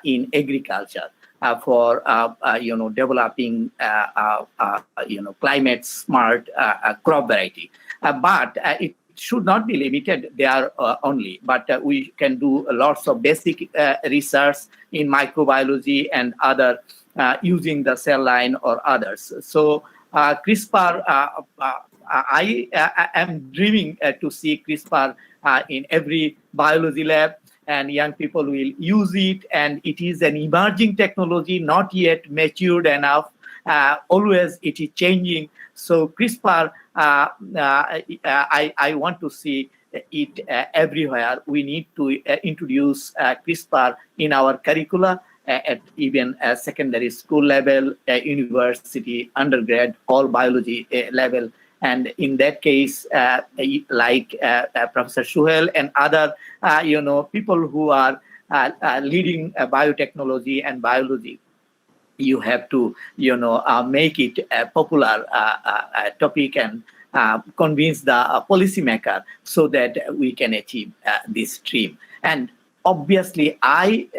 in agriculture for developing climate smart crop variety. But it should not be limited there only. But we can do lots of basic research in microbiology and other using the cell line or others. So CRISPR, I am dreaming to see CRISPR in every biology lab, and young people will use it. And it is an emerging technology, not yet matured enough. Always it is changing. So CRISPR, I want to see it everywhere. We need to introduce CRISPR in our curricula at even secondary school level, university, undergrad, all biology level. And in that case, like Professor Suhail and other, people who are leading biotechnology and biology, you have to, make it a popular topic and convince the policymaker so that we can achieve this dream. And obviously, I,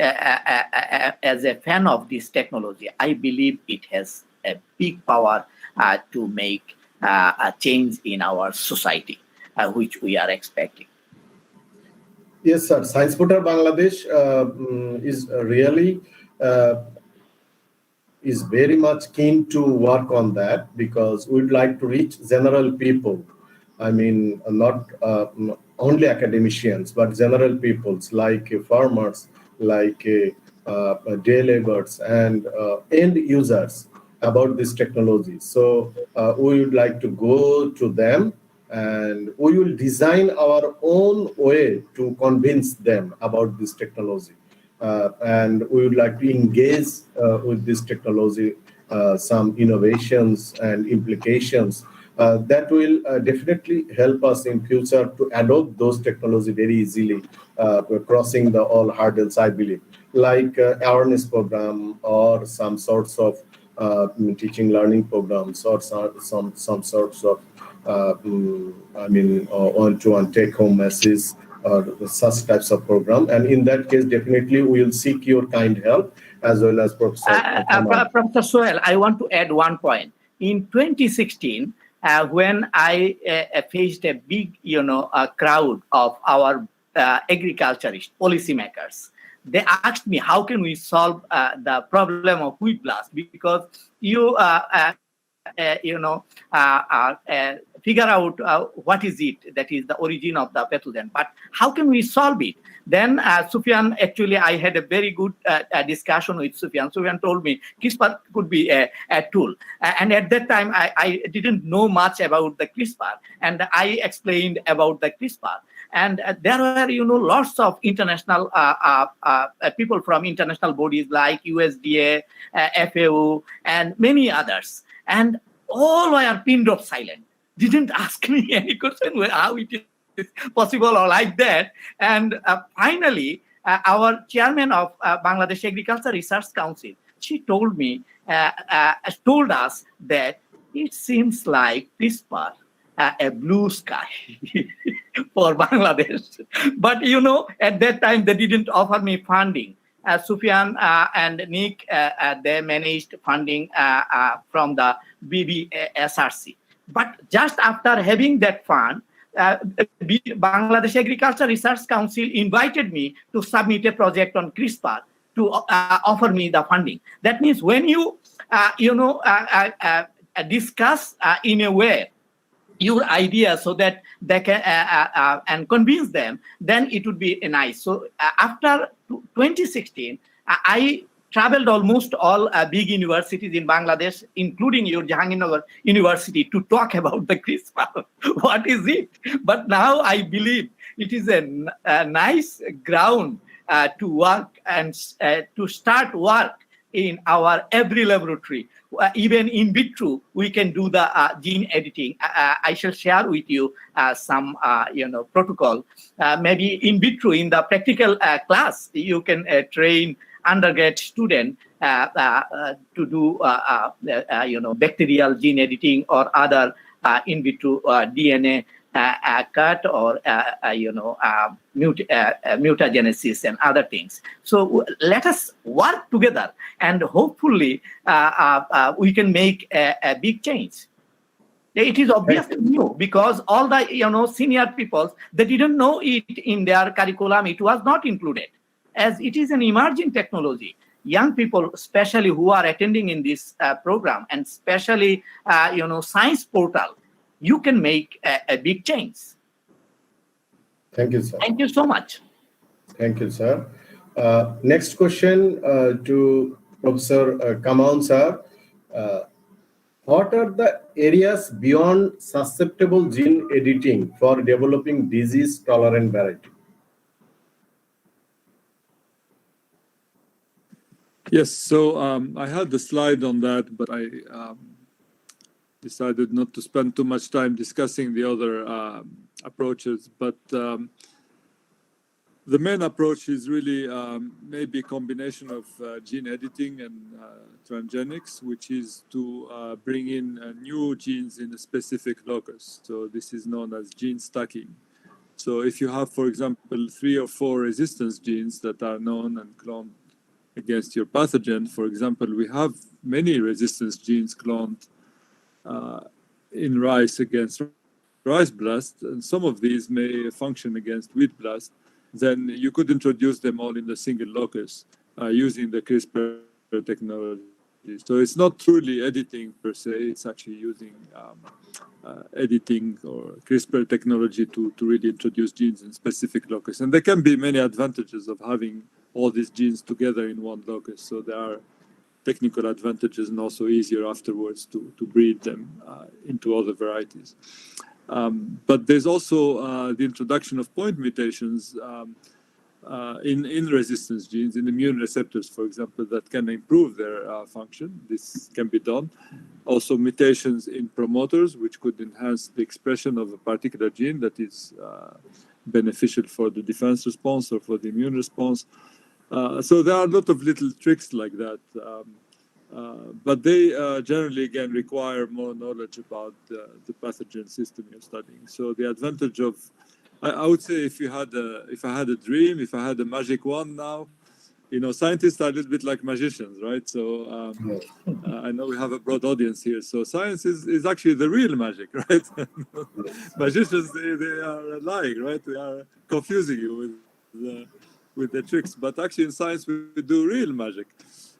as a fan of this technology, I believe it has a big power to make a change in our society, which we are expecting. Yes, sir. Science Portal Bangladesh is really is very much keen to work on that, because we'd like to reach general people. I mean, not only academicians, but general peoples like farmers, like day laborers, and end users about this technology. So we would like to go to them, and we will design our own way to convince them about this technology. And we would like to engage with this technology, some innovations and implications that will definitely help us in future to adopt those technology very easily, crossing the all hurdles, I believe, like awareness program or some sorts of teaching learning programs, or some sorts of one-to-one take-home message, or such types of program. And in that case, definitely we will seek your kind help, as well as Professor Professor Suhail, I want to add one point. In 2016, when I faced a big, crowd of our agriculturist policymakers, they asked me, how can we solve the problem of wheat blast? Because you figure out what is it that is the origin of the pathogen, but how can we solve it? Then Sufyan, actually, I had a very good discussion with Sufyan. Sufyan told me CRISPR could be a tool. And at that time, I didn't know much about the CRISPR. And I explained about the CRISPR. And there were, lots of international people from international bodies like USDA, FAO, and many others. And all were pinned off silent. Didn't ask me any question how it is possible or like that. And finally, our chairman of Bangladesh Agriculture Research Council, she told us that it seems like CRISPR a blue sky for Bangladesh. But, at that time, they didn't offer me funding. Sufyan and Nick, they managed funding from the BBSRC. But just after having that fund, Bangladesh Agriculture Research Council invited me to submit a project on CRISPR to offer me the funding. That means when you, discuss in a way your idea so that they can and convince them, then it would be nice. So after 2016, I traveled almost all big universities in Bangladesh, including your Jahangirnagar University, to talk about the CRISPR. What is it? But now I believe it is a nice ground to work and to start work in our every laboratory. Even in vitro, we can do the gene editing. I shall share with you some, protocol. Maybe in vitro, in the practical class, you can train undergrad student to do, bacterial gene editing or other in vitro DNA cut or, mutagenesis and other things. So let us work together and hopefully we can make a big change. It is obvious to you because all the, senior people, they didn't know it in their curriculum. It was not included as it is an emerging technology. Young people, especially who are attending in this program and especially, science portal, you can make a big change. Thank you, sir. Thank you so much. Thank you, sir. Next question to Professor Kamoun, sir. What are the areas beyond susceptible gene editing for developing disease-tolerant variety? Yes, so I had the slide on that, but I decided not to spend too much time discussing the other approaches. But the main approach is really maybe a combination of gene editing and transgenics, which is to bring in new genes in a specific locus. So this is known as gene stacking. So if you have, for example, 3 or 4 resistance genes that are known and cloned against your pathogen, for example, we have many resistance genes cloned in rice against rice blast, and some of these may function against wheat blast, then you could introduce them all in the single locus using the CRISPR technology. So it's not truly editing per se, it's actually using editing or CRISPR technology to really introduce genes in specific locus. And there can be many advantages of having all these genes together in one locus. So there are technical advantages and also easier afterwards to breed them into other varieties. But there's also the introduction of point mutations in resistance genes, in immune receptors, for example, that can improve their function. This can be done. Also mutations in promoters, which could enhance the expression of a particular gene that is beneficial for the defense response or for the immune response. So there are a lot of little tricks like that. But they generally, again, require more knowledge about the pathogen system you're studying. So the advantage of, I would say, if I had a dream, if I had a magic wand now, scientists are a little bit like magicians, right? So I know we have a broad audience here. So science is actually the real magic, right? Magicians, they are lying, right? They are confusing you with the tricks. But actually in science, we do real magic.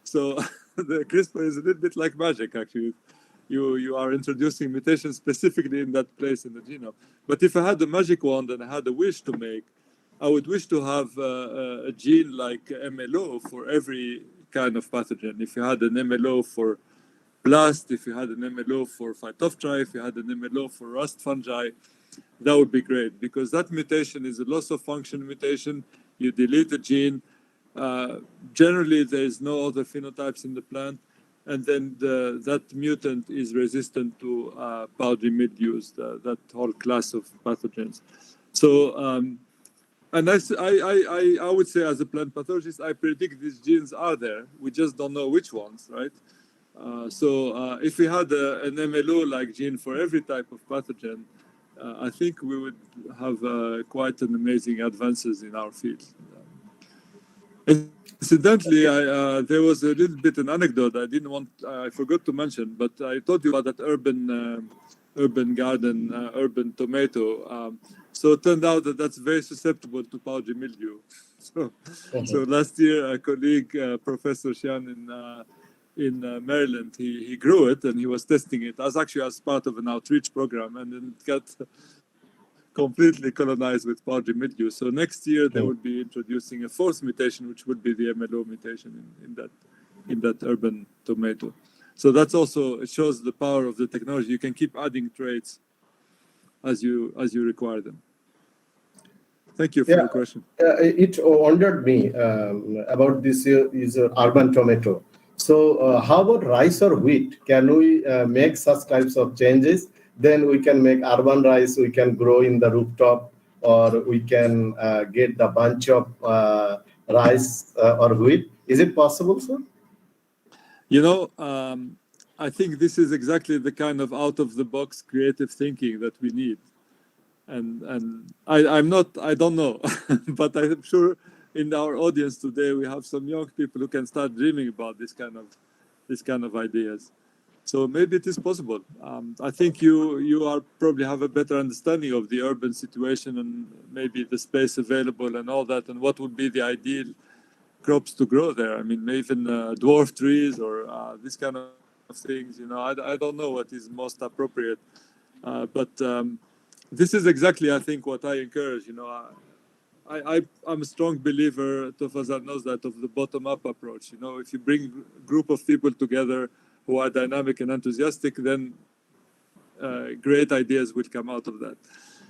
So the CRISPR is a little bit like magic, actually. you are introducing mutations specifically in that place in the genome. But if I had the magic wand and I had a wish to make, I would wish to have a gene like MLO for every kind of pathogen. If you had an MLO for blast, if you had an MLO for Phytophthora, if you had an MLO for rust fungi, that would be great, because that mutation is a loss of function mutation. You delete the gene. Generally, there is no other phenotypes in the plant, and then that mutant is resistant to powdery mildews, that whole class of pathogens. So, and I would say, as a plant pathologist, I predict these genes are there. We just don't know which ones, right? So if we had an MLO-like gene for every type of pathogen, I think we would have quite an amazing advances in our field. Incidentally, there was a little bit an anecdote I forgot to mention, but I told you about that urban garden, urban tomato. So it turned out that that's very susceptible to powdery mildew. So last year, a colleague, Professor Xian in Maryland, he grew it and he was testing it as part of an outreach program, and then it got completely colonized with powdery mildew. So next year they will be introducing a fourth mutation, which would be the MLO mutation in that urban tomato. So that's also, it shows the power of the technology. You can keep adding traits as you require them. Thank you for the question. It wondered me about this is urban tomato. So how about rice or wheat? Can we make such types of changes? Then we can make urban rice, we can grow in the rooftop, or we can get the bunch of rice or wheat. Is it possible, sir? You know, I think this is exactly the kind of out-of-the-box creative thinking that we need. And I don't know, but I'm sure in our audience today we have some young people who can start dreaming about this kind of ideas. So maybe it is possible. I think you are probably have a better understanding of the urban situation and maybe the space available and all that, and what would be the ideal crops to grow there. I mean, even dwarf trees or this kind of things. You know, I don't know what is most appropriate, but this is exactly, I think, what I encourage. You know, I'm a strong believer, Tofazzal knows that, of the bottom-up approach. You know, if you bring a group of people together who are dynamic and enthusiastic, then great ideas will come out of that.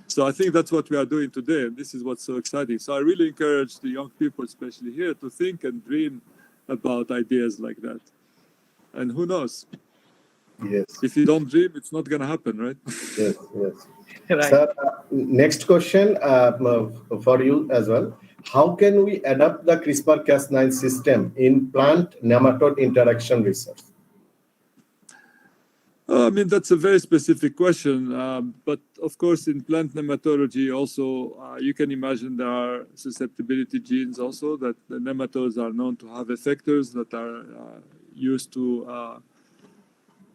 So I think that's what we are doing today, and this is what's so exciting. So I really encourage the young people, especially here, to think and dream about ideas like that. And who knows? Yes. If you don't dream, it's not going to happen, right? Yes, yes. Right. Sir, next question for you as well. How can we adapt the CRISPR-Cas9 system in plant nematode interaction research? I mean, that's a very specific question. But of course, in plant nematology also, you can imagine there are susceptibility genes also, that the nematodes are known to have effectors that are used to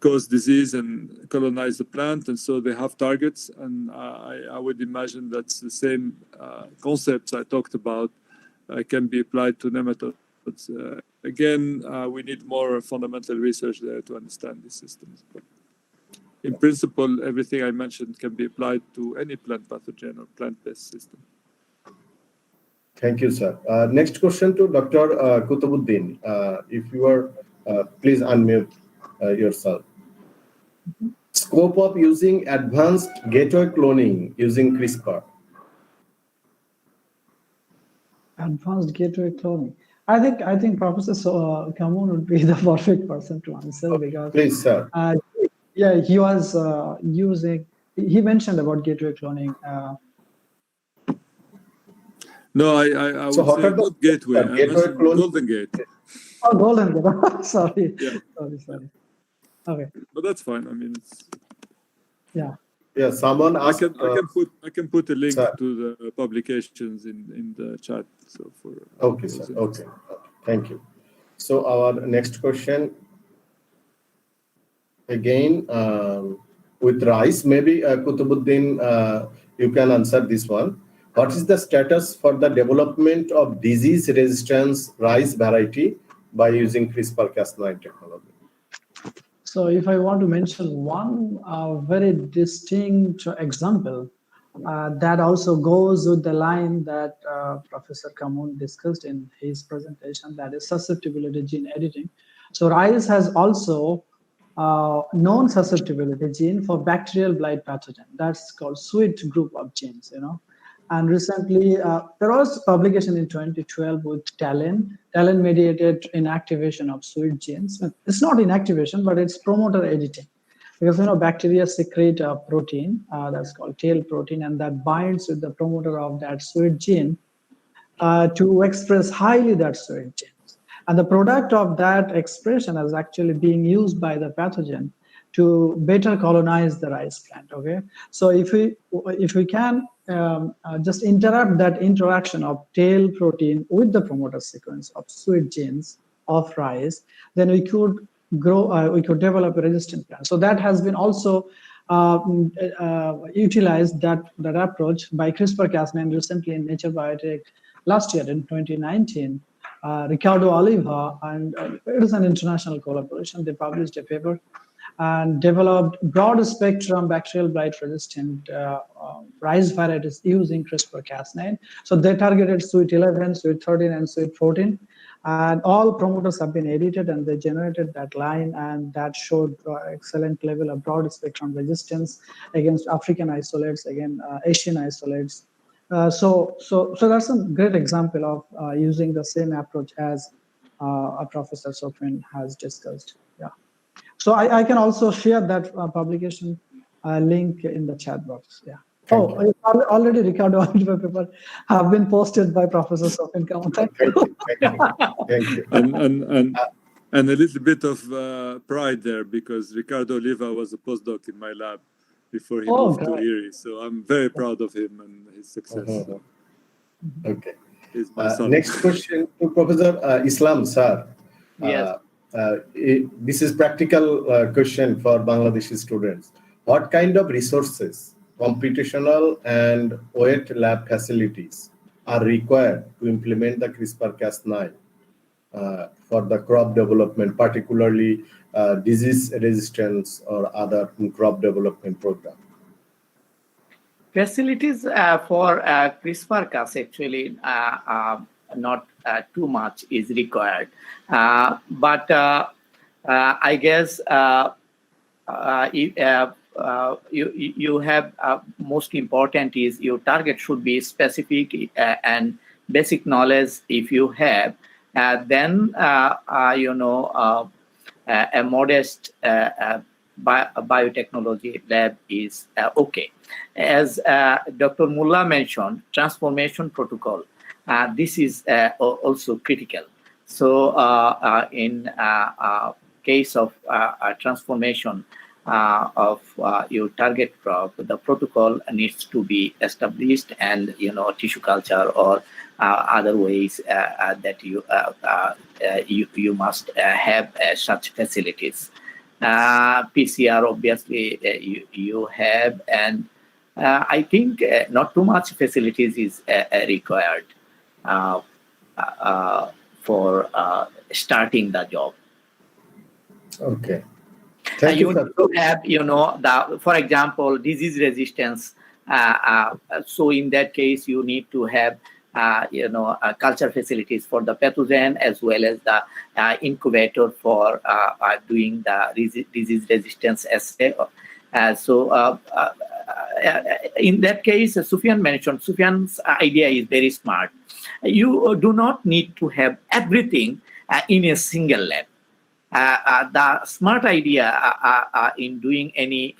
cause disease and colonize the plant. And so they have targets. And I would imagine that's the same concepts I talked about can be applied to nematodes. Again, we need more fundamental research there to understand these systems. But in principle, everything I mentioned can be applied to any plant pathogen or plant-based system. Thank you, sir. Next question to Dr. Kutabuddin. If you are, please unmute yourself. Scope of using advanced gateway cloning using CRISPR. Advanced gateway cloning. I think Professor Kamoun would be the perfect person to answer, because please, sir. Yeah, he was he mentioned about gateway cloning. No, I would say not gateway. I mentioned Golden Gate. Oh, Golden Gate. Sorry. Yeah. Sorry. Okay. But that's fine. I mean, it's... Yeah. Yeah, someone asked... I can put a link to the publications in the chat. So for okay, sir. Okay. Thank you. So our next question, again, with rice, maybe Kutabuddin, you can answer this one. What is the status for the development of disease-resistance rice variety by using CRISPR-Cas9 technology? So if I want to mention one very distinct example that also goes with the line that Professor Kamoun discussed in his presentation, that is susceptibility gene editing. So rice has also known susceptibility gene for bacterial blight pathogen. That's called SWIT group of genes, And recently, there was publication in 2012 with talent mediated inactivation of SWIT genes. It's not inactivation, but it's promoter editing. Because bacteria secrete a protein that's called tail protein, and that binds with the promoter of that SWIT gene to express highly that SWIT gene. And the product of that expression is actually being used by the pathogen to better colonize the rice plant. Okay, so if we can just interrupt that interaction of tail protein with the promoter sequence of SWIT genes of rice, then we could grow, we could develop a resistant plant. So that has been also utilized, that approach by CRISPR-Cas9 recently in Nature Biotech last year in 2019. Ricardo Oliva, and it is an international collaboration. They published a paper and developed broad spectrum bacterial blight resistant rice varieties using CRISPR-Cas9. So they targeted SWIT11, SWIT13, and SWIT14. And all promoters have been edited, and they generated that line, and that showed excellent level of broad spectrum resistance against African isolates, again Asian isolates. So that's a great example of using the same approach as Professor Sophien has discussed. Yeah. So I can also share that publication link in the chat box. Yeah. Already Ricardo Oliva paper have been posted by Professor Sophien Kamoun. Thank you. And a little bit of pride there, because Ricardo Oliva was a postdoc in my lab before he moved to Erie. So I'm very proud of him and his success. Okay. He's my son. Next question to Professor Islam, sir. Yes. This is practical question for Bangladeshi students. What kind of resources, computational and wet lab facilities are required to implement the CRISPR-Cas9 for the crop development, particularly disease resistance or other crop development program? Facilities for CRISPR-Cas actually not too much is required, but I guess you have most important is your target should be specific and basic knowledge. If you have, then a modest biotechnology lab is okay. As Dr. Mullah mentioned, transformation protocol. This is also critical. So in case of transformation of your target crop, the protocol needs to be established, and tissue culture or other ways that you must have such facilities. PCR obviously you have, and I think not too much facilities is required for starting the job. Okay. Thank you. You have, for example, disease resistance. So in that case, you need to have, culture facilities for the pathogen, as well as the incubator for doing the disease resistance assay. In that case, Sufyan's idea is very smart. You do not need to have everything in a single lab. The smart idea in doing any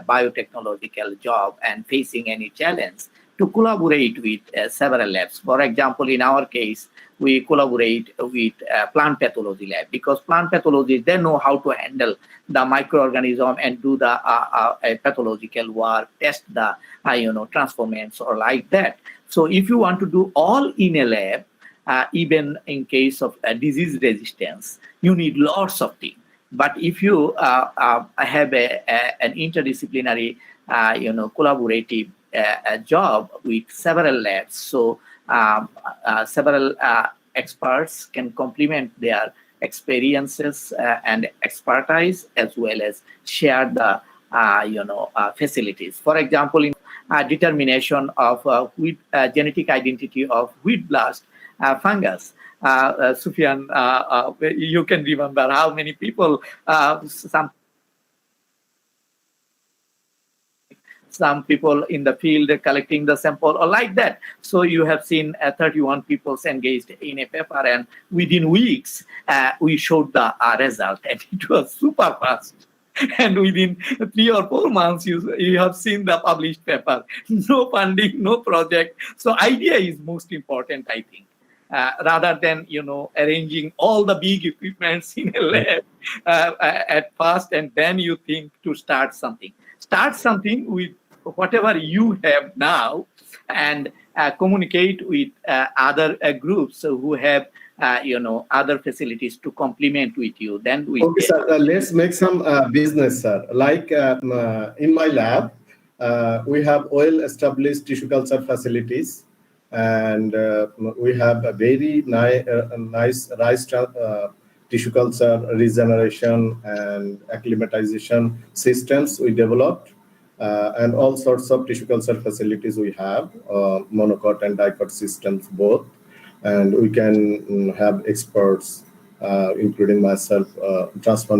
biotechnological job and facing any challenge, to collaborate with several labs. For example, in our case, we collaborate with plant pathology lab, because plant pathologists, they know how to handle the microorganism and do the pathological work, test the transformants or like that. So if you want to do all in a lab, even in case of disease resistance, you need lots of things. But if you have an interdisciplinary, collaborative job with several labs, so several experts can complement their experiences and expertise, as well as share the facilities. For example, in determination of wheat, genetic identity of wheat blast fungus. Sufyan, you can remember how many people, some people in the field collecting the sample or like that. So you have seen 31 people engaged in a paper, and within weeks we showed the result, and it was super fast. And within 3 or 4 months, you have seen the published paper. No funding, no project. So idea is most important, I think. Rather than arranging all the big equipments in a lab at first, and then you think to start something. Start something with whatever you have now, and communicate with other groups who have other facilities to complement with you. Then we okay, sir. Let's make some business, sir. Like in my lab, we have well-established tissue culture facilities, and we have a very nice rice tissue culture regeneration and acclimatization systems we developed, and all sorts of tissue culture facilities we have, monocot and dicot systems both, and we can have experts, including myself, transfer.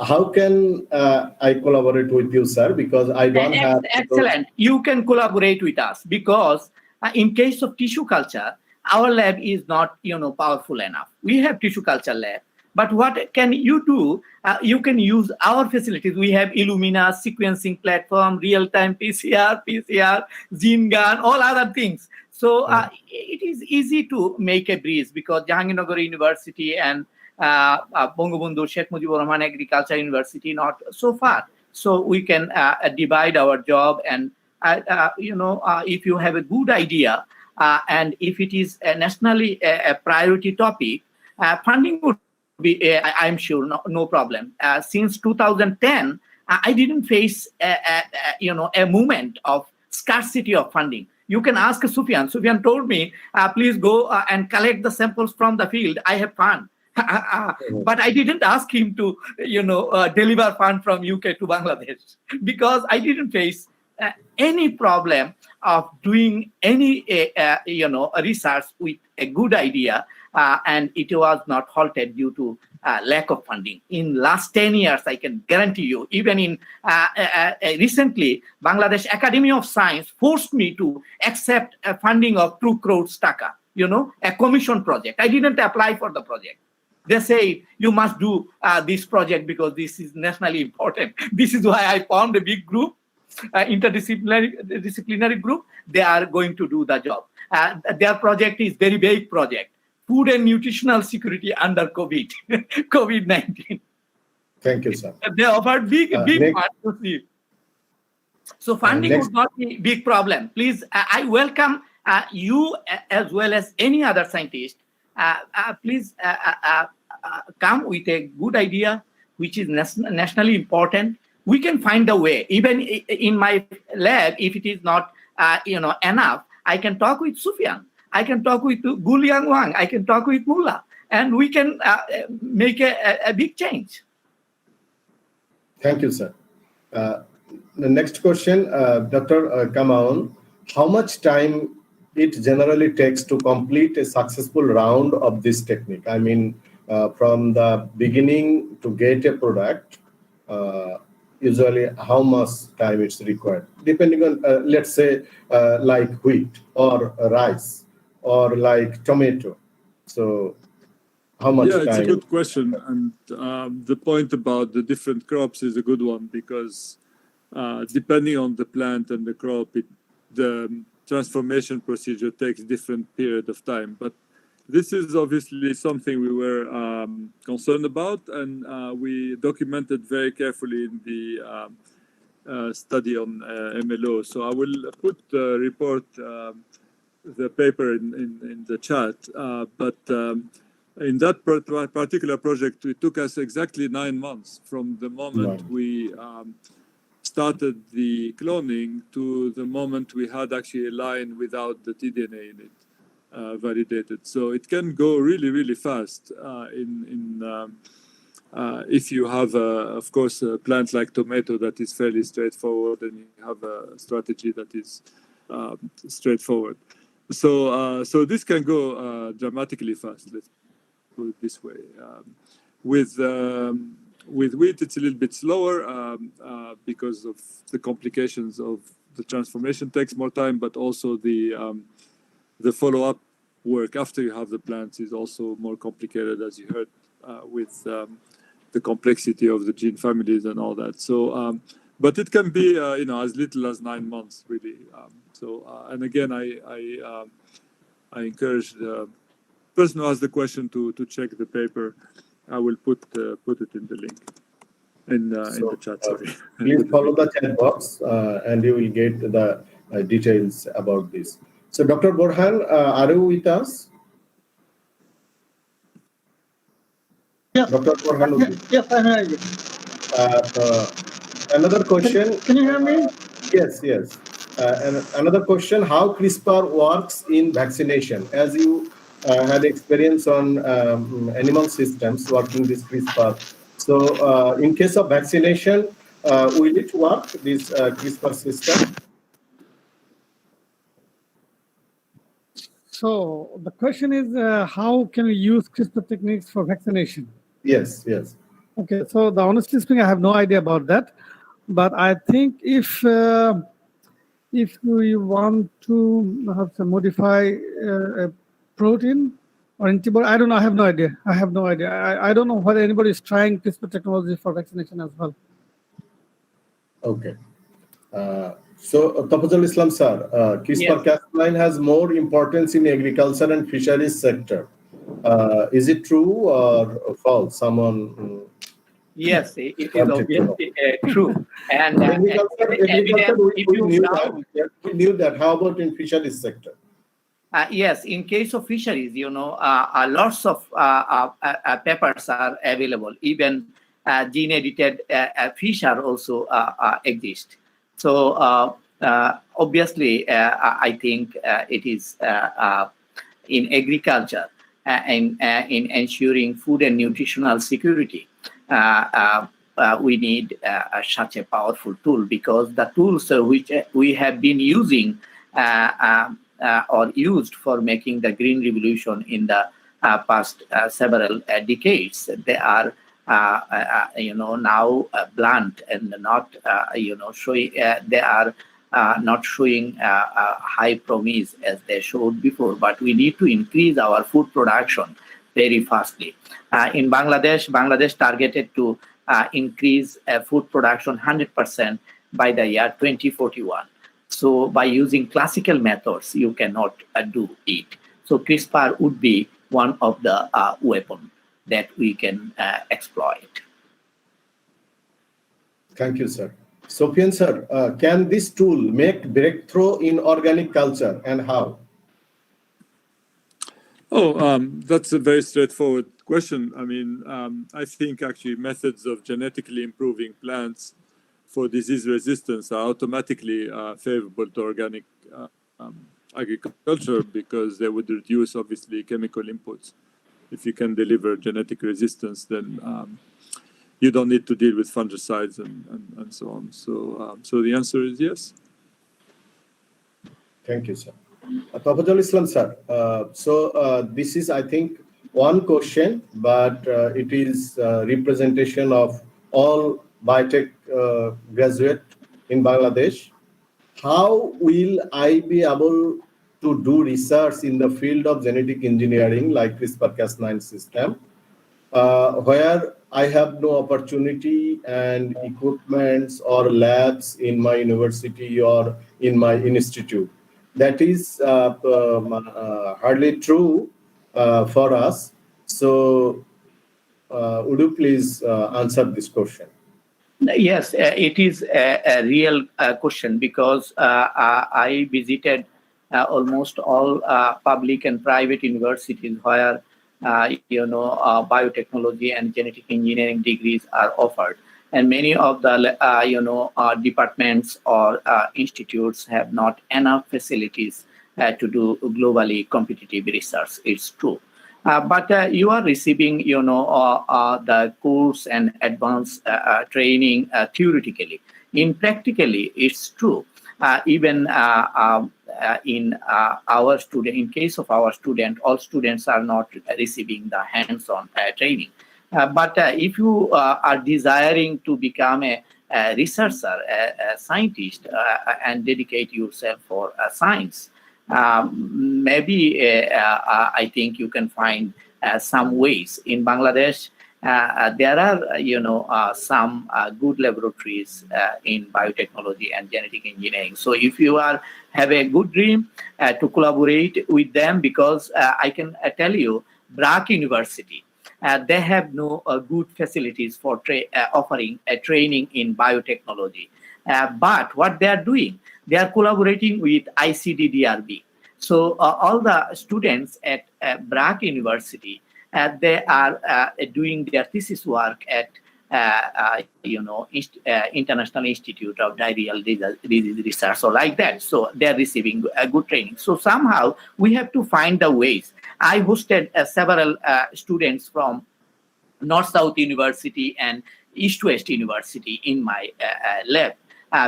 How can I collaborate with you, sir? Because I don't have... Excellent. You can collaborate with us, because in case of tissue culture, our lab is not powerful enough. We have tissue culture lab, but what can you do? You can use our facilities. We have Illumina sequencing platform, real-time PCR, gene gun, all other things. So it is easy to make a breeze, because Jahangirnagar University and Bangabandhu, Sheikh Mujibur Rahman Agriculture University not so far. So we can divide our job, and if you have a good idea, and if it is nationally a priority topic, funding would be, I'm sure, no problem. Since 2010, I didn't face a moment of scarcity of funding. You can ask Sufyan. Sufyan told me, please go and collect the samples from the field. I have fund. But I didn't ask him to, deliver fund from UK to Bangladesh, because I didn't face any problem of doing any, research with a good idea, and it was not halted due to lack of funding. In last 10 years, I can guarantee you, even in recently, Bangladesh Academy of Science forced me to accept a funding of 2 crores taka, a commission project. I didn't apply for the project. They say, you must do this project because this is nationally important. This is why I formed a big group, interdisciplinary group. They are going to do the job. Their project is very big project. Food and nutritional security under COVID-19. Thank you, sir. They offered big funds. So funding would not be a big problem. Please, I welcome you as well as any other scientist. Please come with a good idea, which is nationally important. We can find a way. Even in my lab, if it is not enough, I can talk with Sufyan. I can talk with Guliang Wang. I can talk with Mullah, and we can make a big change. Thank you, sir. The next question, Dr. Kamoun, how much time it generally takes to complete a successful round of this technique? I mean, from the beginning to get a product, usually how much time it's required? Depending on, let's say, like wheat or rice or like tomato. So how much time? Yeah, it's a good question. And the point about the different crops is a good one, because depending on the plant and the crop, the transformation procedure takes different period of time. But this is obviously something we were concerned about, and we documented very carefully in the study on MLO. So I will put the report, the paper in the chat. But in that particular project, it took us exactly 9 months from the moment we started the cloning to the moment we had actually a line without the tDNA in it. validated. So it can go really, really fast if you have, of course, a plant like tomato that is fairly straightforward, and you have a strategy that is straightforward. So this can go dramatically fast. Let's put it this way. With wheat, it's a little bit slower because of the complications of the transformation takes more time, but also the follow-up work after you have the plants is also more complicated, as you heard, with the complexity of the gene families and all that. So, but it can be, as little as 9 months, really. And again, I encourage the person who asked the question to check the paper. I will put it in the link in the chat. Sorry. Please follow the chat box, and you will get the details about this. So, Dr. Borhan, are you with us? Yes. Dr. Borhan. Yes, I'm ready. Another question. Can you hear me? Yes. And another question: how CRISPR works in vaccination? As you had experience on animal systems working this CRISPR. So, in case of vaccination, will it work, this CRISPR system? So the question is, how can we use CRISPR techniques for vaccination? Yes. Okay, so honestly speaking, I have no idea about that. But I think if we want to have to modify a protein or antibody, I don't know. I have no idea. I don't know whether anybody is trying CRISPR technology for vaccination as well. Okay. So, Tofazzal Islam, sir, CRISPR-Cas9 has more importance in agriculture and fisheries sector. Is it true or false? Someone? Yes, it is obviously true. And agriculture, we knew that. How about in fisheries sector? Yes, in case of fisheries, lots of peppers are available. Even gene-edited fish are also exist. So obviously, I think it is in agriculture and in ensuring food and nutritional security. We need such a powerful tool, because the tools which we have been using or used for making the green revolution in the past several decades, they are now blunt and not showing. They are not showing high promise as they showed before. But we need to increase our food production very fastly. In Bangladesh targeted to increase food production 100% by the year 2041. So by using classical methods, you cannot do it. So CRISPR would be one of the weapons that we can exploit. Thank you, sir. Sophien, sir, can this tool make breakthrough in organic culture, and how? That's a very straightforward question. I mean, I think actually methods of genetically improving plants for disease resistance are automatically favorable to organic agriculture, because they would reduce, obviously, chemical inputs. If you can deliver genetic resistance, then you don't need to deal with fungicides and so on. So the answer is yes. Thank you, sir. Tofazzal Islam, sir. So this is, I think, one question, but it is representation of all biotech graduate in Bangladesh. How will I be able to do research in the field of genetic engineering like CRISPR-Cas9 system, where I have no opportunity and equipments or labs in my university or in my institute? That is hardly true for us. So would you please answer this question? Yes, it is a real question, because I visited almost all public and private universities where biotechnology and genetic engineering degrees are offered, and many of the departments or institutes have not enough facilities to do globally competitive research. It's true. But you are receiving, the course and advanced training theoretically. In practically, it's true. Even in our student, in case of our student, all students are not receiving the hands-on training. But if you are desiring to become a researcher, a scientist, and dedicate yourself for science, maybe I think you can find some ways. In Bangladesh, there are, some good laboratories in biotechnology and genetic engineering. So if you have a good dream to collaborate with them, because I can tell you, BRAC University, they have no good facilities for offering a training in biotechnology. But what they are doing, they are collaborating with ICDDRB. So all the students at BRAC University, they are doing their thesis work at International Institute of Diarrheal Disease Research, or like that. So they are receiving a good training. So somehow we have to find the ways. I hosted several students from North-South University and East-West University in my lab,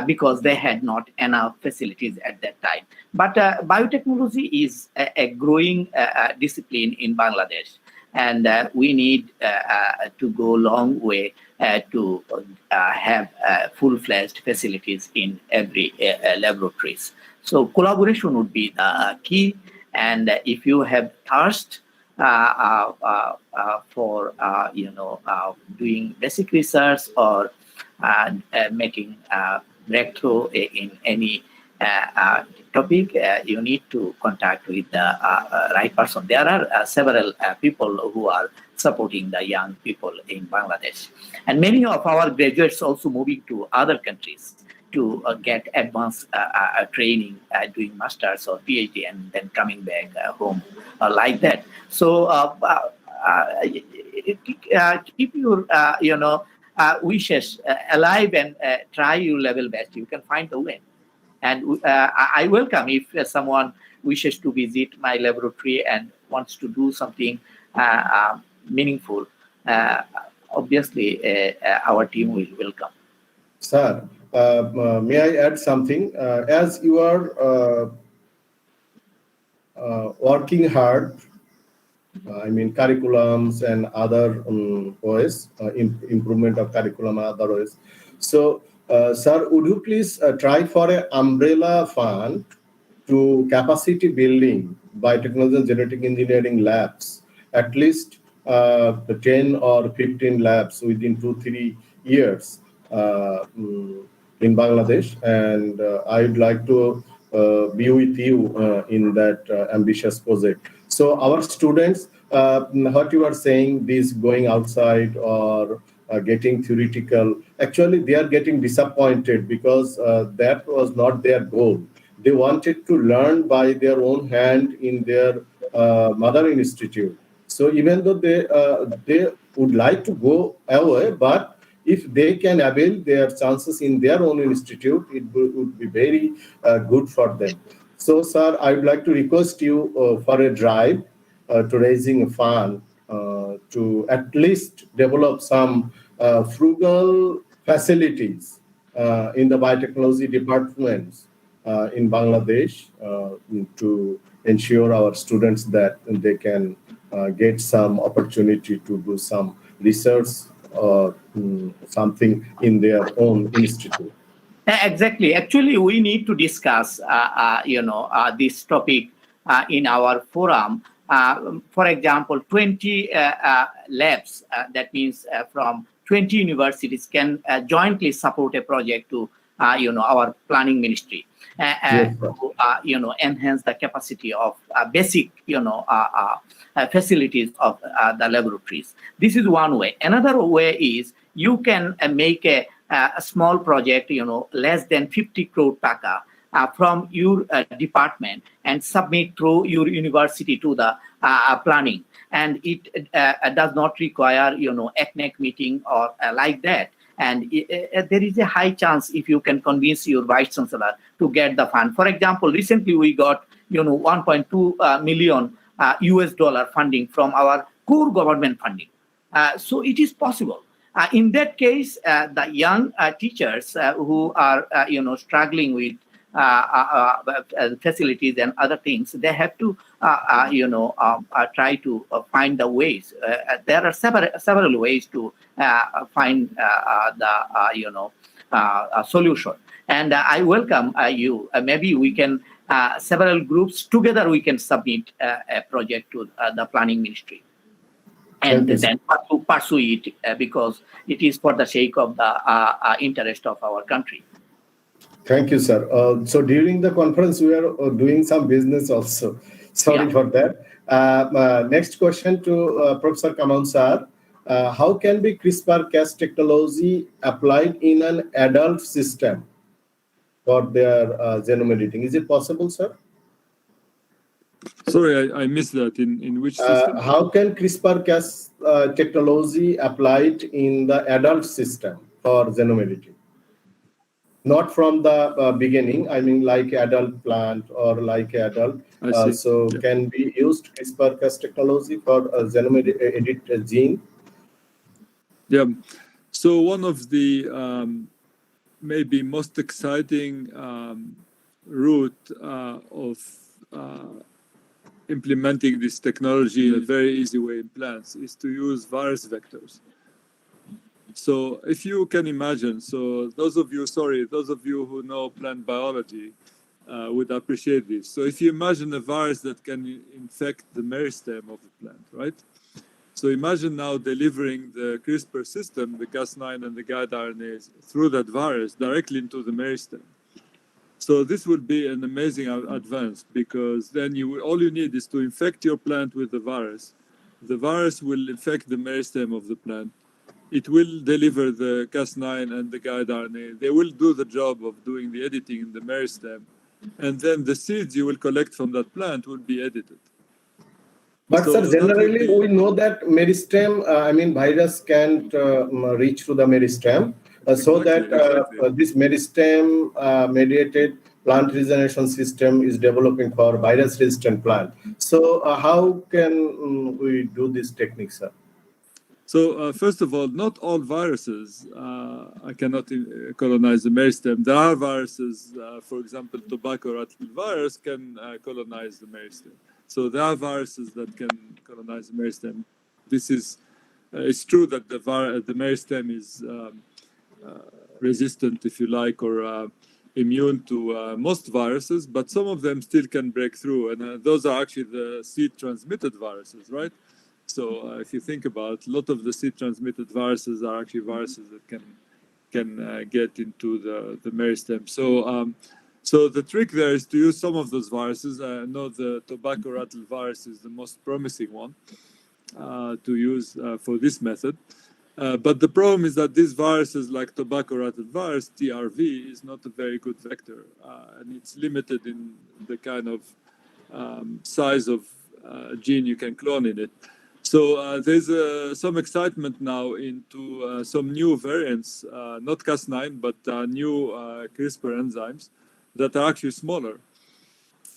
because they had not enough facilities at that time. But biotechnology is a growing discipline in Bangladesh, and we need to go a long way to have full-fledged facilities in every laboratories. So collaboration would be the key, and if you have thirst for doing basic research or making breakthrough in any topic, you need to contact with the right person. There are several people who are supporting the young people in Bangladesh, and many of our graduates also moving to other countries to get advanced training, doing masters or PhD, and then coming back home like that. So keep your wishes alive and try your level best. You can find the way. And I welcome if someone wishes to visit my laboratory and wants to do something meaningful. Obviously, our team will welcome. Sir, may I add something? As you are working hard, curriculums and other ways, improvement of curriculum and other ways. So, sir, would you please try for an umbrella fund to capacity building biotechnology and genetic engineering labs, at least 10 or 15 labs within 2-3 years in Bangladesh, and I'd like to be with you in that ambitious project. So our students, what you are saying, this going outside or getting theoretical, actually they are getting disappointed because that was not their goal. They wanted to learn by their own hand in their mother institute. So even though they would like to go away, but if they can avail their chances in their own institute, it would be very good for them. So, sir, I would like to request you for a drive to raising a fund to at least develop some frugal facilities in the biotechnology departments in Bangladesh to ensure our students that they can get some opportunity to do some research or something in their own institute. Exactly. Actually, we need to discuss, this topic in our forum. For example, 20 labs, that means from 20 universities can jointly support a project to, our planning ministry, Yes, to, enhance the capacity of basic, facilities of the laboratories. This is one way. Another way is you can make a small project, less than 50 crore taka from your department and submit through your university to the planning. And it does not require, ECNEC meeting or like that. And there is a high chance if you can convince your vice chancellor to get the fund. For example, recently we got 1.2 million US dollar funding from our core government funding. So it is possible. In that case, the young teachers who are struggling with facilities and other things, they have to try to find the ways. There are several ways to find the solution. And I welcome you. Maybe we can several groups together. We can submit a project to the planning ministry, and then pursue it because it is for the sake of the interest of our country. Thank you, sir. So during the conference, we are doing some business also. Sorry for that. Next question to Professor Kamoun sir. How can be CRISPR-Cas technology applied in an adult system for their genome editing? Is it possible, sir? Sorry, I missed that. In which system? How can CRISPR-Cas technology applied in the adult system for genome editing? Not from the beginning, I mean like adult plant or like adult. Can be used CRISPR-Cas technology for genome edit gene? Yeah. So one of the maybe most exciting route of implementing this technology in a very easy way in plants is to use virus vectors. So if you can imagine, so those of you who know plant biology would appreciate this. So if you imagine a virus that can infect the meristem of the plant, right? So imagine now delivering the CRISPR system, the Cas9 and the guide RNAs, through that virus directly into the meristem. So this would be an amazing advance because then all you need is to infect your plant with the virus. The virus will infect the meristem of the plant. It will deliver the Cas9 and the guide RNA. They will do the job of doing the editing in the meristem. And then the seeds you will collect from that plant will be edited. But so sir, generally we know that meristem, virus can't reach to the meristem. This meristem mediated plant regeneration system is developing for virus resistant plant. So how can we do this technique, sir? So first of all, not all viruses cannot colonize the meristem. There are viruses, for example, tobacco rattle virus can colonize the meristem. So there are viruses that can colonize the meristem. This is it's true that the meristem is resistant, if you like, or immune to most viruses, but some of them still can break through, and those are actually the seed-transmitted viruses, right? So if you think about it, a lot of the seed-transmitted viruses are actually viruses that can get into the meristem. So the trick there is to use some of those viruses. I know the tobacco rattle virus is the most promising one to use for this method. But the problem is that these viruses, like tobacco rattle virus, TRV, is not a very good vector, and it's limited in the kind of size of gene you can clone in it. So there's some excitement now into some new variants, not Cas9, but new CRISPR enzymes that are actually smaller.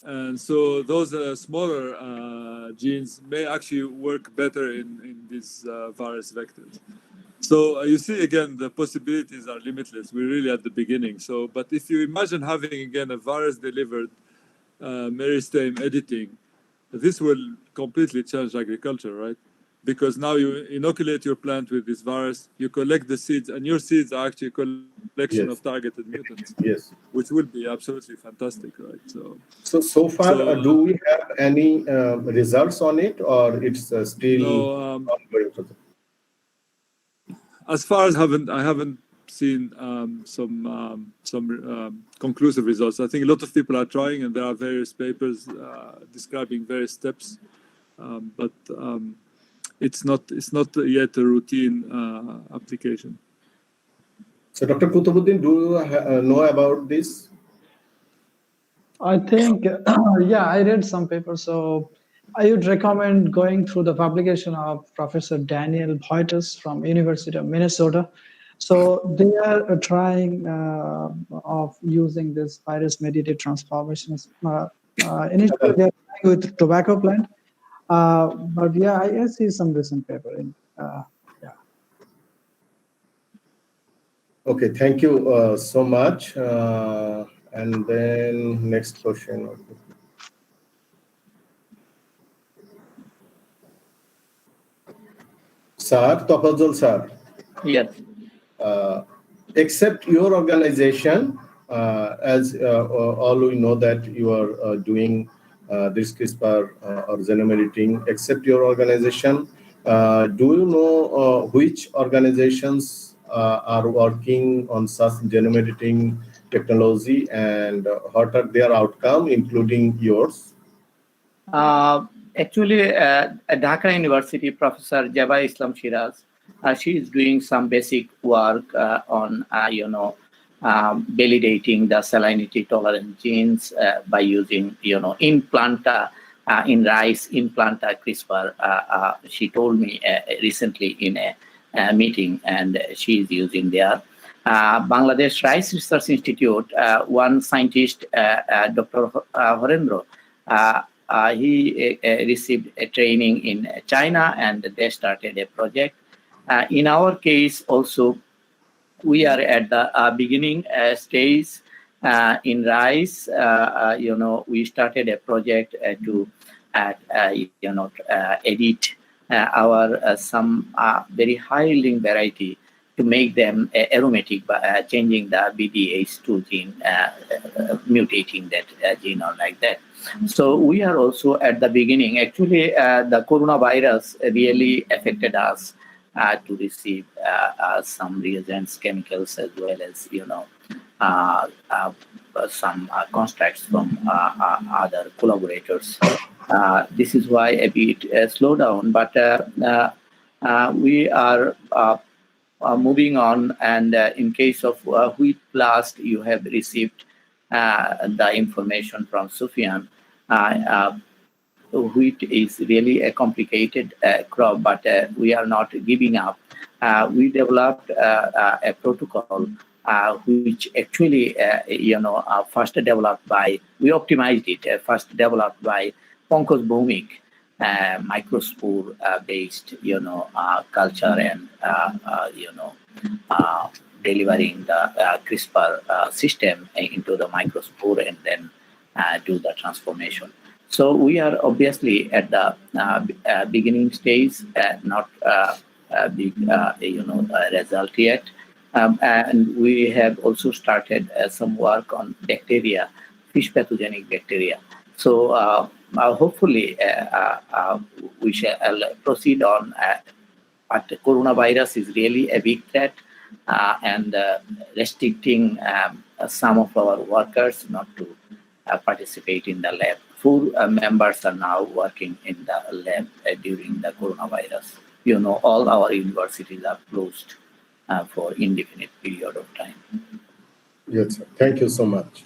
And so those smaller genes may actually work better in these virus vectors. So you see, again, the possibilities are limitless. We're really at the beginning. So, but if you imagine having, again, a virus-delivered meristem editing, this will completely change agriculture, right? Because now you inoculate your plant with this virus, you collect the seeds, and your seeds are actually a collection of targeted mutants, which will be absolutely fantastic, right? So far, do we have any results on it, or it's still ongoing? As far as I haven't seen some conclusive results. I think a lot of people are trying, and there are various papers describing various steps, but it's not yet a routine application. So, Dr. Kutubuddin, do you know about this? I think, I read some papers. So I would recommend going through the publication of Professor Daniel Boytes from University of Minnesota. So they are trying of using this virus-mediated transformations. Initially, they're trying with tobacco plant, but yeah, I see some recent paper in. Yeah. Okay, thank you so much. And then next question. Sir, Tofazzal sir. Yes. Except your organization, as all we know that you are doing this CRISPR or genome editing, except your organization, do you know which organizations are working on such genome editing technology and what are their outcome, including yours? Actually, at Dhaka University, Professor Jaba Islam Shiraz, she is doing some basic work on, validating the salinity tolerant genes by using, implanta in rice, implanta CRISPR. She told me recently in a meeting, and she is using there. Bangladesh Rice Research Institute, one scientist, Dr. Horendro, he received a training in China, and they started a project. In our case, also, we are at the beginning stage in rice. We started a project to edit our some very high yielding variety to make them aromatic by changing the BDH2 gene, mutating that gene or like that. So we are also at the beginning. Actually, the coronavirus really affected us to receive some reagents, chemicals, as well as some constructs from other collaborators. This is why a bit slow down, but we are moving on. And in case of wheat blast, you have received the information from Sophien. Wheat is really a complicated crop, but we are not giving up. We developed a protocol which actually, first developed by, we optimized it, first developed by Pankaj Bhumik, microspore based, culture and, delivering the CRISPR system into the microspore and then do the transformation. So we are obviously at the beginning stage, not big, result yet. And we have also started some work on bacteria, fish pathogenic bacteria. So hopefully we shall proceed on. But the coronavirus is really a big threat, and restricting some of our workers not to participate in the lab. 4 members are now working in the lab during the coronavirus. All our universities are closed for indefinite period of time. Yes, sir. Thank you so much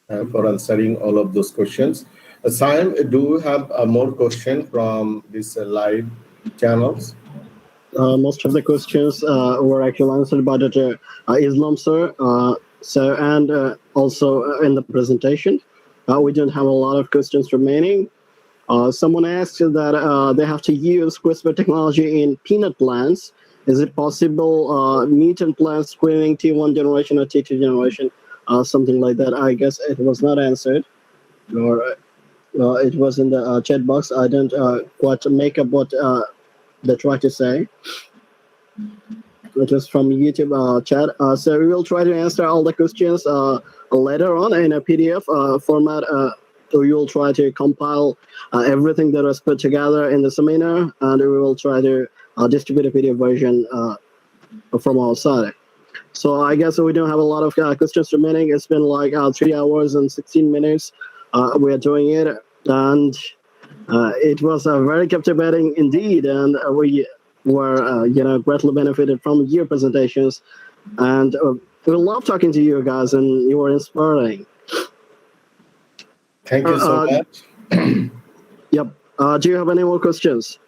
for answering all of those questions. Sam, do you have more questions from these live channels? Most of the questions were actually answered by Dr. Islam, sir. And also in the presentation, we don't have a lot of questions remaining. Someone asked that they have to use CRISPR technology in peanut plants. Is it possible mutant plant screening T1 generation or T2 generation, something like that? I guess it was not answered, or it was in the chat box. I don't quite make up what they try to say. It was from YouTube chat. So we will try to answer all the questions later on in a PDF format. So we will try to compile everything that was put together in the seminar, and we will try to distribute a PDF version from our side. So I guess we don't have a lot of questions remaining. It's been like 3 hours and 16 minutes. We are doing it, and it was very captivating indeed, and we were greatly benefited from your presentations, and we love talking to you guys, and you were inspiring. Thank you so much. Yep. Do you have any more questions?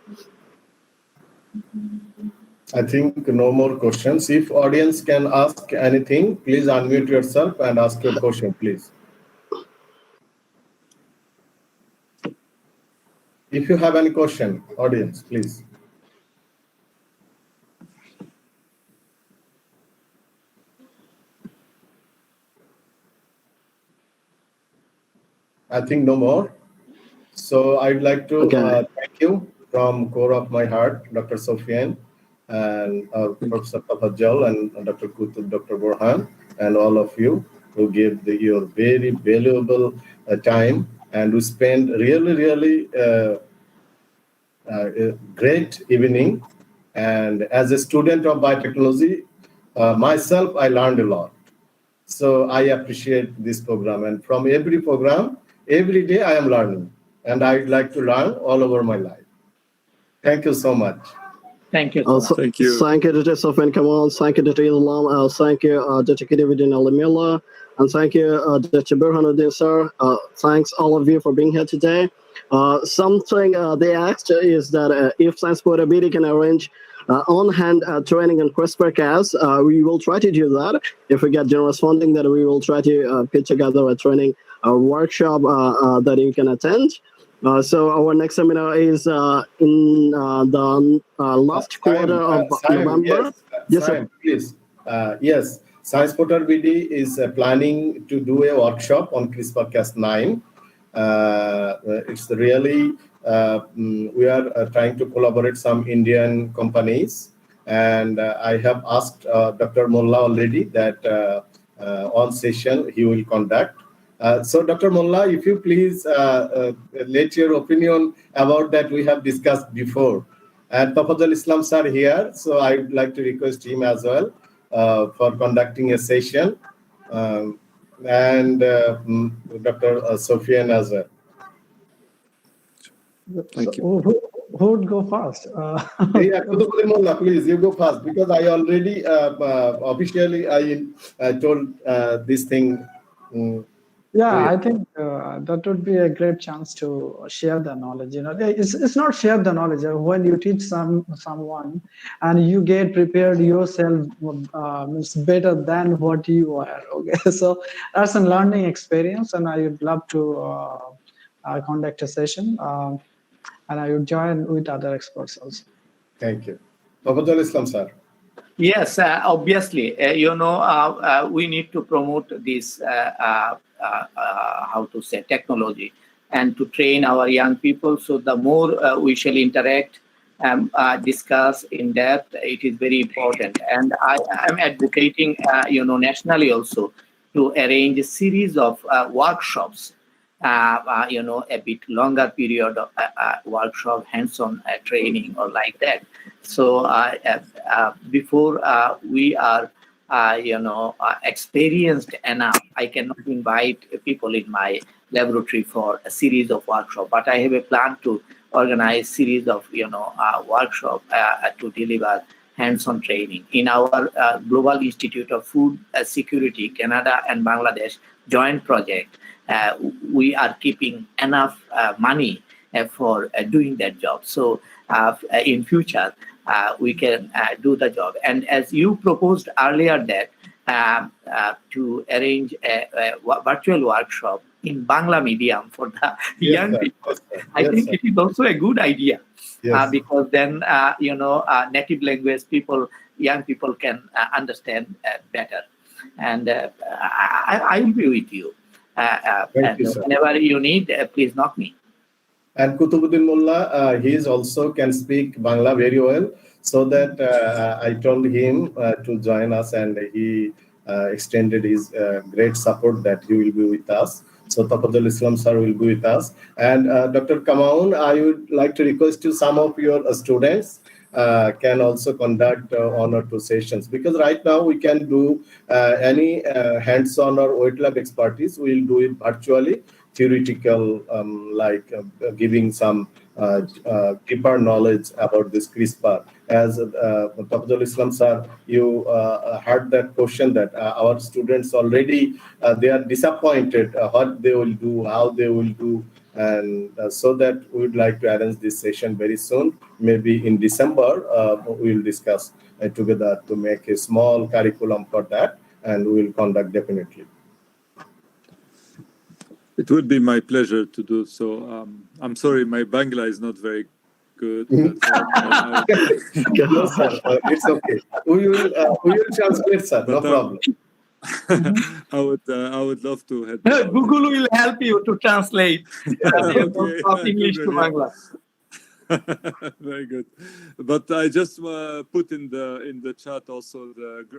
I think no more questions. If audience can ask anything, please unmute yourself and ask your question, please. If you have any question, audience, please. I think no more. So I'd like to thank you from core of my heart, Dr. Sophien, and Professor Tofazzal and Dr. Kutub, Dr. Borhan, and all of you who gave your very valuable time, and we spent really great evening. And as a student of biotechnology, myself, I learned a lot. So I appreciate this program. And from every program, every day I am learning. And I'd like to learn all over my life. Thank you so much. Thank you so much. Thank you. Thank you, Dr. Sophien Kamoun. Thank you, Dr. Islam. Thank you, Dr. Kidibuddin Alimilla. And thank you, Dr. Burhanuddin, sir. Thanks all of you for being here today. Something they asked is that if Science Portability can arrange on-hand training on CRISPR-Cas, we will try to do that. If we get generous funding, then we will try to put together a training workshop that you can attend. So our next seminar is in the last quarter of November. Yes, please. Yes, Science Portability is planning to do a workshop on CRISPR-Cas9. It's really, we are trying to collaborate some Indian companies. And I have asked Dr. Mullah already that on session he will conduct. So Dr. Mullah, if you please let your opinion about that we have discussed before. And Tofazzal Islam sir here, so I would like to request him as well for conducting a session. And Dr. Sophien as well. Thank you. Who would go first? Yeah, Kutubuddin Mullah, please, you go first, because I already officially I told this thing. Yeah, I think that would be a great chance to share the knowledge. You know, it's not share the knowledge. When you teach someone and you get prepared yourself, it's better than what you are. Okay, so that's a learning experience, and I would love to conduct a session, and I would join with other experts also. Thank you, Tofazzal Islam sir. Yes, obviously, we need to promote this, how to say, technology, and to train our young people. So the more we shall interact, discuss in depth, it is very important. And I am advocating, nationally also, to arrange a series of workshops, a bit longer period of workshop, hands-on training or like that. So before we are, experienced enough, I cannot invite people in my laboratory for a series of workshops. But I have a plan to organize series of, workshop to deliver hands-on training in our Global Institute of Food Security, Canada and Bangladesh joint project. We are keeping enough money for doing that job. So in future, we can do the job. And as you proposed earlier that to arrange a virtual workshop in Bangla medium for the young people, I think it is also a good idea. Because then, native language people, young people can understand better. And I will be with you. Thank you, sir. Whenever you need, please knock me. And Kutubuddin Mullah, he is also can speak Bangla very well. So that I told him to join us, and he extended his great support that he will be with us. So Tofazzal Islam sir will be with us. And Dr. Kamoun, I would like to request you, some of your students can also conduct one or two sessions, because right now we can do any hands-on or wet lab expertise. We'll do it virtually, theoretical, giving some deeper knowledge about this CRISPR. As Tofazzal Islam sir, you heard that question that our students already they are disappointed what they will do, how they will do, And so that we would like to arrange this session very soon. Maybe in December, we will discuss together to make a small curriculum for that, and we will conduct definitely. It would be my pleasure to do so. I'm sorry, my Bangla is not very good. But, No, sir, it's okay. We will translate, sir. No problem. I would love to help. Google will help you to translate from English to Bangla. Very good. But I just put in the chat also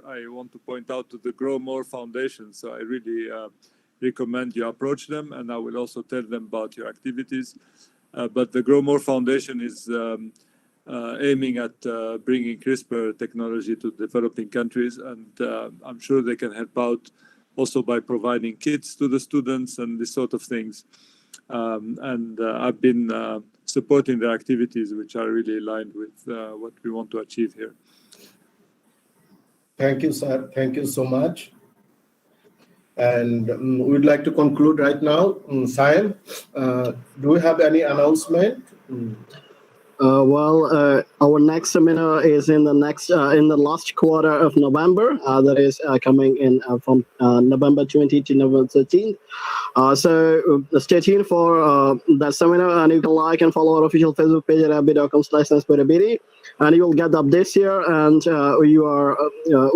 I want to point out to the Grow More Foundation. So I really recommend you approach them, and I will also tell them about your activities. But the Grow More Foundation is aiming at bringing CRISPR technology to developing countries, and I'm sure they can help out also by providing kits to the students and this sort of things. And I've been supporting their activities, which are really aligned with what we want to achieve here. Thank you, sir. Thank you so much. And we'd like to conclude right now. Saim, do we have any announcement? Our next seminar is in the last quarter of November. That is coming in from November 20 to November 13th. So stay tuned for that seminar, and you can like and follow our official Facebook page at abby.com/SainsburyBD, and you will get the updates here. And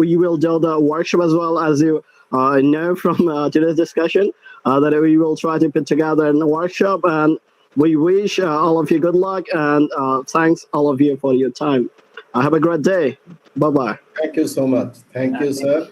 we will do the workshop as well, as you know from today's discussion, that we will try to put together a workshop. And we wish all of you good luck, and thanks all of you for your time. Have a great day. Bye-bye. Thank you so much. Thank you, sir.